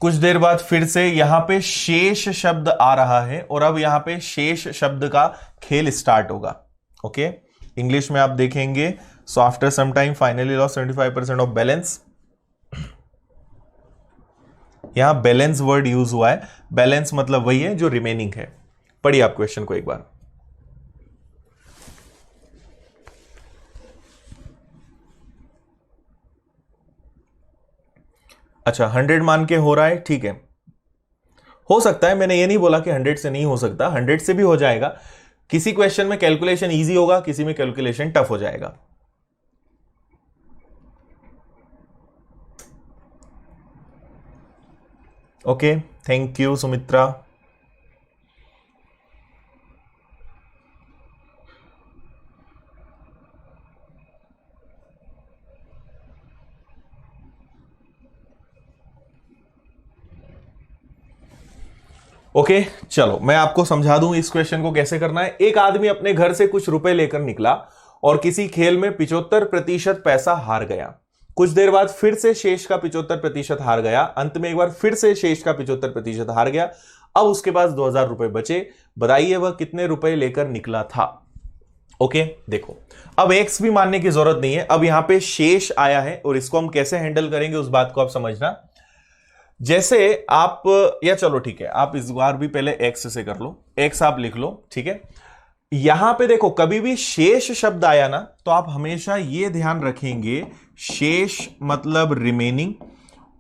S1: कुछ देर बाद फिर से यहां पे शेष शब्द आ रहा है, और अब यहां पे शेष शब्द का खेल स्टार्ट होगा। ओके, इंग्लिश में आप देखेंगे, so after some time finally lost 75% of balance. यहां बैलेंस वर्ड यूज हुआ है। बैलेंस मतलब वही है जो रिमेनिंग है। पढ़िए आप क्वेश्चन को एक बार। अच्छा, 100 मान के हो रहा है, ठीक है। हो सकता है, मैंने ये नहीं बोला कि 100 से नहीं हो सकता, 100 से भी हो जाएगा। किसी क्वेश्चन में कैलकुलेशन इजी होगा, किसी में कैलकुलेशन टफ हो जाएगा। Okay, thank you Sumitra. Okay चलो मैं आपको समझा दूं इस क्वेश्चन को कैसे करना है। एक आदमी अपने घर से कुछ रुपए लेकर निकला और किसी खेल में 75% पैसा हार गया। कुछ देर बाद फिर से शेष का 75% हार गया। अंत में एक बार फिर से शेष का 75% हार गया। अब उसके पास 2000 रुपए बचे। बताइए वह कितने रुपए लेकर निकला था। ओके देखो अब एक्स भी मानने की जरूरत नहीं है। अब यहां पे शेष आया है और इसको हम कैसे हैंडल करेंगे उस बात को आप समझना। जैसे आप या चलो ठीक है आप इस बार भी पहले एक्स से कर लो। एक्स आप लिख लो ठीक है। यहां पे देखो कभी भी शेष शब्द आया ना तो आप हमेशा यह ध्यान रखेंगे शेष मतलब रिमेनिंग,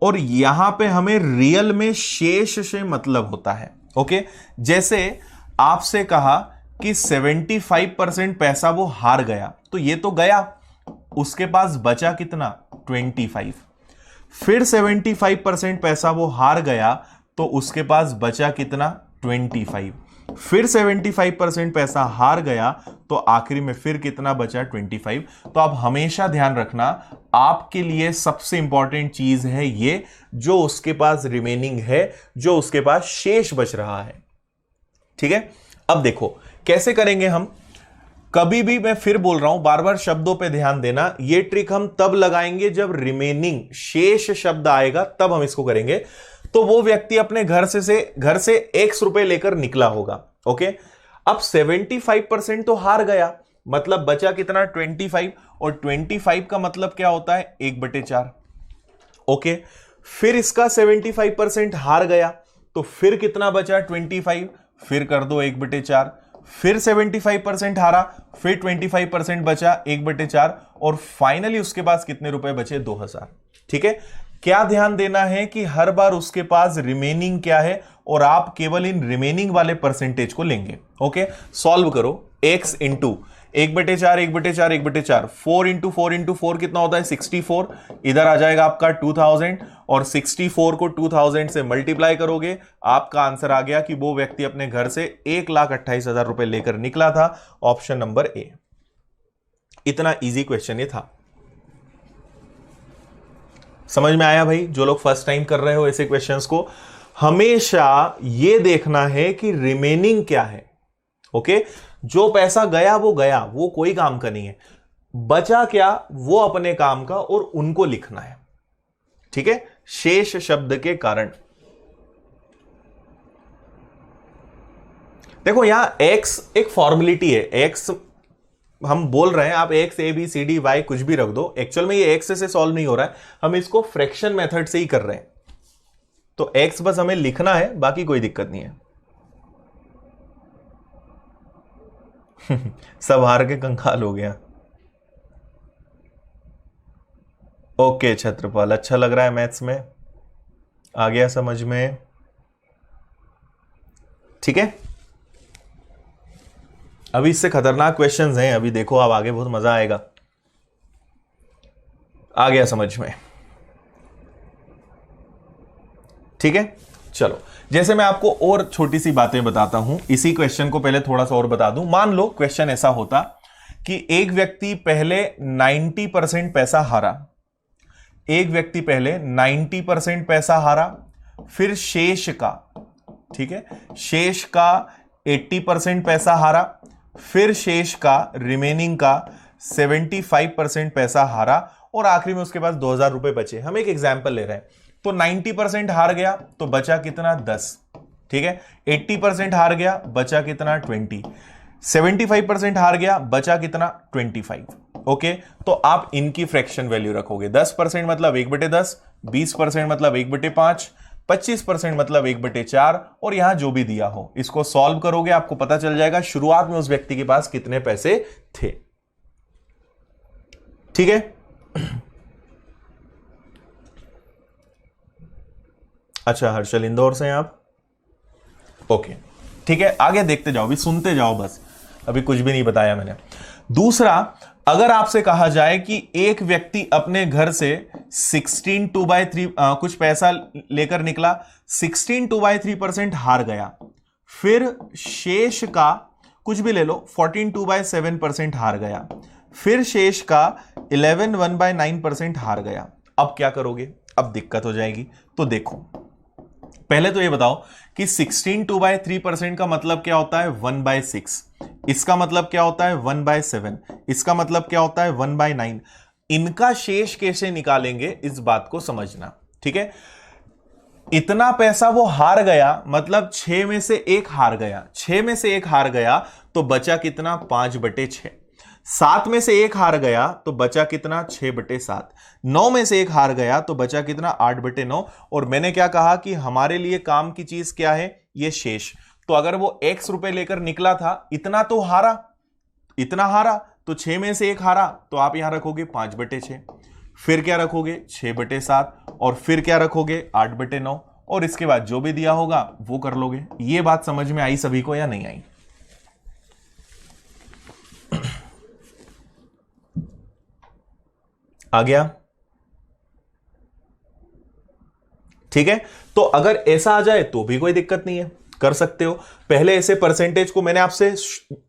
S1: और यहां पे हमें रियल में शेष से मतलब होता है। ओके जैसे आपसे कहा कि 75% पैसा वो हार गया, तो ये तो गया, उसके पास बचा कितना 25। फिर 75% पैसा वो हार गया तो उसके पास बचा कितना 25। फिर 75% पैसा हार गया तो आखिरी में फिर कितना बचा 25। तो आप हमेशा ध्यान रखना आपके लिए सबसे इंपॉर्टेंट चीज है ये, जो उसके पास रिमेनिंग है, जो उसके पास शेष बच रहा है। ठीक है अब देखो कैसे करेंगे हम। कभी भी मैं फिर बोल रहा हूं बार बार शब्दों पे ध्यान देना। ये ट्रिक हम तब लगाएंगे जब रिमेनिंग शेष शब्द आएगा तब हम इसको करेंगे। तो वो व्यक्ति अपने घर से x रुपए लेकर निकला होगा। ओके अब 75% तो हार गया, मतलब बचा कितना 25, और 25 का मतलब क्या होता है 1/4। ओके फिर इसका 75% हार गया तो फिर कितना बचा 25, फिर कर दो 1/4। फिर 75% हारा, फिर 25% बचा 1/4, और फाइनली उसके पास कितने रुपए बचे 2000। ठीक है क्या ध्यान देना है कि हर बार उसके पास रिमेनिंग क्या है और आप केवल इन रिमेनिंग वाले परसेंटेज को लेंगे। ओके सॉल्व करो x इंटू 1/4 1/4 1/4 4 इंटू 4 इंटू 4 कितना होता है 64। इधर आ जाएगा आपका 2000 और 64 को 2000 से मल्टीप्लाई करोगे आपका आंसर आ गया कि वो व्यक्ति अपने घर से 1,28,000 रुपए लेकर निकला था। Option number A. इतना इजी क्वेश्चन ये था। समझ में आया भाई? जो लोग फर्स्ट टाइम कर रहे हो ऐसे क्वेश्चंस को, हमेशा ये देखना है कि रिमेनिंग क्या है। ओके जो पैसा गया वो कोई काम का नहीं है, बचा क्या वो अपने काम का, और उनको लिखना है। ठीक है शेष शब्द के कारण। देखो यहां x एक फॉर्मेलिटी है। x हम बोल रहे हैं आप x a b c d y कुछ भी रख दो, एक्चुअल में ये x से सॉल्व नहीं हो रहा है, हम इसको फ्रैक्शन मेथड से ही कर रहे हैं। तो x बस हमें लिखना है, बाकी कोई दिक्कत नहीं है। सब हार के कंकाल हो गया। ओके छत्रपाल अच्छा लग रहा है मैथ्स में, आ गया समझ में। ठीक है अभी इससे खतरनाक क्वेश्चंस हैं, अभी देखो आप आगे बहुत मजा आएगा। आ गया समझ में? ठीक है चलो जैसे मैं आपको और छोटी सी बातें बताता हूं, इसी क्वेश्चन को पहले थोड़ा सा और बता दूं। मान लो क्वेश्चन ऐसा होता कि एक व्यक्ति पहले 90% पैसा हारा, एक व्यक्ति पहले 90% पैसा हारा, फिर शेष का, ठीक है शेष का 80% पैसा हारा, फिर शेष का रिमेनिंग का 75% पैसा हारा, और आखिरी में उसके पास 2000 रुपए बचे। हम एक एग्जांपल ले रहे हैं। तो 90% हार गया तो बचा कितना 10। ठीक है 80% हार गया बचा कितना 20, 75% हार गया बचा कितना 25। ओके तो आप इनकी फ्रैक्शन वैल्यू रखोगे। 10% मतलब 1/10, 20% मतलब 1/5, 25% मतलब 1/4, और यहां जो भी दिया हो इसको सॉल्व करोगे आपको पता चल जाएगा शुरुआत में उस व्यक्ति के पास कितने पैसे थे। ठीक है अच्छा हर्षल इंदौर से हैं आप? ओके ठीक है आगे देखते जाओ, अभी सुनते जाओ बस, अभी कुछ भी नहीं बताया मैंने। दूसरा, अगर आपसे कहा जाए कि एक व्यक्ति अपने घर से 16 2/3 कुछ पैसा लेकर निकला, 16 2/3% हार गया, फिर शेष का कुछ भी ले लो 14 2/7% हार गया, फिर शेष का 11 1/9% हार गया। अब क्या करोगे? अब दिक्कत हो जाएगी। तो देखो पहले तो ये बताओ कि 16 2/3% का मतलब क्या होता है 1/6, इसका मतलब क्या होता है 1/7, इसका मतलब क्या होता है 1/9। इनका शेष कैसे निकालेंगे इस बात को समझना, ठीक है। इतना पैसा वो हार गया, मतलब 6 में से 1 हार गया, 6 में से 1 हार गया तो बचा कितना 5/6। 7 में से 1 हार गया तो बचा कितना 6/7। 9 में से 1 हार गया तो बचा कितना 8/9। और मैंने क्या कहा कि हमारे लिए काम की चीज क्या है, ये शेष। तो अगर वो x रुपए लेकर निकला था, इतना तो हारा, इतना हारा, तो 6 में से 1 हारा तो आप यहां रखोगे 5/6, फिर क्या रखोगे 6/7, और फिर क्या रखोगे 8/9, और इसके बाद जो भी दिया होगा वो कर लोगे। ये बात समझ में आई सभी को या नहीं आई? आ गया? ठीक है। तो अगर ऐसा आ जाए तो भी कोई दिक्कत नहीं है, कर सकते हो। पहले ऐसे परसेंटेज को, मैंने आपसे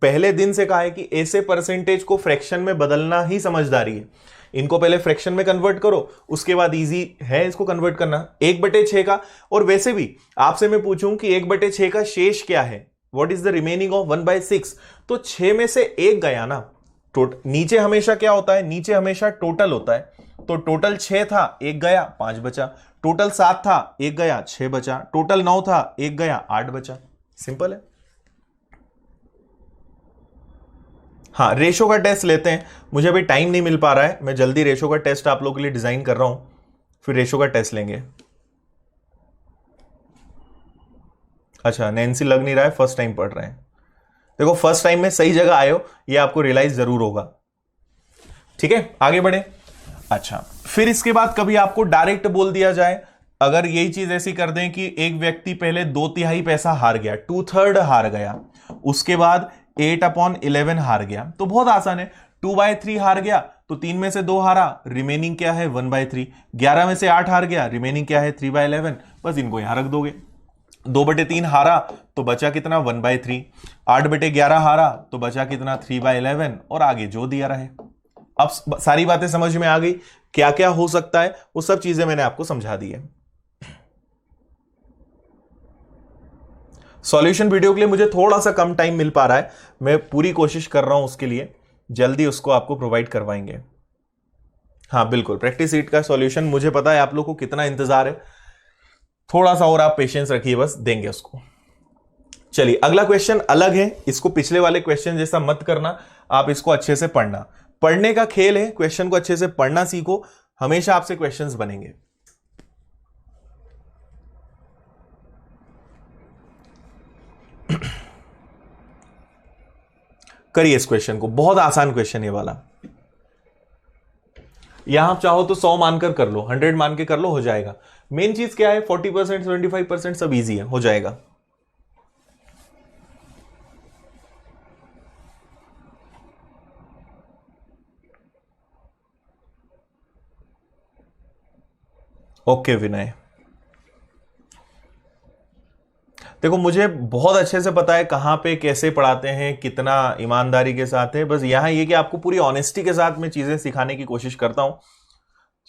S1: पहले दिन से कहा है कि ऐसे परसेंटेज को फ्रैक्शन में बदलना ही समझदारी है। इनको पहले फ्रैक्शन में कन्वर्ट करो, उसके बाद इजी है इसको कन्वर्ट करना 1/6 का। और वैसे भी आपसे मैं पूछूं कि 1/6 का शेष क्या है, what is the remaining of 1/6, तो 6 में से 1 गया ना। नीचे हमेशा क्या होता है, नीचे हमेशा टोटल होता है। तो टोटल 6 था, 1 गया 5 बचा। टोटल 7 था, 1 गया 6 बचा। टोटल 9 था, 1 गया 8 बचा। सिंपल है। हाँ, रेशो का टेस्ट लेते हैं। मुझे अभी टाइम नहीं मिल पा रहा है, मैं जल्दी रेशो का टेस्ट आप लोगों के लिए डिजाइन कर रहा हूं, फिर रेशो का टेस्ट लेंगे। अच्छा, नैन्सी लग नहीं रहा है, फर्स्ट टाइम पढ़ रहे हैं। देखो, फर्स्ट टाइम में सही जगह आए हो, ये आपको रियलाइज जरूर होगा। ठीक है, आगे बढ़े। अच्छा, फिर इसके बाद कभी आपको डायरेक्ट बोल दिया जाए, अगर यही चीज ऐसी कर दें कि एक व्यक्ति पहले 2/3 पैसा हार गया, 2/3 हार गया, उसके बाद 8/11 हार गया, तो बहुत आसान है। 2/3 हार गया तो 3 में से 2 हारा, रिमेनिंग क्या है 1/3। 11 में से 8 हार गया, रिमेनिंग क्या है 3/11। बस इनको यहां रख दोगे। 2/3 हारा तो बचा कितना 1/3। 8/11 हारा तो बचा कितना 3/11, और आगे जो दिया रहे। अब सारी बातें समझ में आ गई, क्या क्या हो सकता है वो सब चीजें मैंने आपको समझा दी है। सॉल्यूशन वीडियो के लिए मुझे थोड़ा सा कम टाइम मिल पा रहा है, मैं पूरी कोशिश कर रहा हूं उसके लिए, जल्दी उसको आपको प्रोवाइड करवाएंगे। हाँ बिल्कुल, प्रैक्टिस शीट का सॉल्यूशन मुझे पता है आप लोगों को कितना इंतजार है, थोड़ा सा और आप पेशेंस रखिए, बस देंगे उसको। चलिए, अगला क्वेश्चन अलग है, इसको पिछले वाले क्वेश्चन जैसा मत करना, आप इसको अच्छे से पढ़ना। पढ़ने का खेल है, क्वेश्चन को अच्छे से पढ़ना सीखो, हमेशा आपसे क्वेश्चंस बनेंगे। करिए इस क्वेश्चन को, बहुत आसान क्वेश्चन ये वाला। यहां आप चाहो तो 100 मानकर कर लो, 100 मान के कर लो, हो जाएगा। मेन चीज क्या है, 40% 75% सब इजी है, हो जाएगा। ओके विनय, देखो मुझे बहुत अच्छे से पता है कहां पे कैसे पढ़ाते हैं, कितना ईमानदारी के साथ है। बस यहां ये कि आपको पूरी ऑनेस्टी के साथ मैं चीजें सिखाने की कोशिश करता हूं,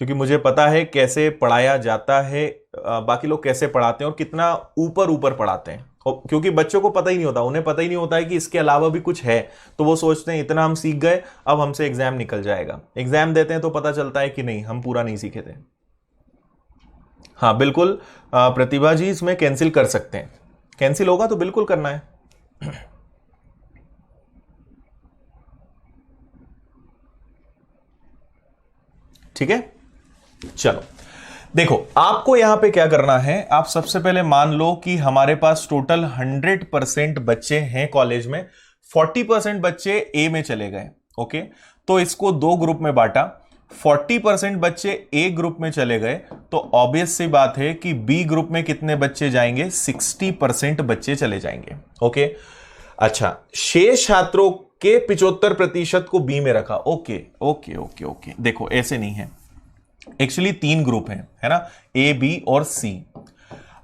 S1: क्योंकि मुझे पता है कैसे पढ़ाया जाता है, बाकी लोग कैसे पढ़ाते हैं और कितना ऊपर ऊपर पढ़ाते हैं। क्योंकि बच्चों को पता ही नहीं होता, उन्हें पता ही नहीं होता है कि इसके अलावा भी कुछ है, तो वो सोचते हैं इतना हम सीख गए, अब हमसे एग्जाम निकल जाएगा। एग्जाम देते हैं तो पता चलता है कि नहीं, हम पूरा नहीं सीखे थे। हाँ बिल्कुल, प्रतिभा जी इसमें कैंसिल कर सकते हैं, कैंसिल होगा तो बिल्कुल करना है। ठीक है, चलो देखो, आपको यहां पे क्या करना है, आप सबसे पहले मान लो कि हमारे पास टोटल 100% बच्चे हैं कॉलेज में, 40% बच्चे ए में चले गए। ओके, तो इसको 2 ग्रुप में बांटा, 40% बच्चे ए ग्रुप में चले गए, तो ऑब्वियस सी बात है कि बी ग्रुप में कितने बच्चे जाएंगे, 60% बच्चे चले जाएंगे। ओके, अच्छा, शेष छात्रों के 75% को बी में रखा। ओके ओके ओके ओके, देखो ऐसे नहीं है, एक्चुअली 3 ग्रुप हैं, है ना, ए बी और सी।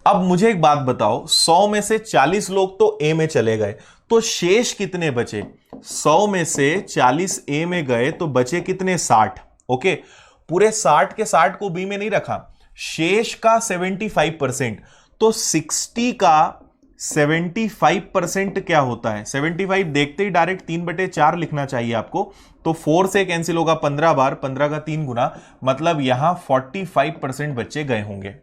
S1: अब मुझे एक बात बताओ, 100 में से 40 लोग तो ए में चले गए, तो शेष कितने बचे? 100 में से 40 ए में गए तो बचे कितने, 60। ओके, पूरे 60 के 60 को बी में नहीं रखा, शेष का 75%, तो 60 का 75% क्या होता है? 75 देखते ही डायरेक्ट 3/4 लिखना चाहिए आपको। तो 4 से कैंसिल होगा 15 बार, 15 का 3 गुना, मतलब यहां 45% बच्चे गए होंगे।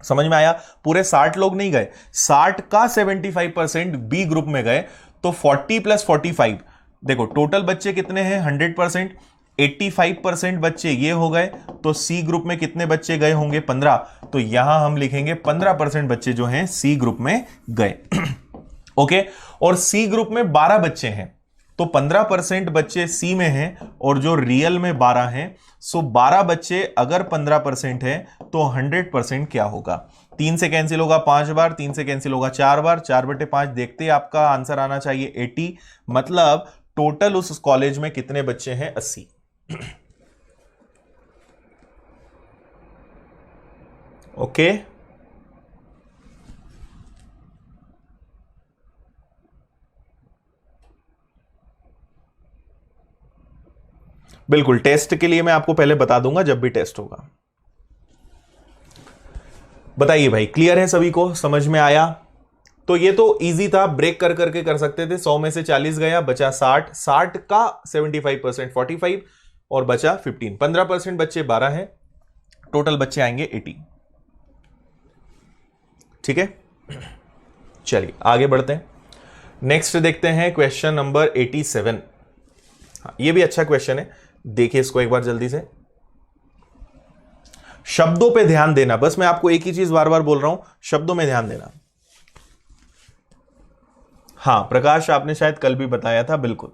S1: समझ में आया? पूरे 60 लोग नहीं गए, 60 का 75% बी ग्रुप में गए। तो 40 + 45, देखो टोटल बच्चे कितने हैं? 100%, 85% बच्चे ये हो गए। तो सी ग्रुप में कितने बच्चे गए होंगे? 15। तो यहां हम लिखेंगे 15% बच्चे जो हैं सी ग्रुप में गए। ओके, और सी ग्रुप में 12 बच्चे हैं, तो 15% बच्चे सी में हैं और जो रियल में 12 हैं। सो 12 बच्चे अगर 15% है तो 100% क्या होगा? 3 से कैंसिल होगा 5 बार, 3 से कैंसिल होगा 4 बार, 4/5 देखते ही आपका आंसर आना चाहिए 80। मतलब टोटल उस कॉलेज में कितने बच्चे हैं? 80। ओके, बिल्कुल। टेस्ट के लिए मैं आपको पहले बता दूंगा जब भी टेस्ट होगा। बताइए भाई, क्लियर है सभी को? समझ में आया? तो ये तो इजी था, ब्रेक कर करके कर सकते थे। 100 में से 40 गया, बचा 60, 60 का 75% 45 और बचा 15। 15% बच्चे 12 हैं, टोटल बच्चे आएंगे 80। ठीक है, चलिए आगे बढ़ते हैं। नेक्स्ट देखते हैं क्वेश्चन नंबर 87। ये भी अच्छा क्वेश्चन है, देखिए इसको एक बार जल्दी से। शब्दों पे ध्यान देना, बस मैं आपको एक ही चीज बार बार बोल रहा हूं, शब्दों में ध्यान देना। हां प्रकाश, आपने शायद कल भी बताया था, बिल्कुल।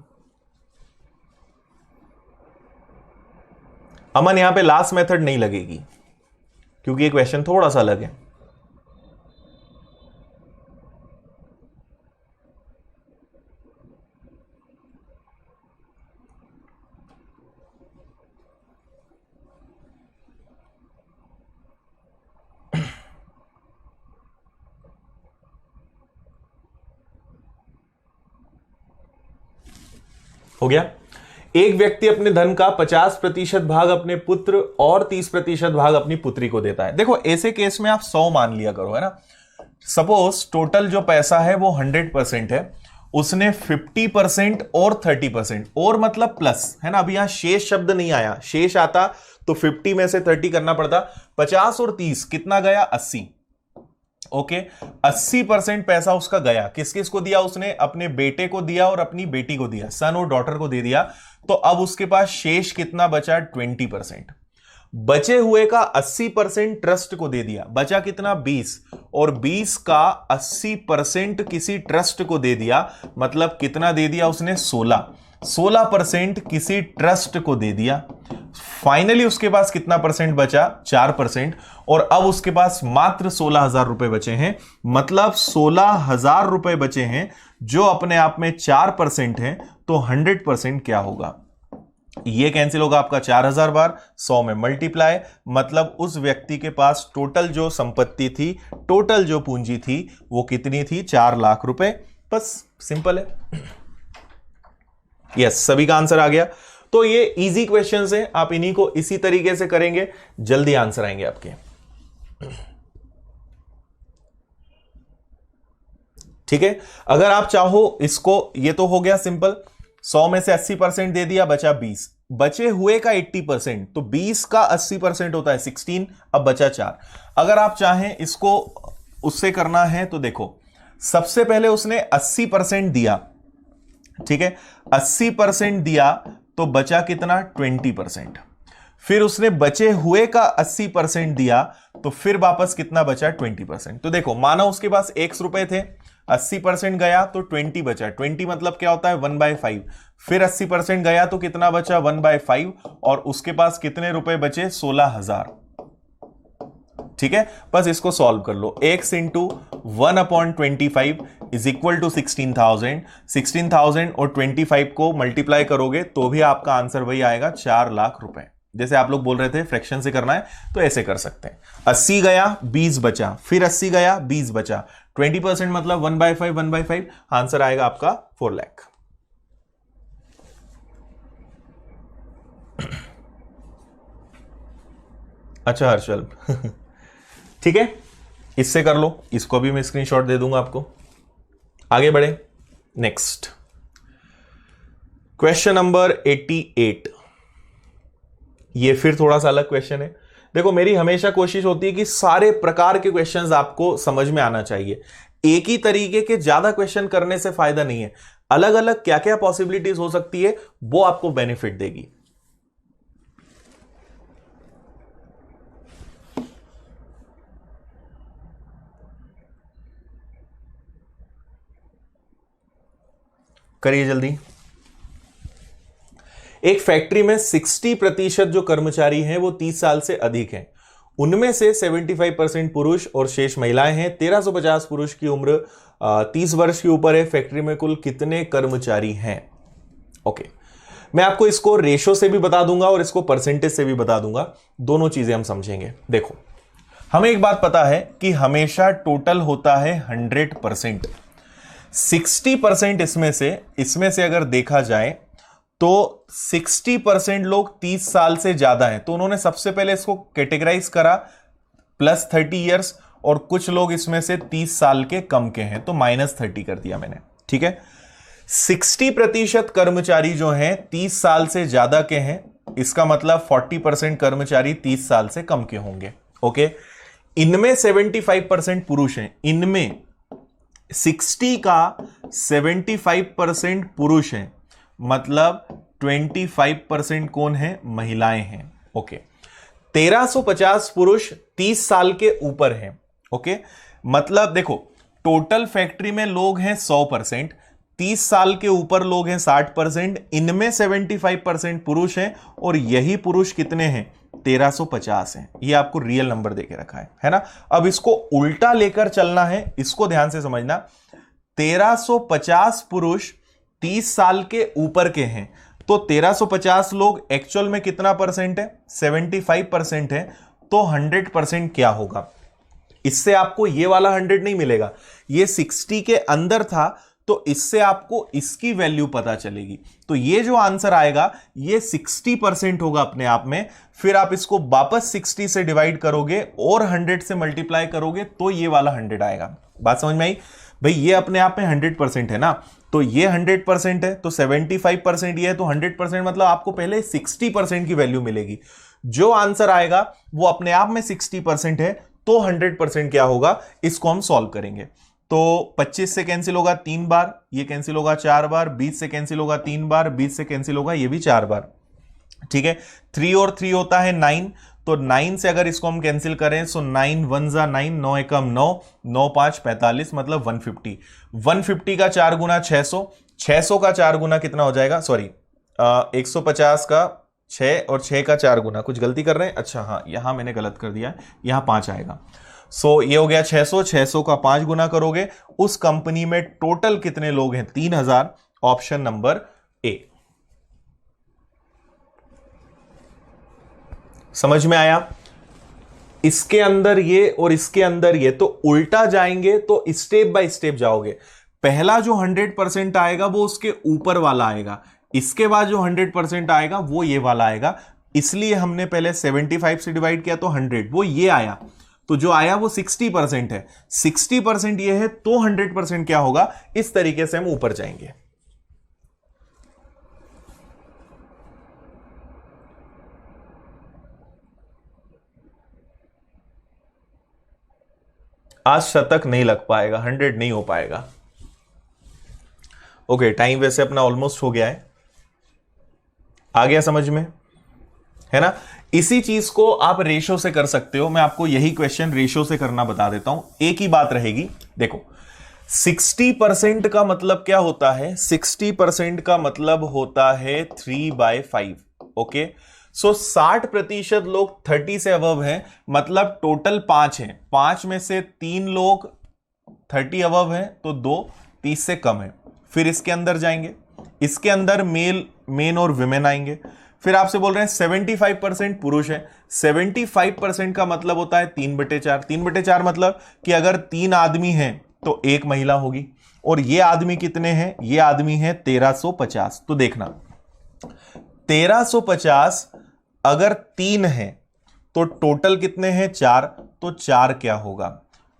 S1: अमन, यहां पे लास्ट मेथड नहीं लगेगी क्योंकि ये क्वेश्चन थोड़ा सा अलग है। हो गया। एक व्यक्ति अपने धन का 50% भाग अपने पुत्र और 30% भाग अपनी पुत्री को देता है। देखो ऐसे केस में आप 100 मान लिया करो, है ना। सपोज टोटल जो पैसा है वो 100% है, उसने 50% और 30%, और मतलब प्लस, है ना। अभी यहां शेष शब्द नहीं आया, शेष आता तो 50 में से 30 करना पड़ता। 50 और 30 कितना गया? 80। ओके, 80% पैसा उसका गया। किस किस को दिया उसने? अपने बेटे को दिया और अपनी बेटी को दिया, सन और डॉटर को दे दिया। तो अब उसके पास शेष कितना बचा? 20%। बचे हुए का 80% ट्रस्ट को दे दिया, बचा कितना? 20। और 20 का 80% किसी ट्रस्ट को दे दिया, मतलब कितना दे दिया उसने? 16। 16% किसी ट्रस्ट को दे दिया। फाइनली उसके पास कितना परसेंट बचा? 4%। और अब उसके पास मात्र 16,000 रुपए बचे हैं, मतलब 16,000 रुपए बचे हैं जो अपने आप में 4% हैं। तो 100% क्या होगा? ये कैंसिल होगा आपका 4,000 बार, 100 में मल्टीप्लाई, मतलब उस व्यक्ति के पास टोटल जो संपत्ति थी, टोटल जो पूंजी थी वो कितनी थी? 4 लाख रुपए। बस सिंपल है। यस, सभी का आंसर आ गया। तो ये इजी क्वेश्चंस हैं, आप इन्हीं को इसी तरीके से करेंगे, जल्दी आंसर आएंगे आपके। ठीक है, अगर आप चाहो इसको, ये तो हो गया सिंपल। 100 में से 80% दे दिया, बचा 20। बचे हुए का 80%, तो 20 का 80% होता है 16, अब बचा 4। अगर आप चाहें इसको उससे करना है तो देखो, सबसे पहले उसने 80% दिया, ठीक है, 80% दिया तो बचा कितना? 20%। फिर उसने बचे हुए का 80% दिया, तो फिर वापस कितना बचा? 20%। तो देखो, माना उसके पास X रुपए थे, 80% गया तो 20 बचा। 20 मतलब क्या होता है? 1/5। फिर 80% गया तो कितना बचा? 1/5। और उसके पास कितने रुपए बचे? 16,000। ठीक है, बस इसको सॉल्व कर लो। X into 1/25 is equal to 16,000। 16,000 और 25 को मल्टीप्लाई करोगे तो भी आपका आंसर वही आएगा, 4 लाख रुपए। जैसे आप लोग बोल रहे थे फ्रैक्शन से करना है, तो ऐसे कर सकते हैं। 80 गया, 20 बचा, फिर 80 गया, 20 बचा, 20% मतलब 1/5, 1/5, आंसर आएगा आपका 4 लाख। अच्छा हर्षल, ठीक है, इससे कर लो, इसको भी मैं स्क्रीनशॉट दे दूंगा आपको। आगे बढ़े, नेक्स्ट क्वेश्चन नंबर 88। ये फिर थोड़ा सा अलग क्वेश्चन है। देखो, मेरी हमेशा कोशिश होती है कि सारे प्रकार के क्वेश्चंस आपको समझ में आना चाहिए। एक ही तरीके के ज्यादा क्वेश्चन करने से फायदा नहीं है। अलग अलग क्या क्या पॉसिबिलिटीज हो सकती है, वो आपको बेनिफिट देगी। करिए जल्दी। एक फैक्ट्री में 60% जो कर्मचारी हैं वो 30 साल से अधिक हैं। उनमें से 75% पुरुष और शेष महिलाएं हैं। 1350 पुरुष की उम्र 30 वर्ष के ऊपर है। फैक्ट्री में कुल कितने कर्मचारी हैं? ओके, मैं आपको इसको रेशो से भी बता दूंगा और इसको परसेंटेज से भी बता दूंगा। दोनों चीजें हम समझेंगे। देखो, हमें एक बात पता है कि हमेशा टोटल होता है 100%। 60% इसमें से अगर देखा जाए तो 60% लोग 30 साल से ज्यादा हैं, तो उन्होंने सबसे पहले इसको कैटेगराइज करा +30 ईयर्स, और कुछ लोग इसमें से 30 साल के कम के हैं, तो -30 कर दिया मैंने। ठीक है, 60% कर्मचारी जो हैं 30 साल से ज्यादा के हैं, इसका मतलब 40% कर्मचारी 30 साल से कम के होंगे। ओके, इनमें 75% पुरुष हैं। इनमें 60 का 75% पुरुष हैं, मतलब 25% कौन है? महिलाएं हैं। ओके, 1350 पुरुष 30 साल के ऊपर हैं। ओके, मतलब देखो, टोटल फैक्ट्री में लोग हैं 100%, 30 साल के ऊपर लोग हैं 60%, इनमें 75% पुरुष हैं, और यही पुरुष कितने हैं? 1350 हैं। ये आपको रियल नंबर देके रखा है ना। अब इसको उल्टा लेकर चलना है, इसको ध्यान से समझना। 1350 पुरुष 30 साल के ऊपर के हैं, तो 1350 लोग एक्चुअल में कितना परसेंट है? 75% है। तो 100% क्या होगा? इससे आपको ये वाला 100 नहीं मिलेगा, ये 60 के अंदर था, तो इससे आपको इसकी वैल्यू पता चलेगी। तो ये जो आंसर आएगा ये 60% होगा अपने आप में। फिर आप इसको वापस 60 से डिवाइड करोगे और 100 से मल्टीप्लाई करोगे, तो ये वाला 100 आएगा। बात समझ में आई? भाई, ये अपने आप में 100% है ना, तो ये 100% है, तो 75% ये है, तो 100% मतलब आपको पहले 60% की वैल्यू मिलेगी। जो आंसर आएगा वो अपने आप में 60% है, तो 100% क्या होगा? इसको हम सॉल्व करेंगे। तो 25 से कैंसिल होगा 3 बार, ये कैंसिल होगा 4 बार, 20 से कैंसिल होगा 3 बार, 20 से कैंसिल होगा ये भी 4 बार। ठीक है, 3 और 3 होता है 9, तो 9 से अगर इसको हम कैंसिल करें, सो 9 1 जा 9, 9 एकम 9, 9 5 45, मतलब 150। 150 का 4 गुना 600, 600 का 4 गुना कितना हो जाएगा? सॉरी, 150 का 6 और 6 का 4 गुना, कुछ गलती कर रहे हैं। अच्छा हाँ, यहां मैंने गलत कर दिया, यहां 5 आएगा। सो ये हो गया 600, 600 का 5 गुना करोगे, उस कंपनी में टोटल कितने लोग हैं? 3000। Option number A. समझ में आया? इसके अंदर ये और इसके अंदर ये, तो उल्टा जाएंगे तो स्टेप बाय स्टेप जाओगे। पहला जो 100% आएगा वो उसके ऊपर वाला आएगा, इसके बाद जो 100% आएगा वो ये वाला आएगा। इसलिए हमने पहले 75 से डिवाइड किया तो 100, वो ये आया, तो जो आया वो 60% है। 60% ये है, तो 100% क्या होगा? इस तरीके से हम ऊपर जाएंगे। आज शतक नहीं लग पाएगा, 100 नहीं हो पाएगा। ओके, टाइम वैसे अपना ऑलमोस्ट हो गया है। आ गया समझ में, है ना? इसी चीज को आप रेशो से कर सकते हो। मैं आपको यही क्वेश्चन रेशो से करना बता देता हूं। एक ही बात रहेगी। देखो, 60% का मतलब क्या होता है? 60% का मतलब होता है 3/5। ओके, सो 60% लोग 30 से अबव हैं, मतलब टोटल 5 हैं। 5 में से 3 लोग 30 अबव हैं, तो 2 30 से कम है। फिर इसके अंदर जाएंगे, इसके अंदर मेन और विमेन आएंगे। फिर आपसे बोल रहे हैं 75% पुरुष है। 75% का मतलब होता है 3/4। 3/4 मतलब कि अगर 3 आदमी हैं तो 1 महिला होगी। और ये आदमी कितने हैं? ये आदमी है 1350। तो देखना, 1350 अगर 3 है तो टोटल कितने हैं? 4। तो 4 क्या होगा?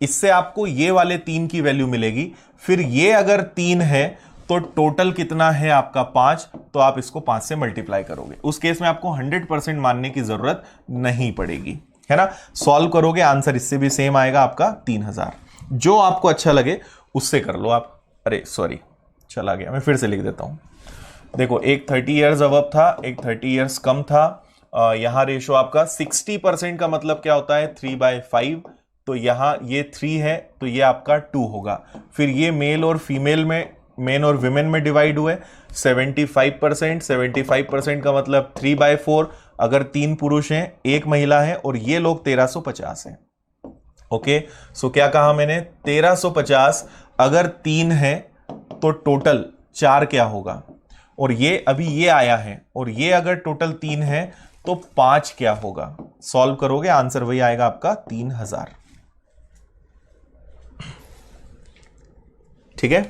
S1: इससे आपको ये वाले 3 की वैल्यू मिलेगी। फिर ये अगर 3 है तो टोटल कितना है आपका 5, तो आप इसको 5 से मल्टीप्लाई करोगे। उस केस में आपको 100% मानने की जरूरत नहीं पड़ेगी, है ना। सॉल्व करोगे आंसर इससे भी सेम आएगा आपका 3000। जो आपको अच्छा लगे उससे कर लो आप। अरे सॉरी, चला गया, मैं फिर से लिख देता हूं। देखो, एक 30 ईयर्स अबव था, एक 30 ईयर्स कम था। यहां रेशो आपका 60% का मतलब क्या होता है 3/5, तो यहां ये 3 है तो ये आपका 2 होगा। फिर ये मेल और फीमेल में, मेन और विमेन में डिवाइड हुए 75%, 75% का मतलब 3/4। अगर 3 पुरुष हैं 1 महिला है और ये लोग 1350 हैं। ओके, सो क्या कहा मैंने, 1350 अगर 3 है तो टोटल 4 क्या होगा, और ये अभी ये आया है, और ये अगर टोटल 3 है तो 5 क्या होगा। सॉल्व करोगे आंसर वही आएगा आपका 3000। ठीक है,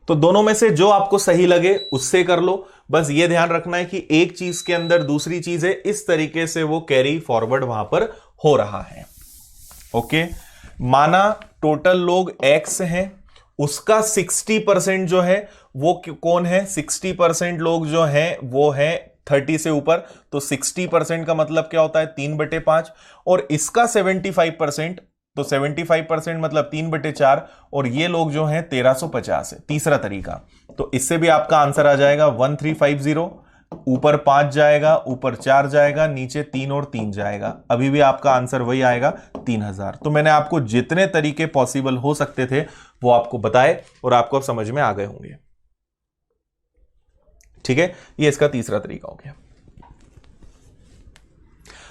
S1: तो दोनों में से जो आपको सही लगे उससे कर लो। बस ये ध्यान रखना है कि एक चीज के अंदर दूसरी चीज है, इस तरीके से वो कैरी फॉरवर्ड वहां पर हो रहा है। ओके, माना टोटल लोग एक्स हैं, उसका 60% जो है वो कौन है, 60% लोग जो हैं वो है 30 से ऊपर, तो 60% का मतलब क्या होता है 3/5, और इसका 75%, तो 75% मतलब 3/4, और ये लोग जो हैं 1350 है। तीसरा तरीका, तो इससे भी आपका आंसर आ जाएगा 1350। ऊपर 5 जाएगा, ऊपर 4 जाएगा, नीचे 3 और 3 जाएगा, अभी भी आपका आंसर वही आएगा 3000। तो मैंने आपको जितने तरीके पॉसिबल हो सकते थे वो आपको बताए और आपको अब समझ में आ गए होंगे। ठीक है, ये इसका तीसरा तरीका हो गया।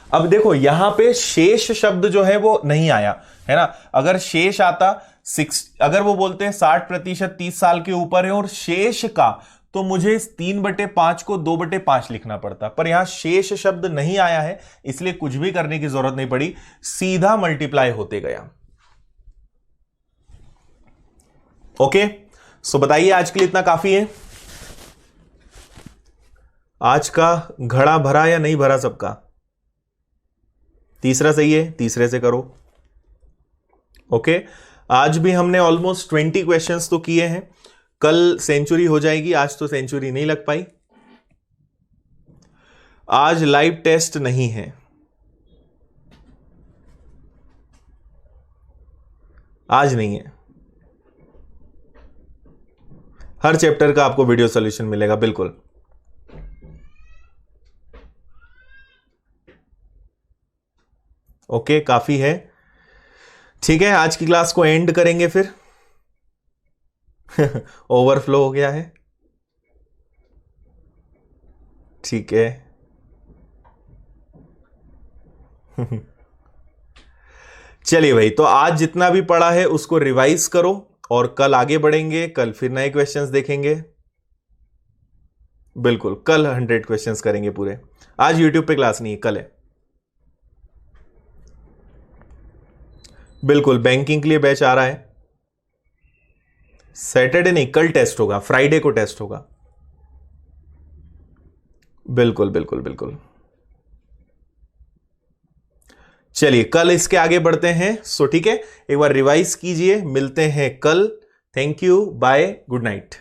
S1: अब देखो यहां पे शेष शब्द जो है वो नहीं आया, है ना। अगर शेष आता, अगर वो बोलते हैं 60% 30 साल के ऊपर है और शेष का, तो मुझे इस 3/5 को 2/5 लिखना पड़ता, पर यहां शेष शब्द नहीं आया है, इसलिए कुछ भी करने की जरूरत नहीं पड़ी, सीधा मल्टीप्लाई होते गया। ओके, सो बताइए आज के लिए इतना काफी है। आज का घड़ा भरा या नहीं भरा सबका? तीसरा सही है, तीसरे से करो। ओके, आज भी हमने ऑलमोस्ट 20 क्वेश्चंस तो किए हैं। कल सेंचुरी हो जाएगी, आज तो सेंचुरी नहीं लग पाई। आज लाइव टेस्ट नहीं है, आज नहीं है। हर चैप्टर का आपको वीडियो सॉल्यूशन मिलेगा, बिल्कुल। ओके, काफी है। ठीक है, आज की क्लास को एंड करेंगे फिर। ओवरफ्लो हो गया है, ठीक है। चलिए भाई, तो आज जितना भी पढ़ा है उसको रिवाइज करो और कल आगे बढ़ेंगे। कल फिर नए क्वेश्चंस देखेंगे, बिल्कुल। कल 100 क्वेश्चंस करेंगे पूरे। आज यूट्यूब पे क्लास नहीं है, कल है। बिल्कुल, बैंकिंग के लिए बैच आ रहा है। सैटरडे नहीं, कल टेस्ट होगा, फ्राइडे को टेस्ट होगा। बिल्कुल बिल्कुल बिल्कुल। चलिए कल इसके आगे बढ़ते हैं। सो ठीक है, एक बार रिवाइज कीजिए। मिलते हैं कल। Thank you, bye, good night.